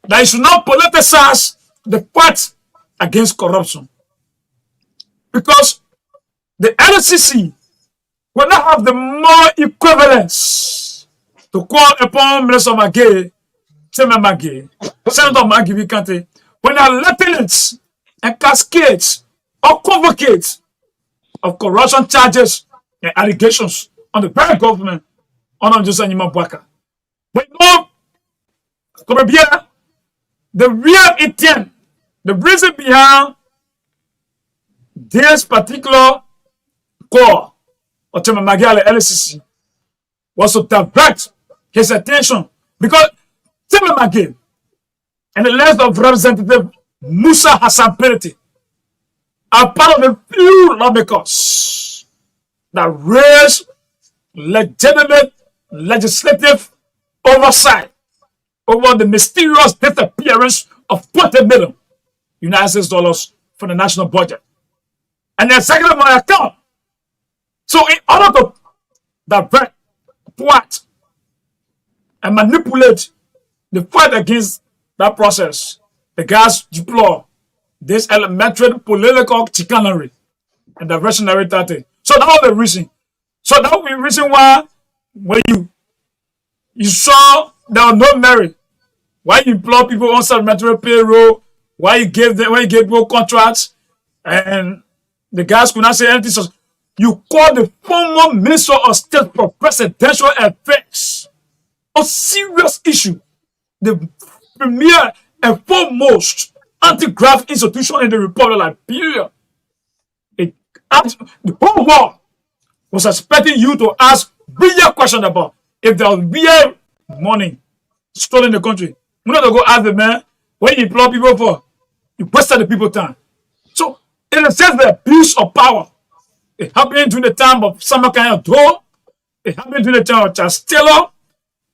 that you should not politicize the fight against corruption? Because the LSCC will not have the more equivalence to call upon Minister McGill, Chairman McGill, Senator McGill Kante, when there are lieutenants and cascades or convocates of corruption charges and allegations on the very government on Joseph Nyimabwaka. But no, the real intent, the reason behind this particular call or Temamagale LCC was to divert his attention because Temamagale and the list of Representative Musa Hassan Penity are part of the few lawmakers that raise legitimate legislative oversight over the mysterious disappearance of $20 million United States dollars from the national budget. And the executive on account. So in order to divert, thwart, and manipulate the fight against that process, the guys deploy this elementary political chicanery and diversionary tactic. So that was the reason. So that was the reason why when you saw there was no merit, why you employ people on supplementary payroll, why you gave people contracts, and the guys could not say anything. So you call the former Minister of State for Presidential Affairs a serious issue, the premier and foremost anti-graft institution in the Republic of Liberia. The whole world was expecting you to ask real question about if there was real money stolen in the country. We're not going to go ask the man what you employ people for. You wasted the people time. So, in a sense, the abuse of power, it happened during the time of Samarkand Doe, it happened during the time of Charles Taylor,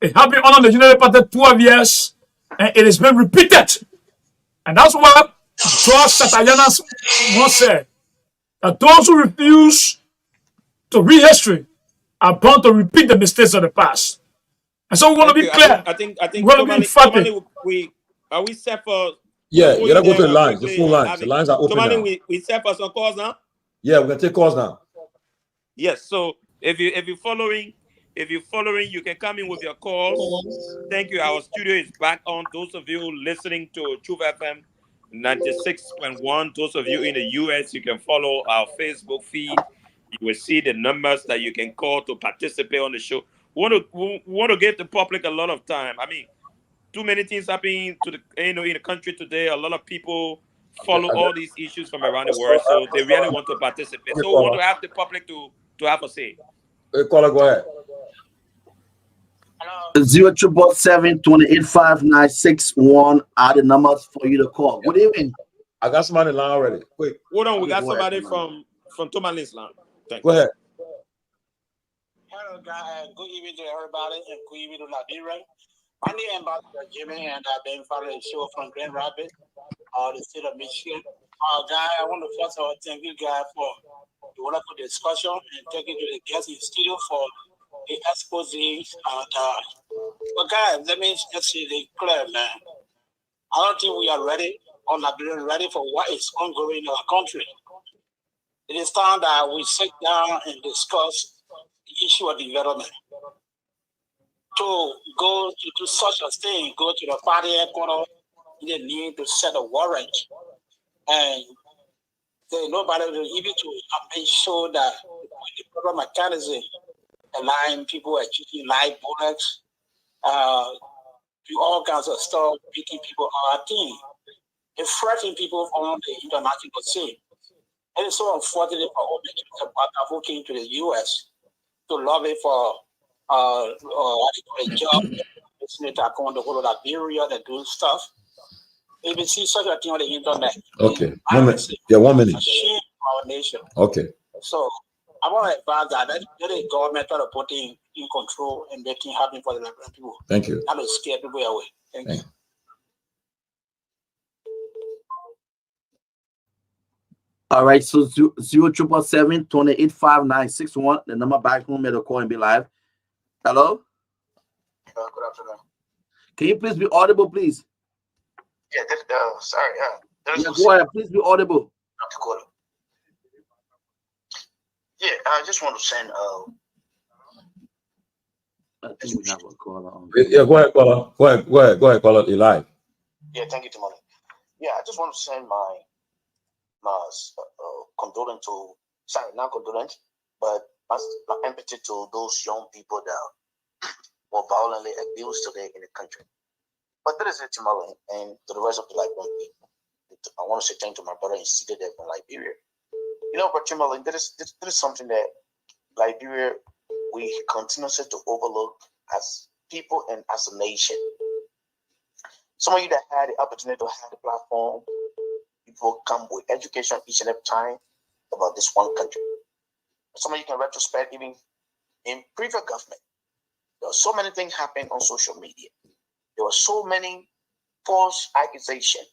it happened under the United Party 12 years, and it has been repeated. And that's what George Satayanas once said, that those who refuse to read history are bound to repeat the mistakes of the past. And so we want to be clear. I think we want to be emphatic. Are we set for? Yeah, you gotta go to the lines. The full lines. The lines are open now. We set for some calls now. Yeah, we're gonna take calls now. Yes. So if you're following, you can come in with your calls. Thank you. Our studio is back on. Those of you listening to Truth FM 96.1. Those of you in the US, you can follow our Facebook feed. You will see the numbers that you can call to participate on the show. We want to give the public a lot of time. I mean, too many things happening in the country today. A lot of people follow all these issues from around the world, so they really want to participate. So we want to have the public to have a say. Hey, caller, go ahead. 077-728-5961 are the numbers for you to call. Good evening. I got somebody in line already. Quick. Hold on, we got somebody from Tomalin's line. Go ahead. Hello, guys. Good evening to everybody, and good evening to Liberia. My name is Ambassador Jimmy, and I've been following the show from Grand Rapids, the state of Michigan. Guy, I want to first of all thank you guys for the wonderful discussion, and thank you to the guests in the studio for the expose. But guys, let me just say it clear, man. I don't think we are ready or Liberian ready for what is ongoing in our country. It is time that we sit down and discuss the issue of development. To go to do such a thing, go to the party headquarters, they need to set a warrant. And there's nobody will even to make sure that the proper mechanism, allowing people achieving live bullets, do all kinds of stuff, making people on our team. It's threatening people on the international scene. And it's so unfortunate for all the who came to the US to lobby for a job, listening to the whole of Liberia that do stuff. If you see such a thing on the internet, okay, 1 minute. Yeah, 1 minute. Shame our nation. Okay. So I want to advise that the government try to put in control and make things happen for the Liberian people. Thank you. Not to scare people away. Thank you. All right, so 077-285-961. The number back home at the call and be live. Hello? Good afternoon. Can you please be audible, please? Yeah, sorry. Yeah, go ahead. Please be audible. Yeah, I just want to send I think we have a caller on. Yeah, go ahead, caller. Go ahead, caller. You're live. Yeah, thank you, Tomalin. Yeah, I just want to send my condolence to, sorry, not condolence, but much empathy to those young people that were violently abused today in the country. But that is it, Tomalin, and to the rest of the Liberian people. I want to say thank you to my brother seated there from Liberia. You know, but Tomalin, that is something that Liberia we continuously to overlook as people and as a nation. Some of you that had the opportunity to have the platform, people come with education each and every time about this one country. Some of you can retrospect even in previous government. There were so many things happening on social media. There were so many false accusations.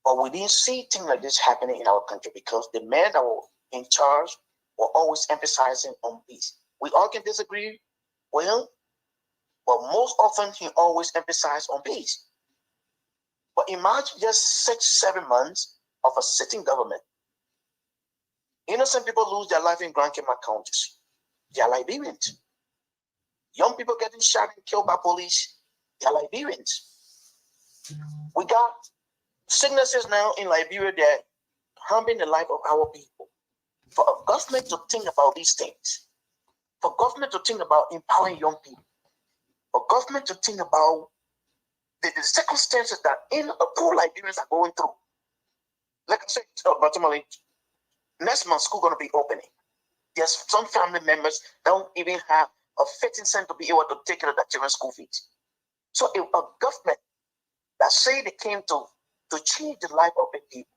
But we didn't see things like this happening in our country because the men that were in charge were always emphasizing on peace. We all can disagree with him, but most often he always emphasized on peace. But imagine just 6-7 months of a sitting government. Innocent people lose their life in Grand Cayman counties. They are Liberians. Young people getting shot and killed by police. They are Liberians. We got sicknesses now in Liberia that harming the life of our people. For a government to think about these things, for government to think about empowering young people, for government to think about the circumstances that in a poor Liberians are going through. Like I said, ultimately, next month school going to be opening. There's some family members don't even have a 15 cent to be able to take care of their children's school fees. So if a government that say they came to change the life of the people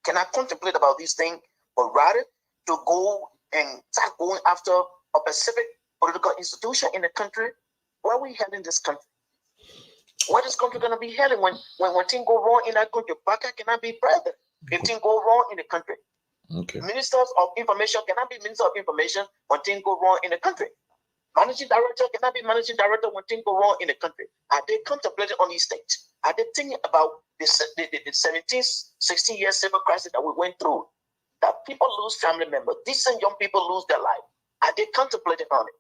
cannot contemplate about these things, but rather to go and start going after a specific political institution in the country, where are we heading this country? Where is this country going to be heading when things go wrong in that country? Baka cannot be president if things go wrong in the country. Okay. Ministers of information cannot be minister of information when things go wrong in the country. Managing director cannot be managing director when things go wrong in the country. Are they contemplating on these things? Are they thinking about the 17, 16 year civil crisis that we went through? That people lose family members, decent young people lose their life. Are they contemplating on it?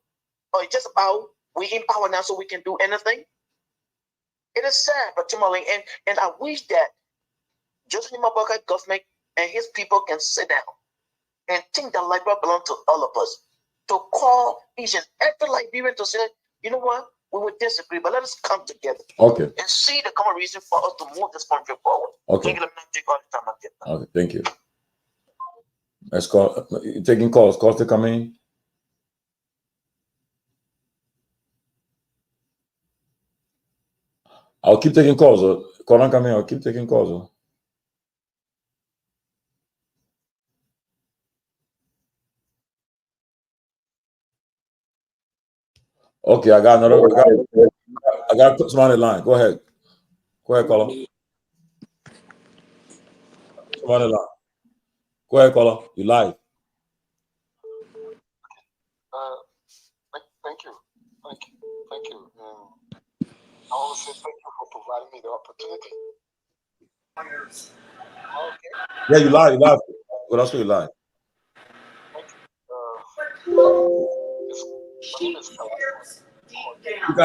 Or it's just about we in power now so we can do anything? It is sad, but Tomalin, and I wish that Joseph Mabaka government and his people can sit down and think that Liberia belongs to all of us. To call each and every Liberian to say, you know what, we would disagree, but let us come together. Okay. And see the common reason for us to move this country forward. Okay. Let me not take all the time I get now. Okay, thank you. Let's call. Taking calls. Calls to come in. I'll keep taking calls. Call on come in. I'll keep taking calls. Okay, I got another. I got someone on the line. Go ahead. Go ahead, caller. Someone on the line. Go ahead, caller. You live. Thank you. I want to say thank you for providing me the opportunity. Okay. Yeah, you live. You live. What else you live? My name is You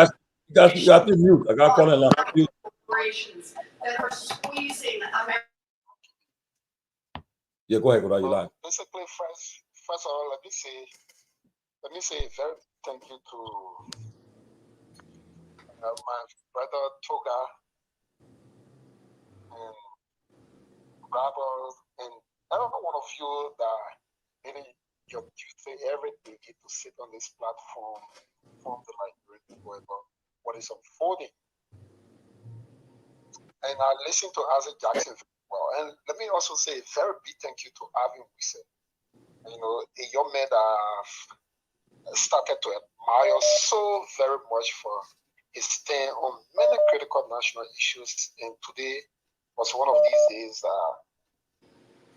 got to mute. I got calling line. Mute. That are squeezing America. Yeah, go ahead. Go ahead. You live. Basically, first of all, let me say very thank you to my brother Toga and Robert and every one of you that really you say every day to sit on this platform from the library about what is unfolding. And I listen to Isaac Jackson very well. And let me also say a very big thank you to Alvin Wilson. You know, a young man that I've started to admire so very much for his stand on many critical national issues. And today was one of these days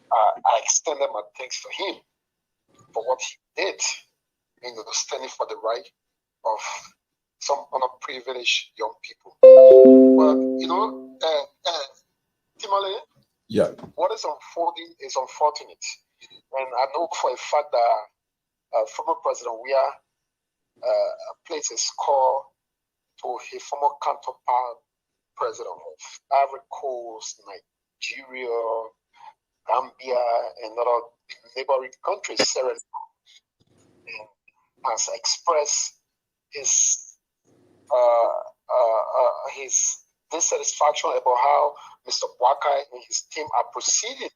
I extended my thanks to him for what he did, you know, standing for the right of some underprivileged young people. But, you know, Tomalin, yeah, what is unfolding is unfortunate. And I know for a fact that former President Weah places call to his former counterpart, President of Ivory Coast, Nigeria, Gambia, and other neighboring countries, Sierra Leone. has expressed his dissatisfaction about how Mr. Boakai and his team are proceeding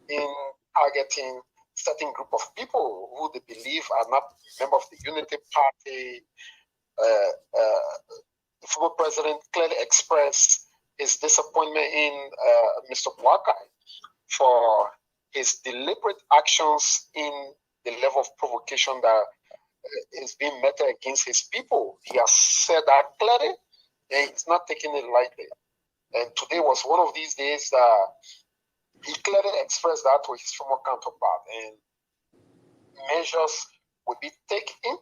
in targeting certain group of people who they believe are not members of the Unity Party. The former president clearly expressed his disappointment in Mr. Boakai for his deliberate actions in the level of provocation that is being meted against his people. He has said that clearly, and he's not taking it lightly. And today was one of these days that he clearly expressed that to his former counterpart, and measures will be taken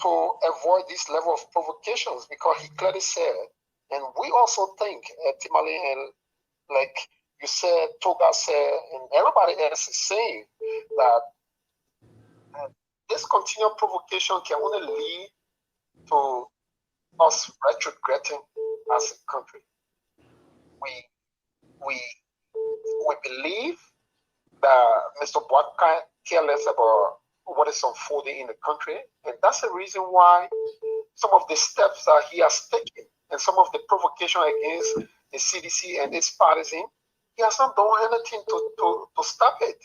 to avoid this level of provocations, because he clearly said, and we also think, Tomalin, and like you said, Toga said, and everybody else is saying that this continual provocation can only lead to us retrograding as a country. We believe that Mr. Boakai cares less about what is unfolding in the country, and that's the reason why some of the steps that he has taken and some of the provocation against the CDC and its partisan, he has not done anything to stop it.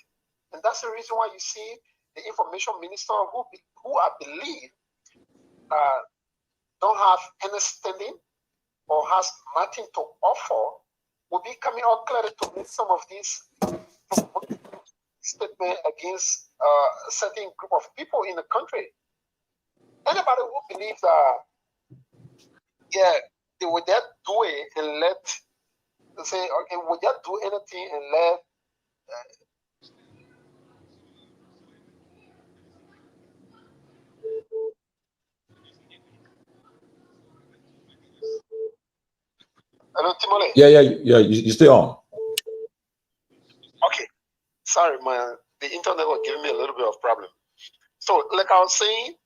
And that's the reason why you see the information minister, who I believe don't have any standing or has nothing to offer, will be coming out clearly to make some of these statements against a certain group of people in the country. Anybody who believes that, yeah, they would just do it and say, okay, we'll just do anything and let hello, Timole. Yeah. You stay on. Okay, sorry, the internet was giving me a little bit of problem. So, like I was saying,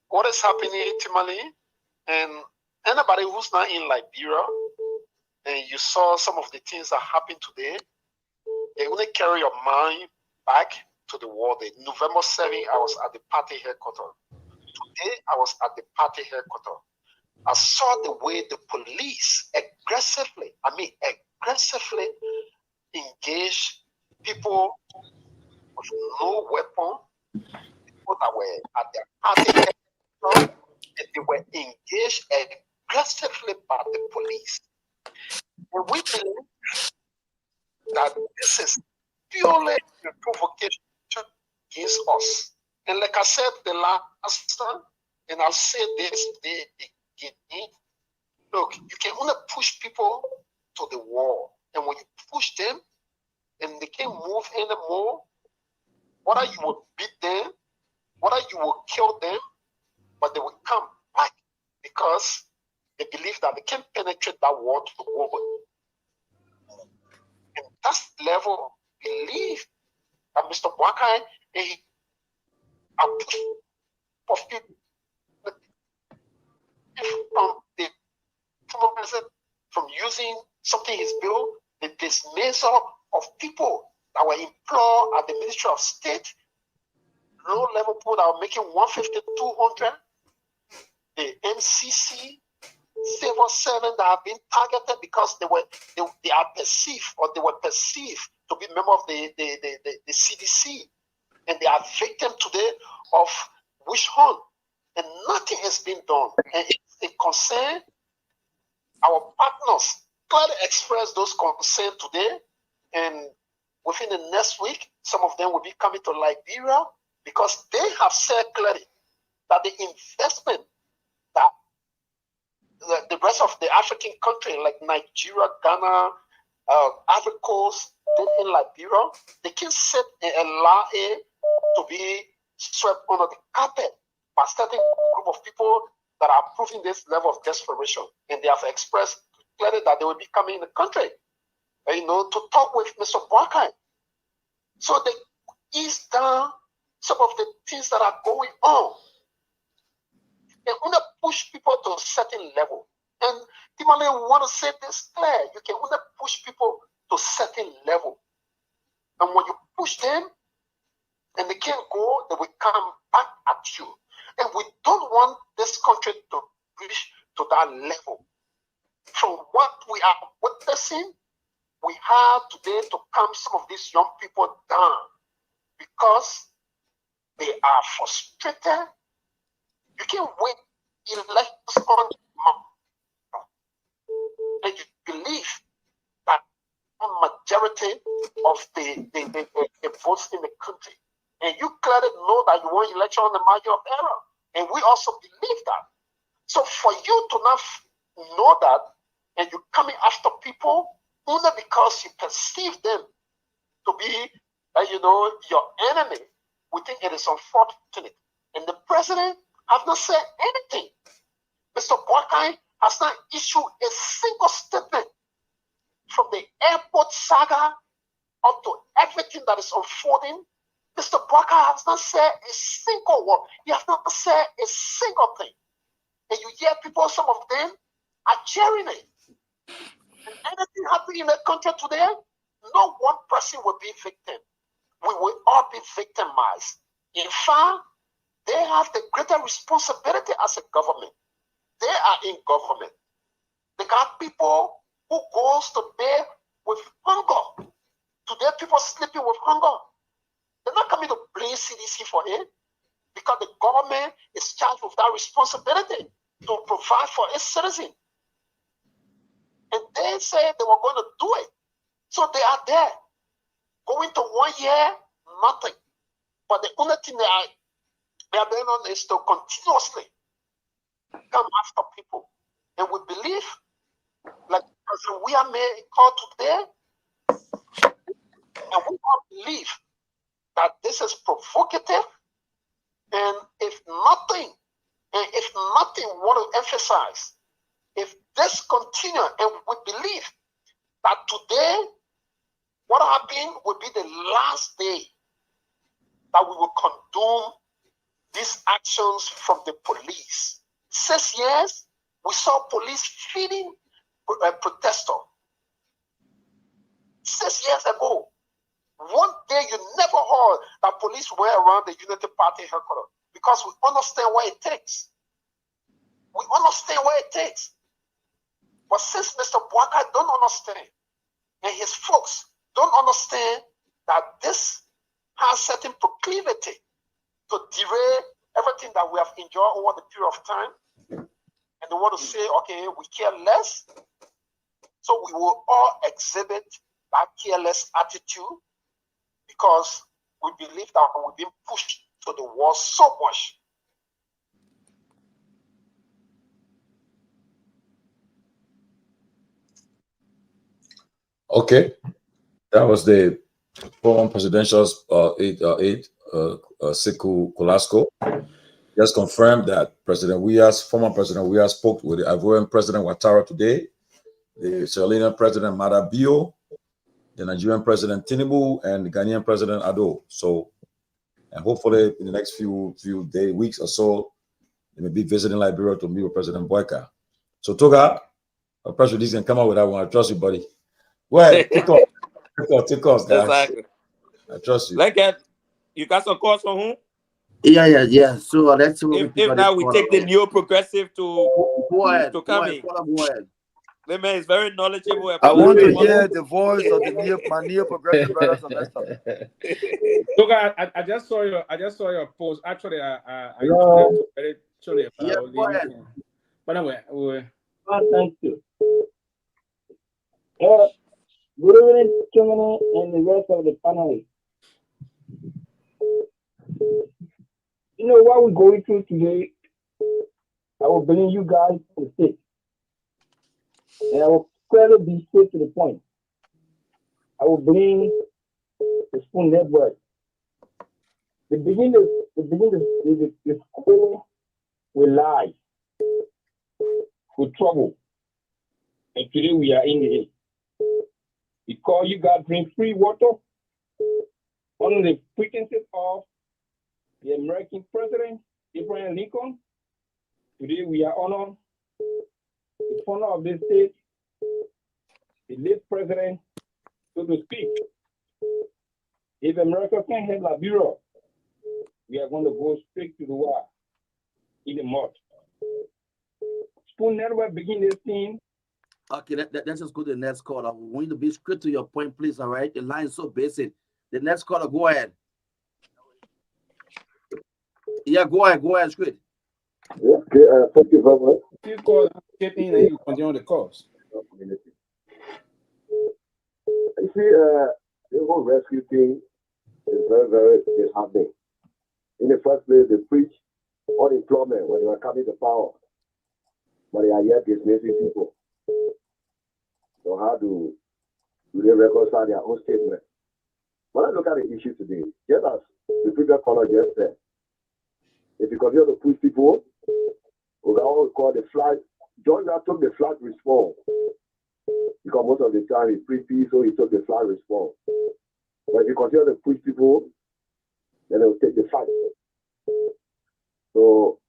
what is happening in Timale, and anybody who's not in Liberia, and you saw some of the things that happened today, they only carry your mind back to the war day. November 7, I was at the party headquarters. Today, I was at the party headquarters. I saw the way the police aggressively engage people with no weapon, people that were at their party headquarters, and they were engaged aggressively by the police. And we believe that this is purely a provocation against us. And like I said the last time, and I'll say this today again, look, you can only push people to the wall. And when you push them and they can't move anymore, whether you will beat them, whether you will kill them, but they will come back because they believe that they can penetrate that wall to the wall. And that's the level of belief that Mr. Boakai and he of people from using something he's built, the dismissal of people that were employed at the Ministry of State, low level people that are making 150, 200, the MCC, civil servants that have been targeted because they are perceived, or they were perceived to be members of the CDC, and they are victims today of witch hunt, and nothing has been done. And it concerns our partners clearly express those concerns today, and within the next week, some of them will be coming to Liberia because they have said clearly that the investment that the rest of the African country like Nigeria, Ghana, Ivory Coast, in Liberia, they can set and allow it to be swept under the carpet by certain group of people that are proving this level of desperation, and they have expressed clearly that they will be coming in the country, to talk with Mr. Boakai. So they ease down some of the things that are going on. They want to push people to a certain level. And Timale want to say this clear. You can only push people to a certain level. And when you push them, and they can't go, they will come back at you. And we don't want this country to reach to that level. From what we are witnessing, we have today to calm some of these young people down because they are frustrated. You can't wait elections on and you believe that a majority of the votes in the country. And you clearly know that you want election on the margin of error. And we also believe that. So for you to not know that and you're coming after people only because you perceive them to be, your enemy, we think it is unfortunate. And the president has not said anything. Mr. Boakai has not issued a single statement from the airport saga up to everything that is unfolding. Mr. Boakai has not said a single word. He has not said a single thing. And you hear people, some of them are cheering it. And anything happening in the country today, no one person will be victim. We will all be victimized. In fact, they have the greater responsibility as a government. They are in government. They got people who goes to bed with hunger. Today, people sleeping with hunger. They're not coming to blame CDC for it because the government is charged with that responsibility to provide for its citizens. And they said they were going to do it. So they are there. Going to 1 year, nothing. But the only thing they are doing on is to continuously come after people. And we believe, like President we are made a call today, and we all believe that this is provocative. And if nothing, we want to emphasize, if this continue, and we believe that today, what happened will be the last day that we will condone these actions from the police. 6 years, we saw police feeding protesters. 6 years ago, one day you never heard that police were around the Unity Party headquarters because we understand what it takes. We understand what it takes. But since Mr. Boakai don't understand, and his folks don't understand that this has certain proclivity to derail everything that we have enjoyed over the period of time, and they want to say, okay, we care less, so we will all exhibit that careless attitude because we believe that we've been pushed to the wall so much. Okay, that was the former presidential aide, Sekou Kolasco. Just confirmed that former President Weah spoke with the Ivorian President Ouattara today, the Sierra Leonean President Mada Bio, the Nigerian President Tinubu, and the Ghanaian President Ado. So, and hopefully in the next few days, weeks or so, they may be visiting Liberia to meet with President Boakai. So Toga, a press release can come out with that one. I trust you, buddy. Go ahead, take off, guys. Exactly. I trust you. You got some calls from whom? Yeah. So let's see what we If now we take the neo-progressive to come in. Go ahead. The man is very knowledgeable about I want to what- hear the voice of my neo-progressive brothers and sisters. Look, I just saw your post. Actually, I actually Go ahead. But anyway, Thank you. Good evening, Tomalin, and the rest of the panelists. You know what we're going through today? I will bring you guys to the state. And I will clearly be straight to the point. I will bring the Spoon Network. They begin the school with lies, with trouble. And today we are in the because you got drink free water on the frequency of the American president, Abraham Lincoln. Today we are honoring the founder of this state, the late president, so to speak. If America can't have Liberia, we are going to go straight to the wall in the mud. Spoon Network begin this thing. Okay, let's just go to the next caller. We want you to be straight to your point, please. All right, the line is so basic. The next caller, go ahead. Yeah, go ahead, straight. Okay, thank you very much. You call getting and you continue the course. You see, the whole rescue thing is very, very disheartening. In the first place, they preach unemployment when they were coming to power, but they are yet dismissing people. So how do they reconcile their own statement? When I look at the issue today, just as the previous caller just said, if you continue to push people, we call the flag. John took the flag response because most of the time he preached peace, so he took the flag response. But if you continue to push people, then they will take the fight. So,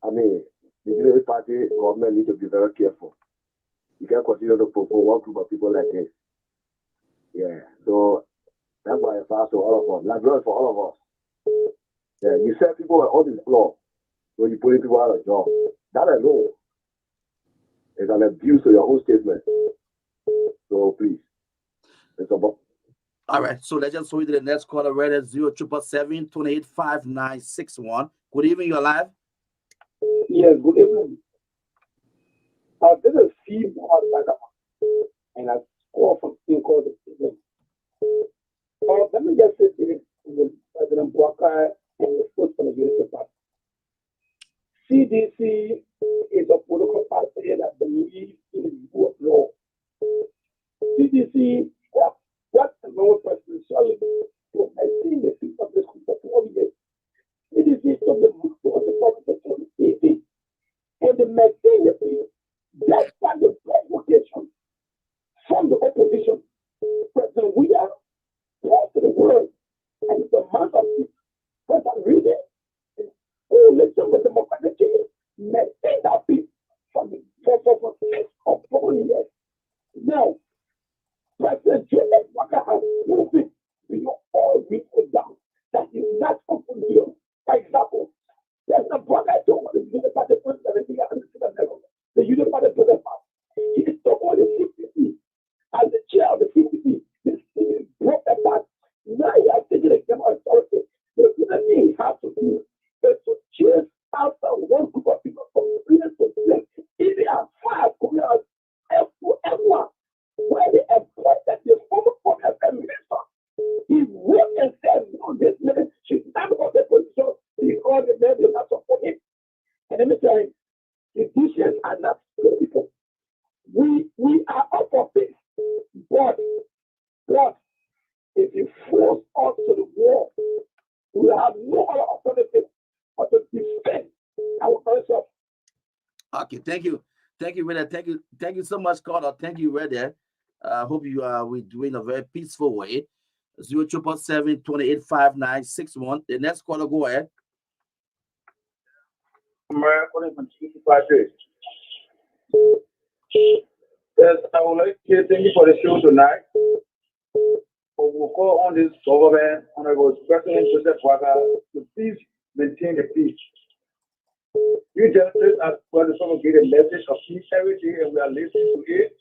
I mean, the Unity Party government need to be very careful. You can't continue to propose one group of people like this. Yeah, so that's why I ask to all of us. Library for all of us. Yeah, you said people are unemployed, so you're putting people out of job. That alone is an abuse of your own statement. So please, it's about. All right, so let's just go to the next caller right at 0777-285961. Good evening, you're live. Yes, good evening. This is Steve and I score from thing called the president. Let me just say to President Walker and the foot for the Unity Party. CDC is a political party that believes in the rule of law. CDC, what the lower president Charlie has seen the people of this group for 12 years. CDC took the move to the public for 2018 and the maintain the peace. That's why the provocation from the opposition. President, we are brought to the world and it's a month of peace. President, read it. Oh, listen with the democratic change. Maintain that peace for 6 or 4 years. Now, President Joseph Walker has proven beyond all reason down that he's not open here. For example, President Walker told the Unity Party president the Unity Party president, he is the only CPC as the chair of the CPC. This thing is broke apart. Now he has taken a game authority. The only thing he has to do is to chase after one group of people from place to place. If they are 5 communities, everyone, where they appointed the former minister, he went and said, no, this man should not hold the position because the men will not support him. And let me tell you, the Christians are not good people. We are up for peace, but if you force us to the war, we have no other alternative but to defend our ourselves. Okay, thank you, Reda. Thank you so much, caller. Thank you, Reda. I hope you we do in a very peaceful way. 0777-285961. The next caller, go ahead. Yes, I would like to thank you for the show tonight. We'll call on this government, Honorable President Joseph Walker, to please maintain the peace. You just as well as someone get a message of peace every day, and we are listening to it.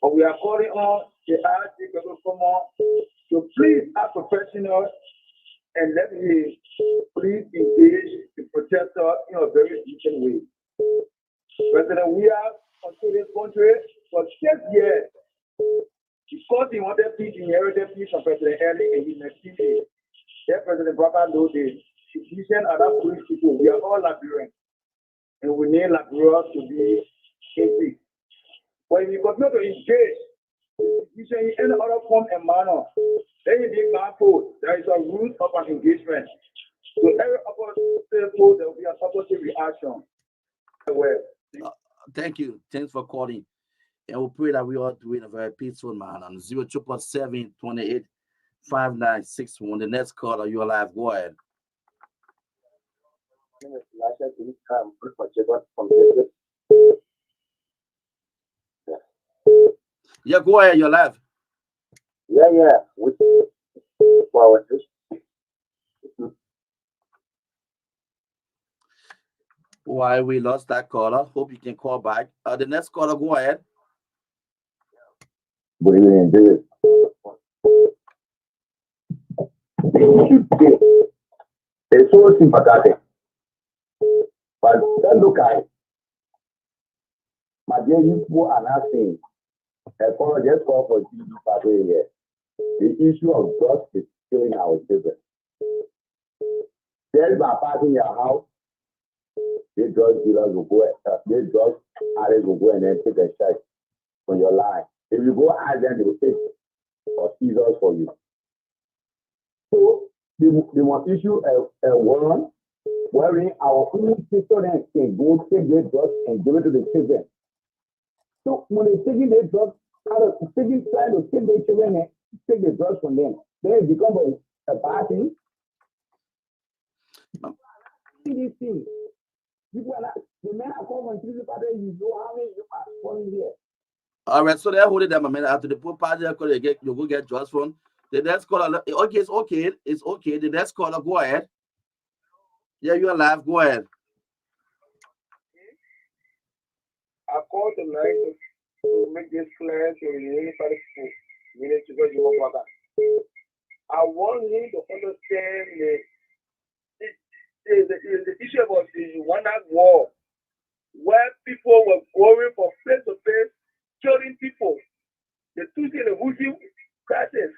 But we are calling on the RT people come on to please are professional and let me please engage the protester in a very decent way. President, we have until this country for 6 years. Because he wanted peace, he inherited peace from President Early and he maintained it. Then President Brocker knows this. Decision are not police people. We are all Liberians. And we need Liberians to be in peace. But if you continue to engage decision in any other form and manner, then you need mindful. There is a root of an engagement. So every opposite there will be a supportive reaction. Well, thank you. Thanks for calling. And we pray that we all do in a very peaceful manner. 0777-285961. The next caller, you're alive. Go ahead. Yeah, go ahead. You're live. Yeah. Why we lost that caller? Hope you can call back. The next caller, go ahead. Good evening, David. It's so sympathetic. But then look at it. My dear, you are not saying, just call for TV here. The issue of drugs is killing our children. There's my party in your house. The drug dealers will go, the drug addicts will go and then take a check on your line. If you go ask them, they will take or seizures for you. So they must issue a warrant wherein our own children can go take their drugs and give it to the children. So when they're taking their drugs trying to take their children and take the drugs from them, then it becomes a bad thing. These things. People are not, the men are calling to the party, you know how many you are falling here. All right, so they're holding them a minute after the poor party. You go get drugs from. The next caller, okay, it's okay. It's okay. The next caller, go ahead. Yeah, you're alive. Go ahead. I called tonight to make this clear to the military people. We need to go to your brother. I want him to understand the issue about the Rwandan war, where people were going from place to place, killing people. The Tutsi and the Hutu crisis.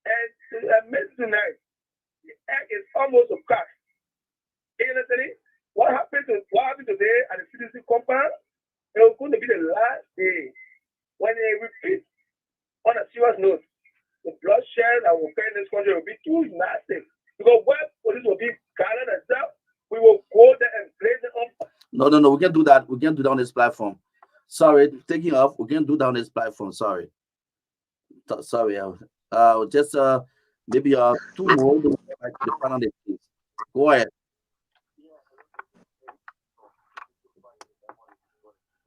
And I met tonight, the egg is almost a crack. You understand? What happened today at the CDC compound? It was going to be the last day when they repeat on a serious note. The bloodshed that will occur in this country will be too nasty. Because when police will be gathered and stuff, we will go there and blaze it up. No. We can't do that. We can't do that on this platform. Sorry, taking off. We can't do that on this platform. Sorry. Just maybe 2 more. Go ahead.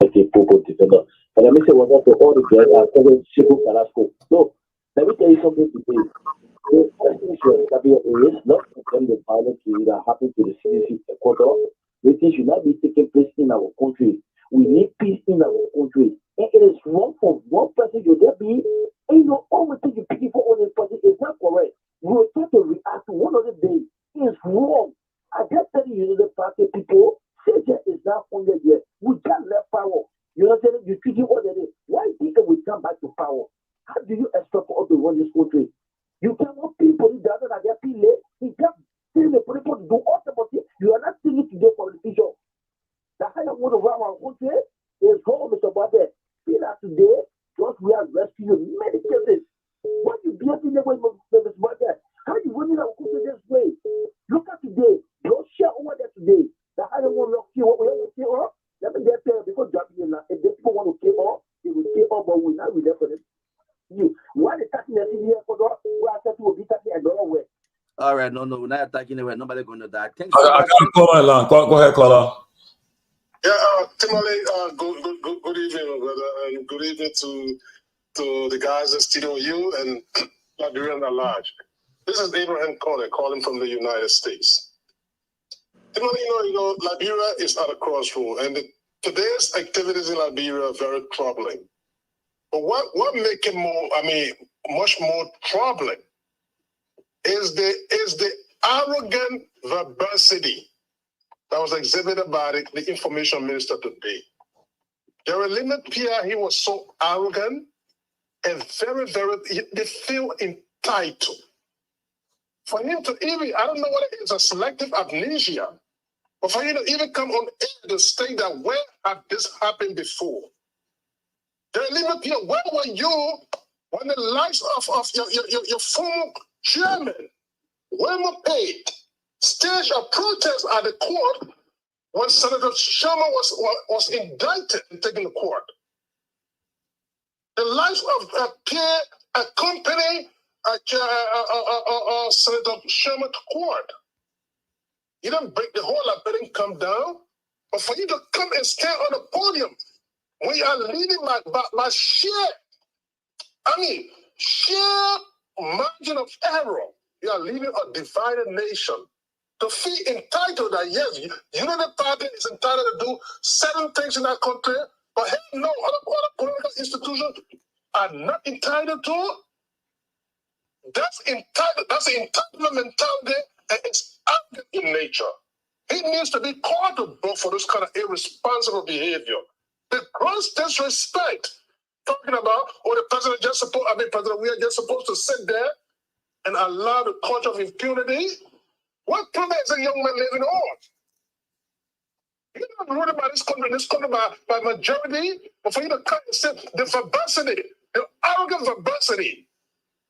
And let me say what to all the girls are telling Shibu Carrasco. So let me tell you something today. The first thing is not to condemn the violence that happened to the CDC Ecuador. This should not be taking place in our country. We need peace in our country. And it is wrong for one person to there be, and always think you picking for only person is not correct. We will try to react one other day. It's wrong. I just tell you, the party people, Satan is not on the year. We can't let power. You know what I'm saying? You treat him all the day. Why think we come back to power? How do you expect for us to run this country? You cannot people that are there late. You can't tell the people to do all the things. You are not seeing it today for the future. That's how you want to run our country. Is home, Mr. Bobby. See that today, just we are rescuing many cases. What you be in the way, Mr. Bobby? How you running our country this way? Look at today. Don't share over there today. That's how you want to rescue what we want to see. Let me get there before jumping in. If the people want to kill us, they will kill us, but we're not with them for this. Why they attacking the city here for us? We are attacking will be attacking another way. All right, no, we're not attacking anywhere. Nobody going to die. Thanks so much. Go ahead, caller. Yeah, Tomalin, good evening, brother, and good evening to the guys in studio, you and Liberian at large. This is Abraham calling from the United States. Liberia is at a crossroad, and today's activities in Liberia are very troubling. But what makes it much more troubling is the arrogant verbosity that was exhibited by the information minister today. Jeremy Pierre, he was so arrogant and very, very, they feel entitled. For him to even, I don't know what it is, a selective amnesia, but for him to even come on air to state that where had this happened before? Jeremy Pierre, where were you when the likes of your former chairman, Wilmer Pate, staged a protest at the court when Senator Sherman was indicted and taken to court? The lives of Pierre accompanying Senator Sherman to court. You didn't break the whole lot, but didn't come down. But for you to come and stand on the podium when you are leading by sheer margin of error, you are leading a divided nation. to feel entitled that yes, Unity Party is entitled to do certain things in our country, but hey, no, other political institutions are not entitled to. That's entitled. That's an entitlement mentality, and it's arrogant in nature. It needs to be called to book for this kind of irresponsible behavior. The gross disrespect. Talking about, or the president just supposed, President, we are just supposed to sit there and allow the culture of impunity. What planet is a young man living on? You're not ruled by this country by majority, but for you to cut the verbosity, the arrogant verbosity,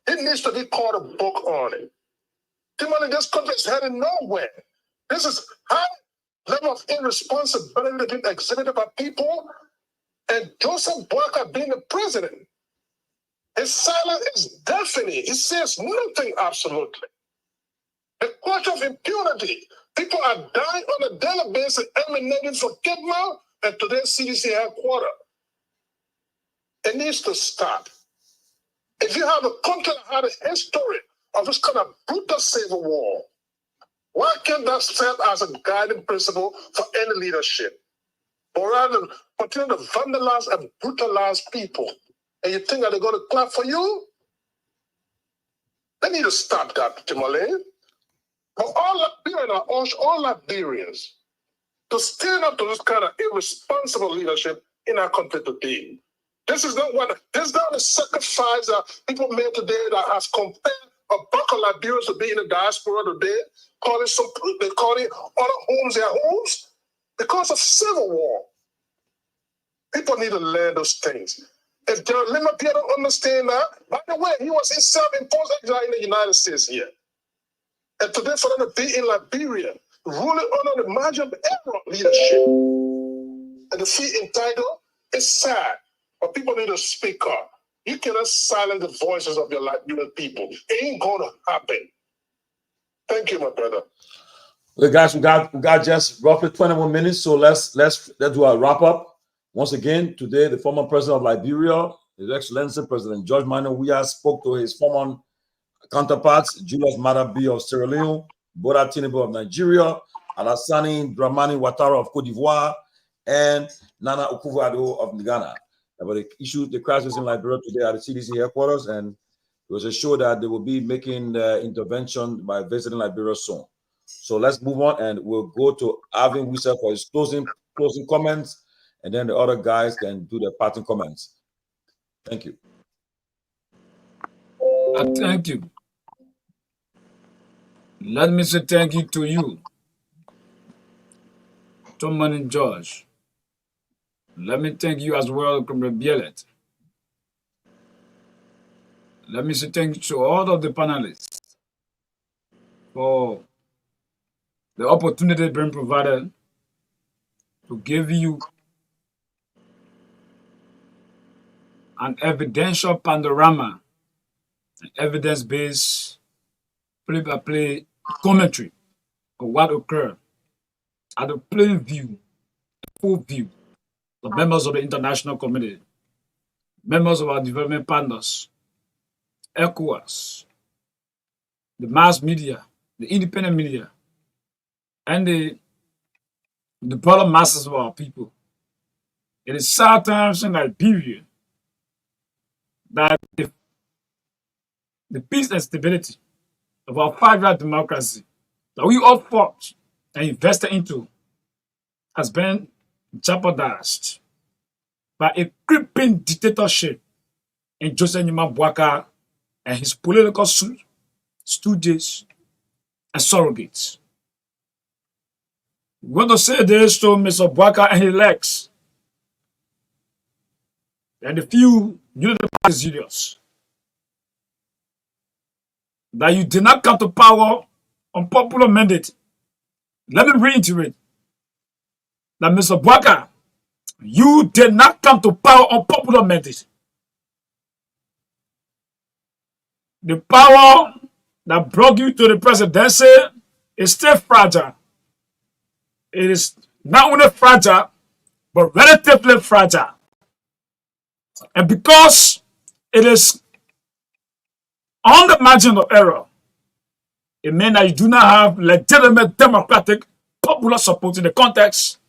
it needs to be called a book on it. Tomalin, this country is heading nowhere. This is high level of irresponsibility being exhibited by people, and Joseph Boakai being the president. His silence is deafening. He says nothing absolutely. The culture of impunity. People are dying on a daily basis emanating from Kidman and today's CDC headquarters. It needs to stop. If you have a country that had a history of this kind of brutal civil war, why can't that serve as a guiding principle for any leadership? Or rather than continue to vandalize and brutalize people, and you think that they're going to clap for you? They need to stop that, Tomalin. But all Liberians are all Liberians to stand up to this kind of irresponsible leadership in our country today. This is not a sacrifice that people made today that has compared a buck of Liberians to be in the diaspora today, calling other homes their homes because of civil war. People need to learn those things. If Jared Limapia don't understand that, by the way, he was in self-imposed exile in the United States here. And today for them to be in Liberia, ruling under the margin of error leadership, and to feel entitled, it's sad. But people need to speak up. You cannot silence the voices of your Liberian people. It ain't going to happen. Thank you, my brother. Well, guys, we got just roughly 21 minutes, so let's do a wrap up. Once again, today the former president of Liberia, His Excellency President George Manneh Weah, spoke to his former counterparts, Julius Maada Bio of Sierra Leone, Bola Tinubu of Nigeria, Alassane Dramani Ouattara of Cote d'Ivoire, and Nana Akufo-Addo of Ghana. About the issue, the crisis in Liberia today at the CDC headquarters, and it was assured that they will be making intervention by visiting Liberia soon. So let's move on, and we'll go to Alvin Wissa for his closing comments, and then the other guys can do their parting comments. Thank you. Thank you. Let me say thank you to you, Tomalin George. Let me thank you as well, Comrade Bielet. Let me say thank you to all of the panelists for the opportunity being provided to give you an evidential panorama, an evidence-based play-by-play commentary of what occurred at the plain view, full view of members of the international community, members of our development partners, ECOWAS, the mass media, the independent media, and the broader masses of our people. It is sad times in Liberia that the peace and stability of our 5-year democracy that we all fought and invested into has been jeopardized by a creeping dictatorship in Joseph Boakai and his political stooges and surrogates. We want to say this to Mr. Boakai and his legs and the few Unity Julius, that you did not come to power on popular mandate. Let me reiterate that Mr. Boakai, you did not come to power on popular mandate. The power that brought you to the presidency is still fragile. It is not only fragile, but relatively fragile. And because it is on the margin of error, it means that you do not have legitimate democratic popular support in the context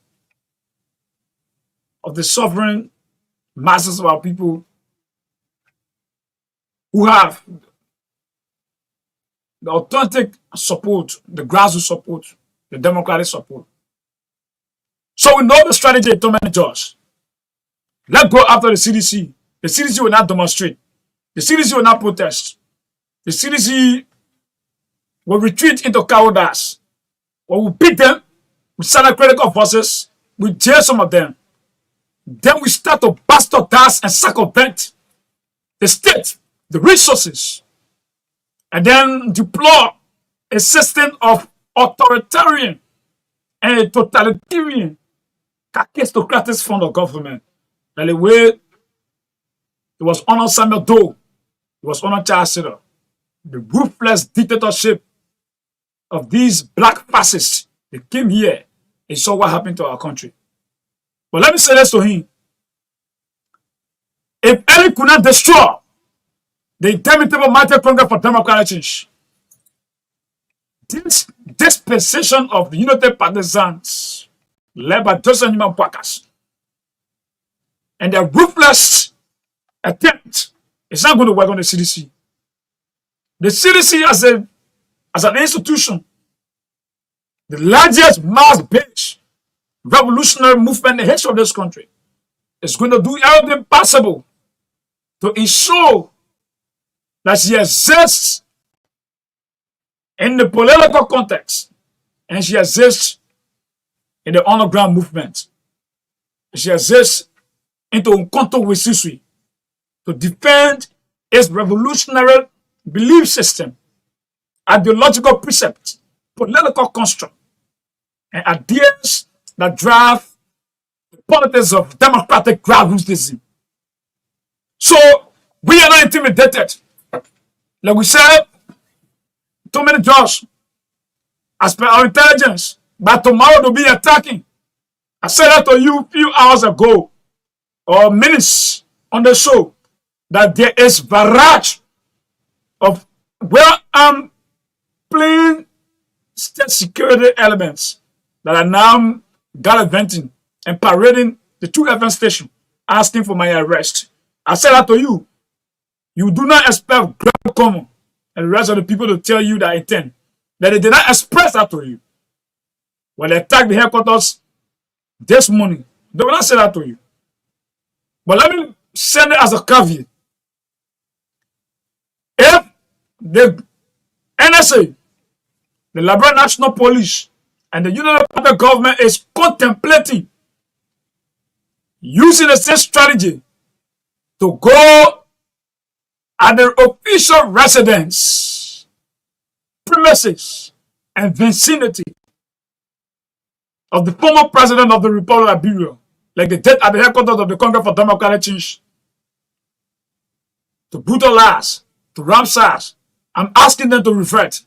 of the sovereign masses of our people who have the authentic support, the grassroots support, the democratic support. So we know the strategy of Tomalin George. Let's go after the CDC. The CDC will not demonstrate. The CDC will not protest. The CDC will retreat into cowardice. We will beat them with silent critical forces. We jail some of them. Then we start to bastardize and circumvent the state, the resources, and then deploy a system of authoritarian and totalitarian kakistocratic form of government. Like the way it was under Samuel Doe, it was under Charles Sitler. The ruthless dictatorship of these black fascists, they came here and saw what happened to our country. But let me say this to him. If Eli could not destroy the interminable mighty Congress for Democratic Change, this dispensation of the United Partisans, led by Joseph Nyeman Pwakas, and their ruthless attempt is not going to work on the CDC. The CDC as an institution, the largest mass-based revolutionary movement in the history of this country, is going to do everything possible to ensure that she exists in the political context and she exists in the underground movement. She exists into Nkonto Wesisui to defend its revolutionary belief system, ideological precept, political construct, and ideas that drive the politics of democratic grassrootsism. So we are not intimidated. Like we said, too many jobs, as per our intelligence, but tomorrow they'll be attacking. I said that to you a few hours ago, or minutes on the show, that there is barrage of well-armed plain state security elements that are now gallivanting and parading the 2 FM station, asking for my arrest. I said that to you. You do not expect Grand Common and the rest of the people to tell you that intent. That they did not express that to you. When they attacked the headquarters this morning, they will not say that to you. But let me send it as a caveat. If the NSA, the Liberal National Police, and the United Party government is contemplating using the same strategy to go at the official residence, premises, and vicinity of the former president of the Republic of Liberia, like they did at the headquarters of the Congress for Democratic Change, to brutalize, to ramsize. I'm asking them to revert,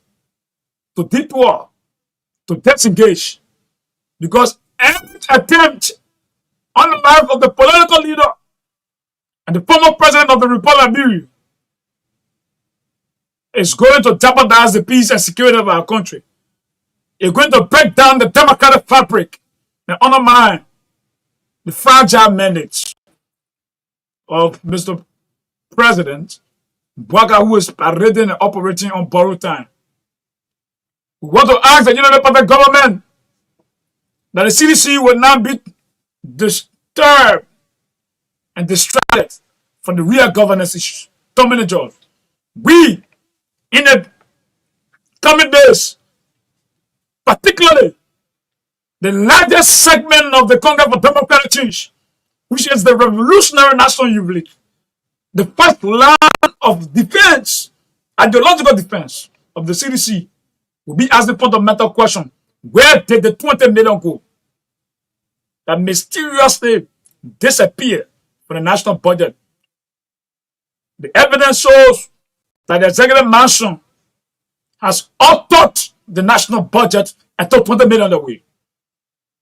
to detour, to disengage, because any attempt on the life of the political leader and the former president of the Republic of Liberia is going to jeopardize the peace and security of our country. It's going to break down the democratic fabric and undermine the fragile mandates of Mr. President Bwaga, who is parading and operating on borrowed time. We want to ask the United Party government that the CDC will not be disturbed and distracted from the real governance issues. Tomalin George, we, in the coming days, particularly the largest segment of the Congress for Democratic Change, which is the Revolutionary National Youth League, the first line of defense, ideological defense of the CDC, will be asked the fundamental question: where did the 20 million go that mysteriously disappeared from the national budget? The evidence shows that the executive mansion has altered the national budget and took 20 million away.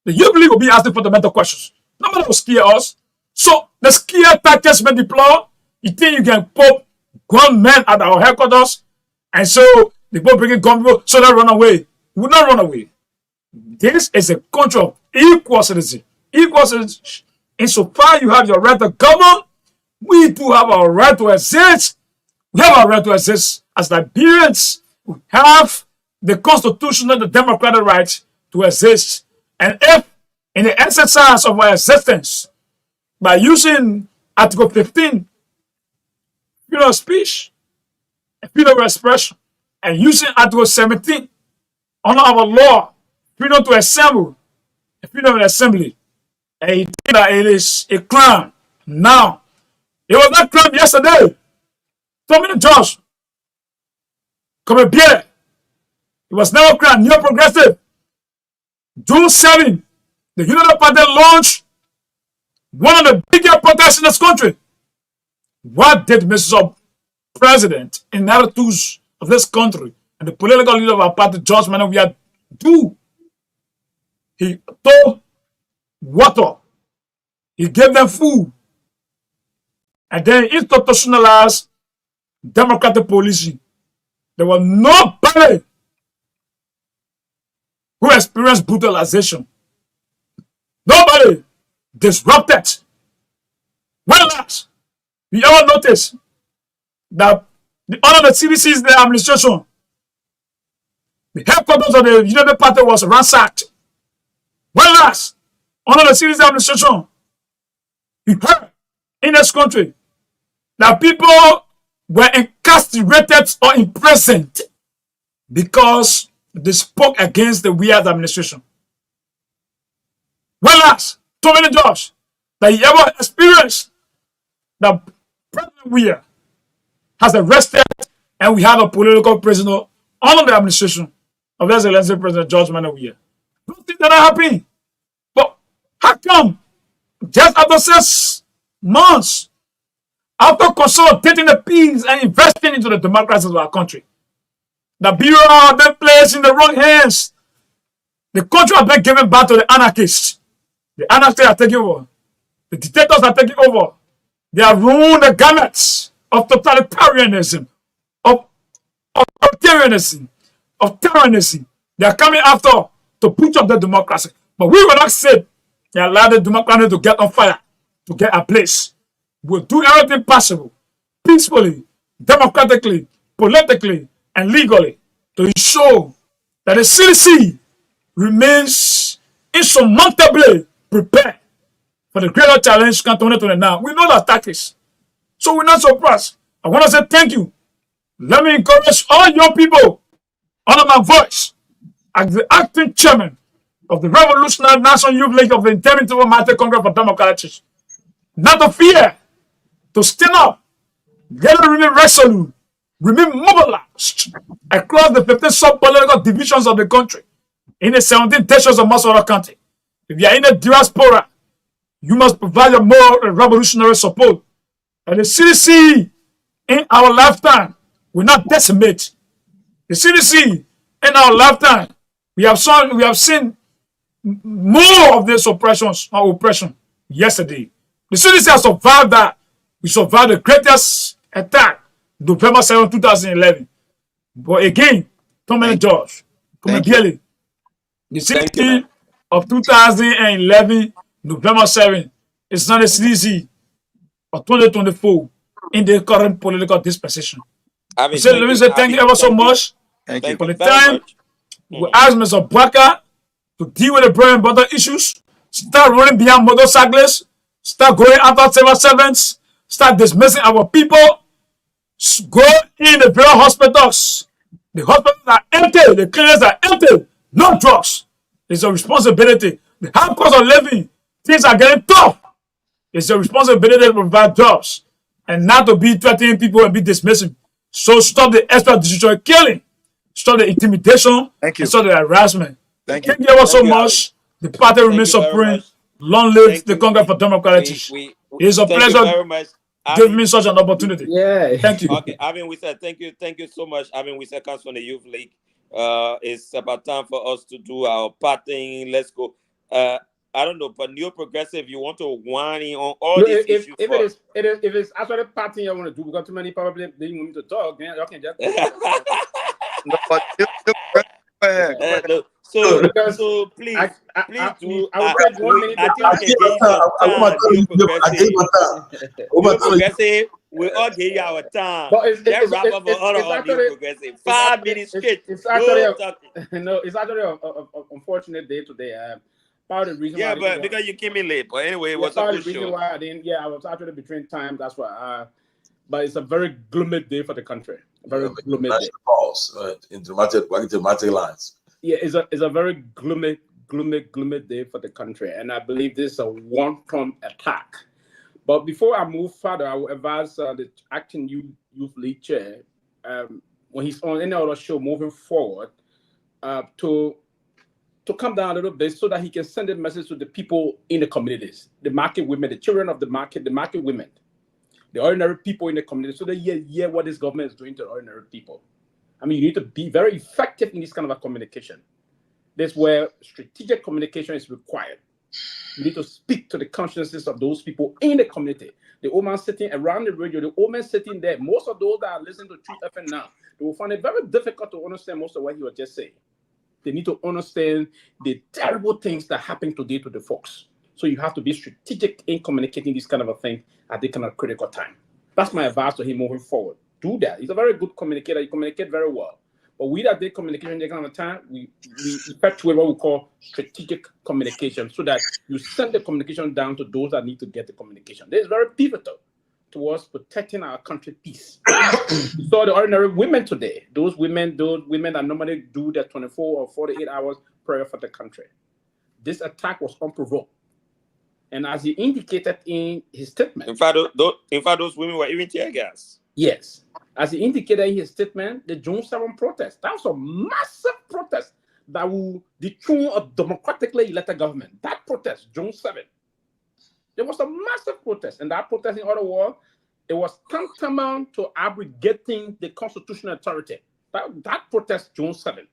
The Youth League will be asking fundamental questions. Nobody will scare us. So the scare tactics been deployed. You think you can put grown men at our headquarters, and so the people bringing gun people, so they run away. We will not run away. This is a country of equal citizens. Equal citizens. Insofar you have your right to govern, we do have our right to exist. We have our right to exist as Liberians. We have the constitutional, the democratic right to exist. And if in the exercise of our existence, by using Article 15, freedom of speech, freedom of expression, and using Article 17, under our law, freedom to assemble, freedom of assembly, and he think that it is a crime. Now, it was not crime yesterday. So many judges come and bear. It was never crime. New Progressive. June 7, the United Party launched one of the biggest protests in this country. What did Mr. President in the attitudes of this country and the political leader of our party, George Manavia, do? He told water. He gave them food. And then institutionalized democratic policing. There was nobody who experienced brutalization. Nobody disrupted. When last we all noticed that under the CDC's the administration, the headquarters of the United Party was ransacked. When last under the CDC administration, we heard in this country that people were incarcerated or imprisoned because they spoke against the weird administration. When last, so many jobs that you ever experienced that President Weir has arrested and we have a political prisoner under the administration of Excellency President George Manuel Weir. Don't think that happened. But how come just after 6 months, after consolidating the peace and investing into the democracy of our country, the bureau has been placed in the wrong hands. The country has been given back to the anarchists. The anarchists are taking over. The dictators are taking over. They have ruined the gamuts of totalitarianism, of authoritarianism, of tyrannism. They are coming after to put up the democracy. But we will not sit and allow the democracy to get on fire, to get a place. We'll do everything possible, peacefully, democratically, politically, and legally to ensure that the CDC remains insurmountably prepared for the greater challenge come 2029. We know that tactics. So we're not surprised. I want to say thank you. Let me encourage all young people under my voice as the acting chairman of the Revolutionary National Youth League of the Intermittent Martyr Congress for Democratic, not to fear, to stand up, let it remain resolute, remain mobilized across the 15 sub-political divisions of the country in the 17 districts of Massachusetts County. If you are in the diaspora, you must provide your more revolutionary support. And the CDC in our lifetime will not decimate. The CDC in our lifetime, we have seen more of this oppression yesterday. The CDC has survived that. We survived the greatest attack, November 7, 2011. But again, Tomalin George, the CDC of 2011, November 7, is not a CDC of 2024 in the current political dispensation. Let me say thank you ever so much for the time. We ask Mr. Baka to deal with the bread and butter issues, start running behind motorcyclists, start going after civil servants, start dismissing our people, go in the various hospitals. The hospitals are empty, the clinics are empty, no drugs. It's a responsibility. The high cost of living, things are getting tough. It's a responsibility to provide jobs and not to be threatening people and be dismissing. So stop the extrajudicial killing, stop the intimidation, and stop the harassment. Thank you ever so much. The party remains supreme. Long live the Congress for Democracy. It is a pleasure giving me such an opportunity. Yeah. Thank you. Okay, Avin, we said thank you so much. Avin, we said comes from the Youth League. It's about time for us to do our parting. Let's go. I don't know, but New Progressive, you want to whine on all these issues. If it's actually parting you want to do, because too many probably they want me to talk, then y'all can just No, but go ahead. Go ahead. Look, Because so please, I do. will take 1 minute. I think we can give you some time. Deal progressive. Deal progressive. We all give you our time. But Just wrap up for other audio progressive. 5 minutes straight. It's actually No talking. no, it's actually a unfortunate day today. Part of the reason Yeah, why but because you came in late. But anyway, it was a part good of the reason show. why I didn't. Yeah, I was actually between time. That's why. But it's a very gloomy day for the country. A very gloomy day. Pause in dramatic lines. Yeah, it's a very gloomy day for the country, and I believe this is a one-time attack. But before I move further, I will advise the acting youth league chair when he's on any other show moving forward to come down a little bit so that he can send a message to the people in the communities, the market women, the children of the market women, the ordinary people in the community, so they hear what this government is doing to ordinary people. I mean, you need to be very effective in this kind of a communication. That's where strategic communication is required. You need to speak to the consciences of those people in the community. The old man sitting around the radio, the old man sitting there, most of those that are listening to Truth FM now, they will find it very difficult to understand most of what he was just saying. They need to understand the terrible things that happen today to the folks. So you have to be strategic in communicating this kind of a thing at this kind of critical time. That's my advice to him moving forward. Do that. He's a very good communicator. He communicates very well. But we that did communication at that kind of time, we effectuate what we call strategic communication so that you send the communication down to those that need to get the communication. This is very pivotal towards protecting our country peace. You saw the ordinary women today, those women that normally do their 24 or 48 hours prayer for the country. This attack was unprovoked. And as he indicated in his statement. In fact, those women were even tear gas. Yes. As he indicated in his statement, the June 7 protest, that was a massive protest that will dethrone a democratically elected government. That protest, June 7. There was a massive protest. And that protest, in other words, it was tantamount to abrogating the constitutional authority. That protest, June 7.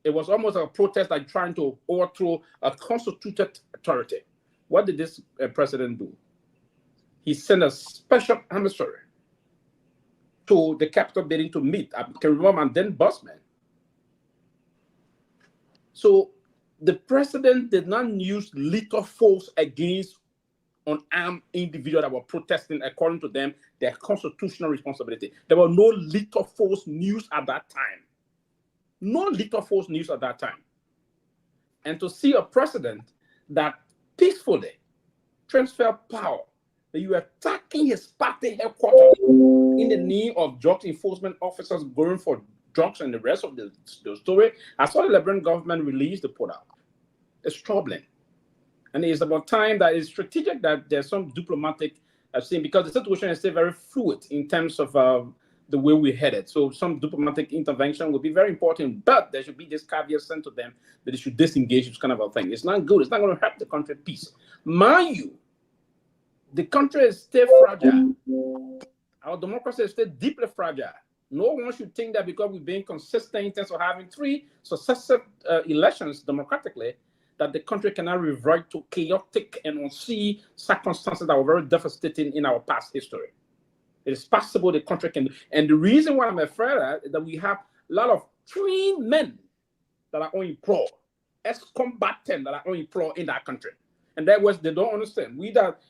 It was almost a protest like trying to overthrow a constituted authority. What did this president do? He sent a special emissary to the Capitol building to meet. I can remember, and then Busman. So the president did not use lethal force against unarmed individuals that were protesting, according to them, their constitutional responsibility. There were no lethal force news at that time. No lethal force news at that time. And to see a president that peacefully transfer power, that you are attacking his party headquarters in the name of drug enforcement officers going for drugs and the rest of the story. I saw the Liberian government release the put out. It's troubling. And it's about time that it's strategic that there's some diplomatic scene, because the situation is still very fluid in terms of the way we're headed. So some diplomatic intervention would be very important, but there should be this caveat sent to them that they should disengage this kind of a thing. It's not good. It's not going to help the country peace. Mind you, the country is still fragile. Our democracy is still deeply fragile. No one should think that because we're being consistent in terms of having 3 successive elections democratically, that the country cannot revert to chaotic and unseen circumstances that were very devastating in our past history. It is possible the country can. And the reason why I'm afraid of is that we have a lot of trained men that are unemployed, ex-combatants that are unemployed in that country. And that was, they don't understand. We that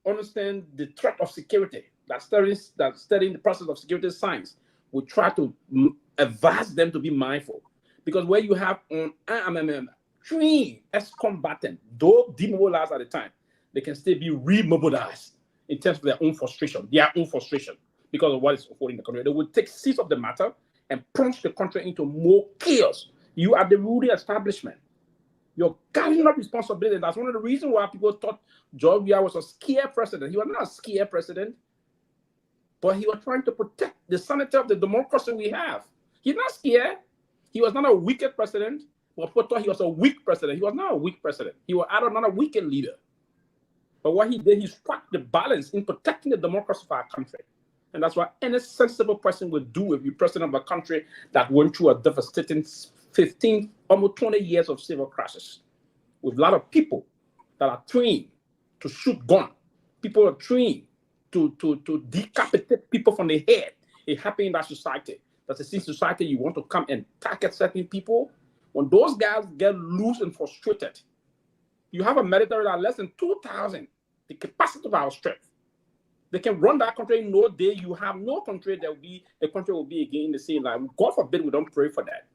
understand the threat of security, that studying the process of security science, we try to advise them to be mindful. Because where you have trained ex-combatants, though demobilized at the time, they can still be remobilized in terms of their own frustration because of what is unfolding in the country. They will take seize of the matter and plunge the country into more chaos. You are the ruling establishment. You're carrying up responsibility. That's one of the reasons why people thought George Weah was a scared president. He was not a scared president, but he was trying to protect the sanity of the democracy we have. He's not scared. He was not a wicked president, but people thought he was a weak president. He was not a weak president. He was not a wicked leader. But what he did, he struck the balance in protecting the democracy of our country. And that's what any sensible person would do if you're president of a country that went through a devastating 15, almost 20 years of civil crisis. With a lot of people that are trained to shoot guns. People are trained to decapitate people from the head. It happened in that society. that's a civil society, you want to come and target certain people. When those guys get loose and frustrated, you have a military that less than 2,000, the capacity of our strength. They can run that country in no day. You have no country that the country will be again in the same line. God forbid we don't pray for that.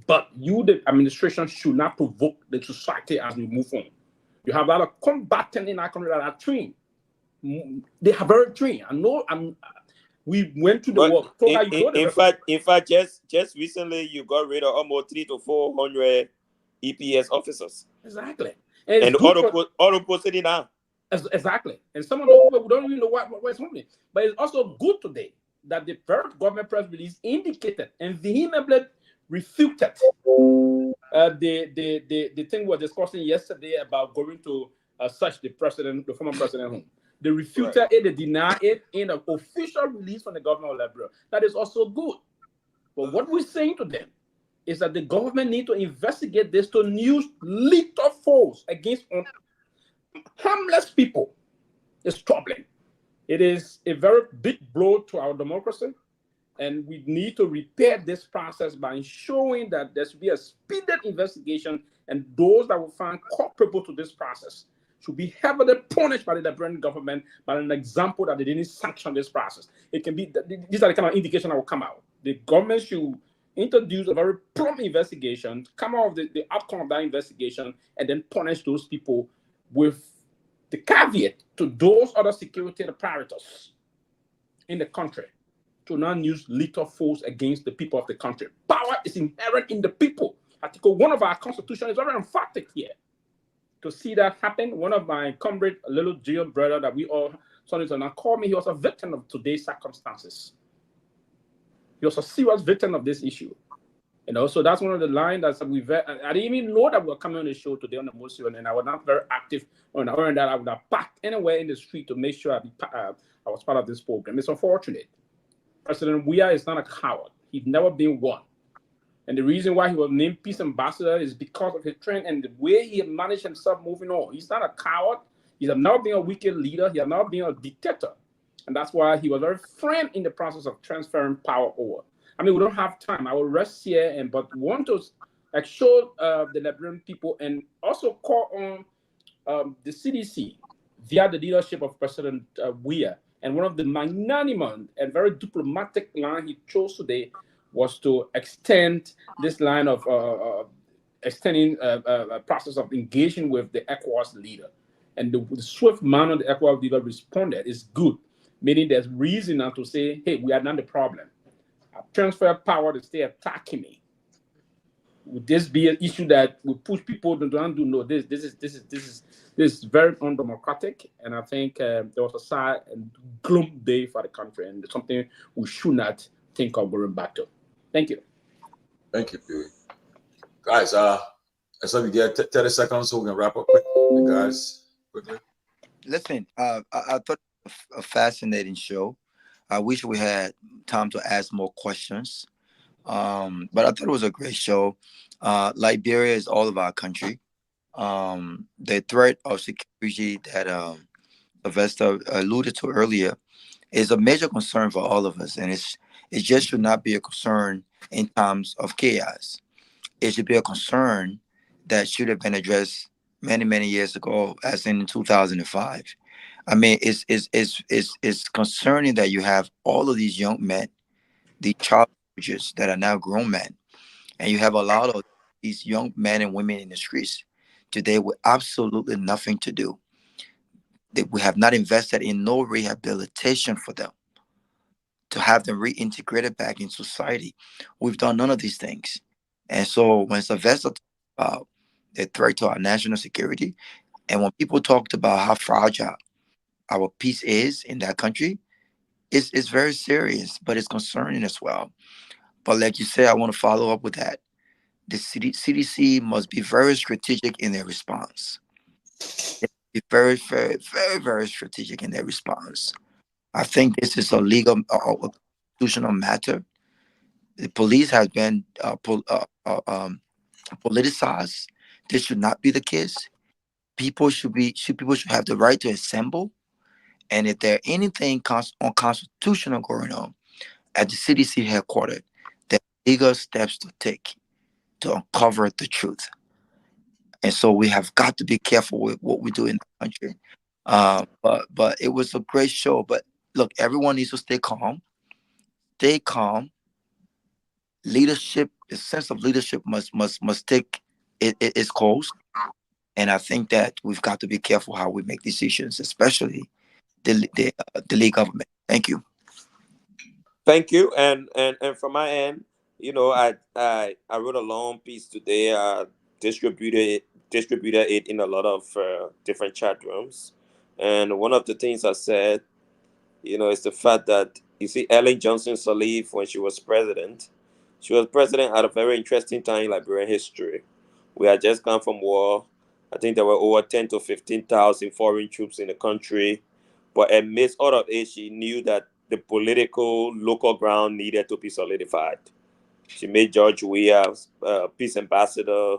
But you, the administration, should not provoke the society as we move on. You have a lot of combatants in our country that are trained. They are very trained. I know. We went to the war. In fact, just recently, you got rid of almost 300 to 400 EPS officers. Exactly. And auto posted now. Exactly. And some of those people don't even know what's happening. But it's also good today that the first government press release indicated and vehemently refuted the thing we were discussing yesterday about going to search the former president home. They refuted it, they denied it in an official release from the government of Liberia. That is also good. But what we're saying to them is that the government need to investigate this to use lethal force against harmless people. It's troubling. It is a very big blow to our democracy, and we need to repair this process by ensuring that there should be a speeded investigation, and those that will find culpable to this process should be heavily punished by the Liberian government by an example that they didn't sanction this process. It can be, these are the kind of indication that will come out. The government should introduce a very prompt investigation, come out of the outcome of that investigation, and then punish those people with the caveat to those other security apparatus in the country to not use lethal force against the people of the country. Power is inherent in the people. Article 1 of our constitution is very emphatic here. To see that happen, one of my comrade, little Geo brother that we all saw it now called me, he was a victim of today's circumstances. He was a serious victim of this issue. So that's one of the lines that I didn't even know that we were coming on the show today on the motion, and I was not very active on that. I would have packed anywhere in the street to make sure I was part of this program. It's unfortunate. President Weah is not a coward. He's never been one. And the reason why he was named Peace Ambassador is because of his trend and the way he managed himself moving on. He's not a coward. He has never been a wicked leader. He has never been a dictator. And that's why he was very firm in the process of transferring power over. I mean, we don't have time. I will rest here, but want to show the Liberian people and also call on the CDC via the leadership of President Weah. And one of the magnanimous and very diplomatic line he chose today was to extend this line of extending a process of engaging with the ECOWAS leader. And the swift manner the ECOWAS leader responded is good, meaning there's reason now to say, hey, we are not the problem. I've transferred power to stay attacking me. Would this be an issue that will push people to don't do no? This is very undemocratic, and I think there was a sad and gloom day for the country, and it's something we should not think of going back to. Thank you. Thank you, Peter. Guys, so we get 30 seconds so we can wrap up quick. Guys, quickly. Listen, I thought a fascinating show. I wish we had time to ask more questions. But I thought it was a great show. Liberia is all of our country. The threat of security that Sylvester alluded to earlier is a major concern for all of us, and it just should not be a concern in times of chaos. It should be a concern that should have been addressed many, many years ago, as in 2005. I mean, it's concerning that you have all of these young men, the child soldiers that are now grown men, and you have a lot of these young men and women in the streets today with absolutely nothing to do. We have not invested in no rehabilitation for them to have them reintegrated back in society. We've done none of these things. And so when Sylvester talked about the threat to our national security, and when people talked about how fragile our peace is in that country, it's very serious, but it's concerning as well. But like you said, I want to follow up with that. The CDC must be very strategic in their response. Be very, very, very, very strategic in their response. I think this is a legal, a constitutional matter. The police has been politicized. This should not be the case. People should have the right to assemble. And if there's anything unconstitutional going on, at the CDC headquarters, there are legal steps to take to uncover the truth. And so we have got to be careful with what we do in the country. But it was a great show. But look, everyone needs to stay calm. Stay calm. Leadership, the sense of leadership must take its course. And I think that we've got to be careful how we make decisions, especially the league government. Thank you. Thank you. And from my end, I wrote a long piece today. Distributed it in a lot of different chat rooms, and one of the things I said, is the fact that you see Ellen Johnson Sirleaf, when she was president at a very interesting time in Liberian history. We had just come from war. I think there were over 10 to 15,000 foreign troops in the country. But amidst all of it, she knew that the political local ground needed to be solidified. She made George Weah peace ambassador.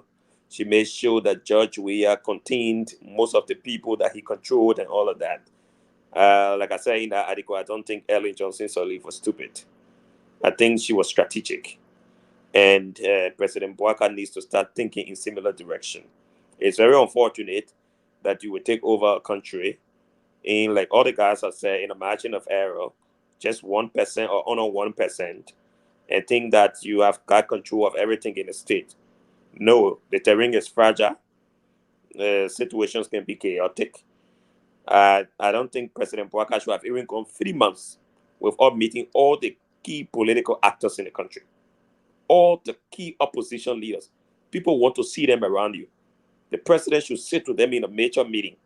She made sure that George Weah contained most of the people that he controlled and all of that. Like I said in that article, I don't think Ellen Johnson Sirleaf was stupid. I think she was strategic. And President Bouaka needs to start thinking in similar direction. It's very unfortunate that you would take over a country in, like all the guys have said, in a margin of error, just 1% or under 1%, and think that you have got control of everything in the state. No, the terrain is fragile. Situations can be chaotic. I don't think President Bouaka should have even gone 3 months without meeting all the key political actors in the country. All the key opposition leaders. People want to see them around you. The president should sit with them in a major meeting,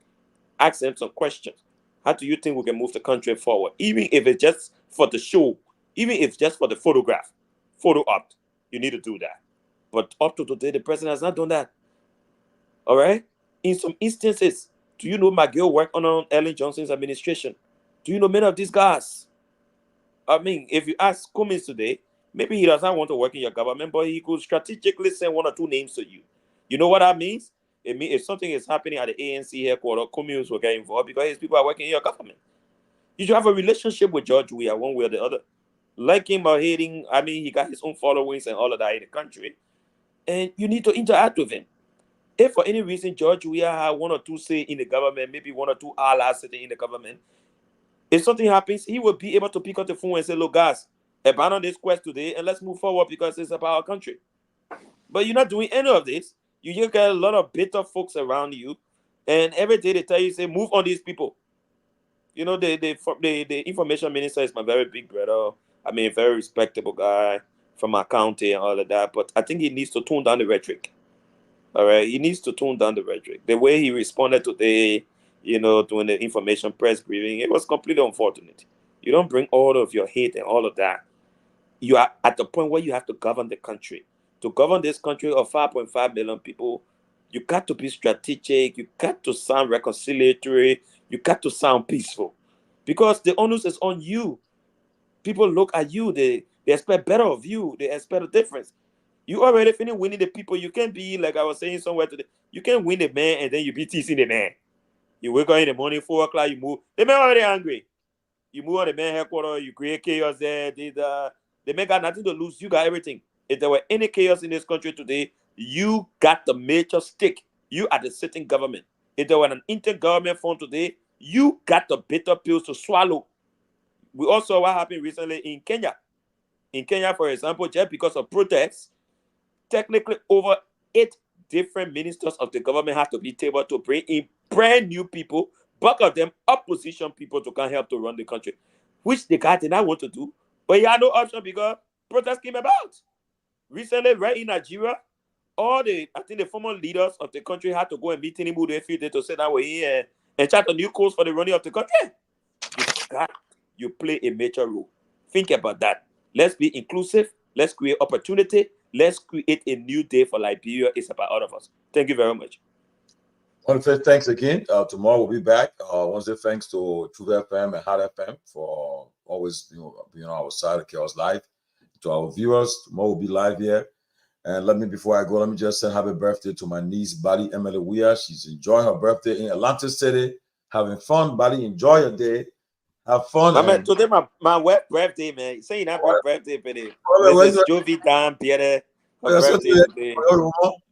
ask them some questions. How do you think we can move the country forward? Even if it's just for the show, even if it's just for the photograph, photo op, you need to do that. But up to today, the president has not done that. All right? In some instances, do you know McGill worked on Ellen Johnson's administration? Do you know many of these guys? I mean, if you ask Cummins today, maybe he doesn't want to work in your government, but he could strategically send 1 or 2 names to you. You know what that means? It means if something is happening at the ANC headquarters, Cummins will get involved because his people are working in your government. You should have a relationship with George Weah one way or the other. Like him or hating, I mean, he got his own followings and all of that in the country. And you need to interact with him. If for any reason George Weah had 1 or 2 say in the government, maybe 1 or 2 allies sitting in the government, if something happens, he will be able to pick up the phone and say, look, guys, abandon this quest today and let's move forward because it's about our country. But you're not doing any of this. You just got a lot of bitter folks around you. And every day they tell you, say, move on these people. The information minister is my very big brother. I mean, a very respectable guy from my county and all of that. But I think he needs to tone down the rhetoric. All right? He needs to tone down the rhetoric. The way he responded today, during the information press briefing, it was completely unfortunate. You don't bring all of your hate and all of that. You are at the point where you have to govern the country. To govern this country of 5.5 million people, you got to be strategic. You got to sound reconciliatory. You got to sound peaceful. Because the onus is on you. People look at you. They expect better of you. They expect a difference. You already finished winning the people. You can't be, like I was saying somewhere today, you can't win the man and then you be teasing the man. You wake up in the morning, 4 o'clock, you move. The man already angry. You move on the man headquarters, you create chaos there. The man got nothing to lose. You got everything. If there were any chaos in this country today, you got the major stake. You are the sitting government. If there were an inter-government fund today, you got the bitter pills to swallow. We also saw what happened recently in Kenya. In Kenya, for example, just because of protests, technically over 8 different ministers of the government have to be tabled to bring in brand new people, bulk of them opposition people to come help to run the country, which the guy did not want to do, but he had no option because protests came about. Recently, right in Nigeria, I think the former leaders of the country had to go and meet Tinubu every few days to sit down with him and chart a new course for the running of the country. You play a major role. Think about that. Let's be inclusive. Let's create opportunity. Let's create a new day for Liberia. It's about all of us. Thank you very much. I want to say thanks again. Tomorrow we'll be back. I want to say thanks to True FM and Hard FM for always being on our side of Chaos Live. To our viewers, tomorrow we'll be live here. And before I go, let me just say happy birthday to my niece, Buddy Emily Weah. She's enjoying her birthday in Atlantic City, having fun. Buddy, enjoy your day. Have fun. My man, And today my wet birthday, man. Saying happy birthday, Pede. where's Mrs. Jovi Dan Pierre, her your birthday sister? today.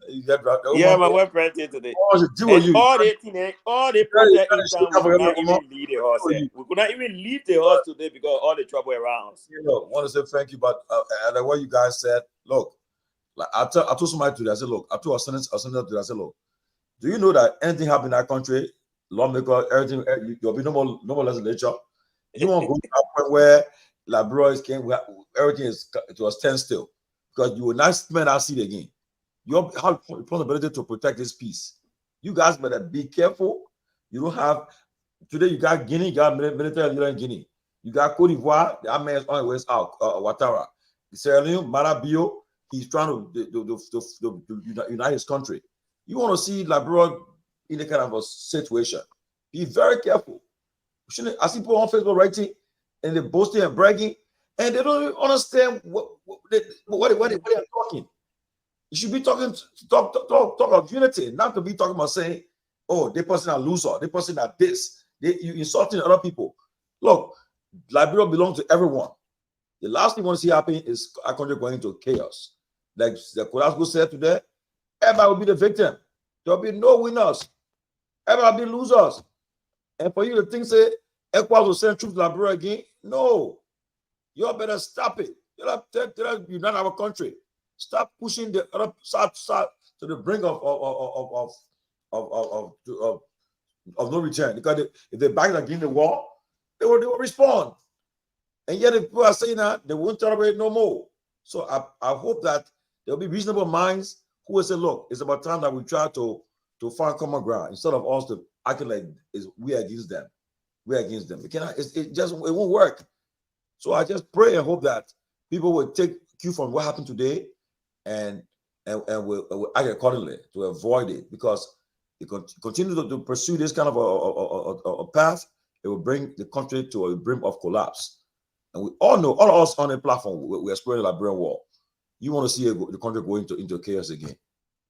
You get dropped. Yeah, my wet birthday today. What was it do with And you? all the protest in town, we could not even leave the house. We could not even leave the house today because of all the trouble around us. You know, want to say thank you, but and what you guys said, look, like I told somebody today, I said, look, I told a senator today, I said, look, do you know that anything happen in that country, lawmaker, everything, there'll be no more legislature. You won't go to that point where Labrois came, where everything is to a standstill because you will not spend that seat again. You have responsibility to protect this peace. You guys better be careful. You don't have today. You got Guinea, you got military leader in Guinea. You got Cote d'Ivoire. That man is on his way out. Ouattara, Sierra Leone, Marabio. He's trying to unite his country. You want to see Labrois in a kind of a situation. Be very careful. I see people on Facebook writing and they're boasting and bragging, and they don't even understand what they are talking. You should be talking talk of unity, not to be talking about saying, "Oh, they person are loser, they person are this." You insulting other people. Look, Liberia belongs to everyone. The last thing we want to see happen is our country going into chaos. Like the Kolasco said today, everybody will be the victim. There will be no winners. Everybody will be losers. And for you to think, say, ECOWAS will send troops to Liberia again, no. You all better stop it. You have to unite our country. Stop pushing the other side to the brink of no return. Because if they back against the wall, they will respond. And yet, if people are saying that, they won't tolerate no more. So I hope that there will be reasonable minds who will say, look, it's about time that we try to find common ground instead of us to acting like we are against them. We're against them. It won't work. So I just pray and hope that people will take cue from what happened today and will act accordingly to avoid it, because they continue to pursue this kind of a path, it will bring the country to a brink of collapse. And we all know, all of us on the platform, we're experiencing a Liberian war. You want to see the country go into chaos again.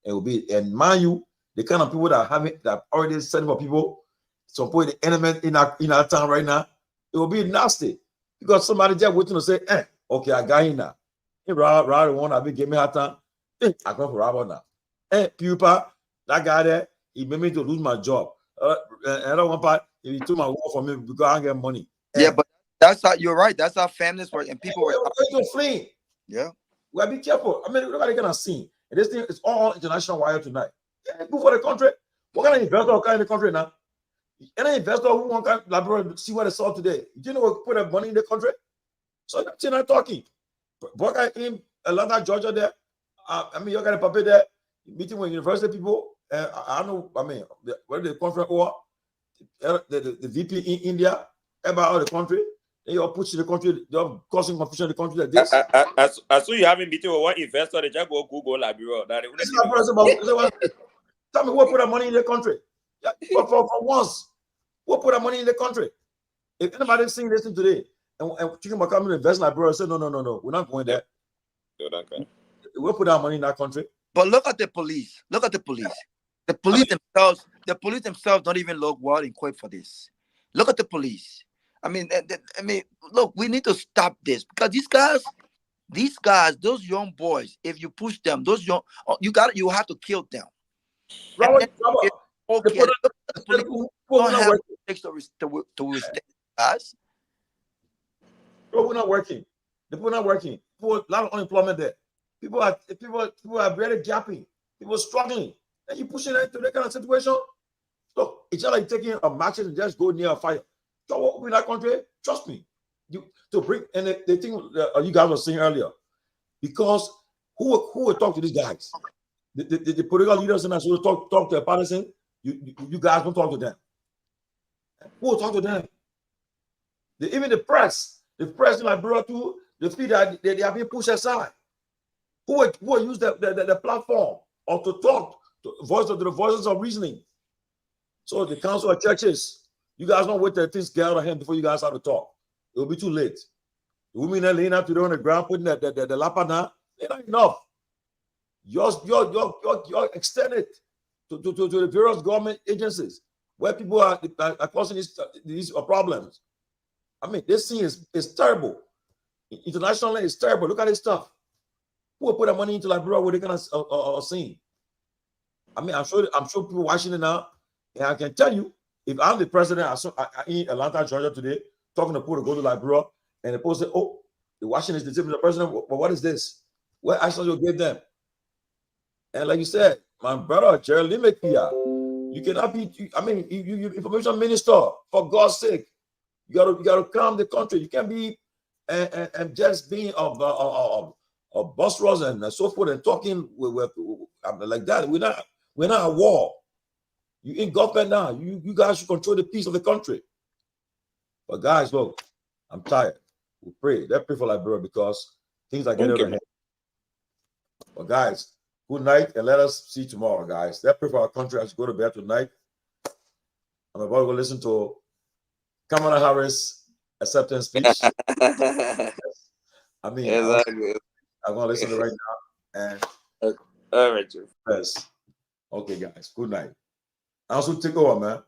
It will be, and mind you, the kind of people that already sending for people, some point the enemy in our town right now, it will be nasty. Because somebody just waiting to say, okay, I got in now. Rather one I be give me a time. I come for Robert now. Pupa, that guy there, he made me to lose my job. Another one part, he took my work from me because I get money. Yeah, but that's how you're right. That's how families work, and people were going to flee. Yeah. We gotta be careful. I mean, nobody gonna see. And this thing is all international wire tonight. Yeah, good for the country. What kind of investor in the country now? Any investor who want to Liberia see what they saw today, you know what put that money in the country? So that's not talking. But guy in Atlanta, Georgia there. I mean, you got a paper there, meeting with university people. I know, I mean, where the conference or the VP in India, about the country, they are pushing the country, they are causing confusion in the country like this. As soon you haven't meeting with one investor, they just go Google Liberia. Tell me what put that money in the country? Yeah, for once, what put that money in the country? If anybody seeing this thing today and thinking about coming to invest in Liberia, say no, we're not going there. We'll put our money in that country. But look at the police. Look at the police. The police themselves don't even look well equipped for this. Look at the police. I mean, look, we need to stop this because these guys, those young boys, if you push them, you have to kill them. Robert, okay, the police don't have to respect us. Bro, we're not working. The people are not working. People, a lot of unemployment there. People are really gapping. People struggling. And you pushing into that kind of situation. Look, it's not like taking a match and just go near a fire. So what in that country, trust me, to bring and the thing you guys were saying earlier, because who will talk to these guys? The political leaders and that will talk to a partisan. You guys don't talk to them. Who will talk to them? Even the press in Liberia too, they feel that they are being pushed aside. Who will use the platform or to talk to the voices of reasoning? So the council of churches, you guys don't wait till things get out of hand before you guys have to talk. It will be too late. The women are laying out today on the ground, putting the lapa down. They're not enough. You're extended to the various government agencies where people are causing these problems. I mean, this scene is terrible. Internationally, it's terrible. Look at this stuff. Who will put that money into Liberia where they're gonna scene? I mean, I'm sure people watching it now, and I can tell you, if I'm the president, I in Atlanta, Georgia today, talking to people to go to Liberia, and the people say, "Oh, the Washington is the president. But what is this? What actions you give them?" And like you said, my brother Gerald Limekia, you cannot be. I mean, you information minister, for God's sake, you gotta calm the country. You can't be and just being of bus rows and so forth and talking with like that. We're not at war. You in government now. You guys should control the peace of the country. But guys, look, I'm tired. We pray. Let's pray for Liberia because things are getting out of hand. But guys, good night and let us see tomorrow, guys. Let's pray for our country as we go to bed tonight. I'm about to go listen to Kamala Harris acceptance speech. I mean, exactly. I'm gonna listen to it right now. And all right, Joe. Yes. Okay, guys. Good night. I also take over, man.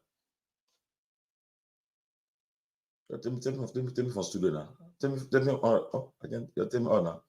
Tell me from studio now. Tell me on. Oh, again. Tell me on now.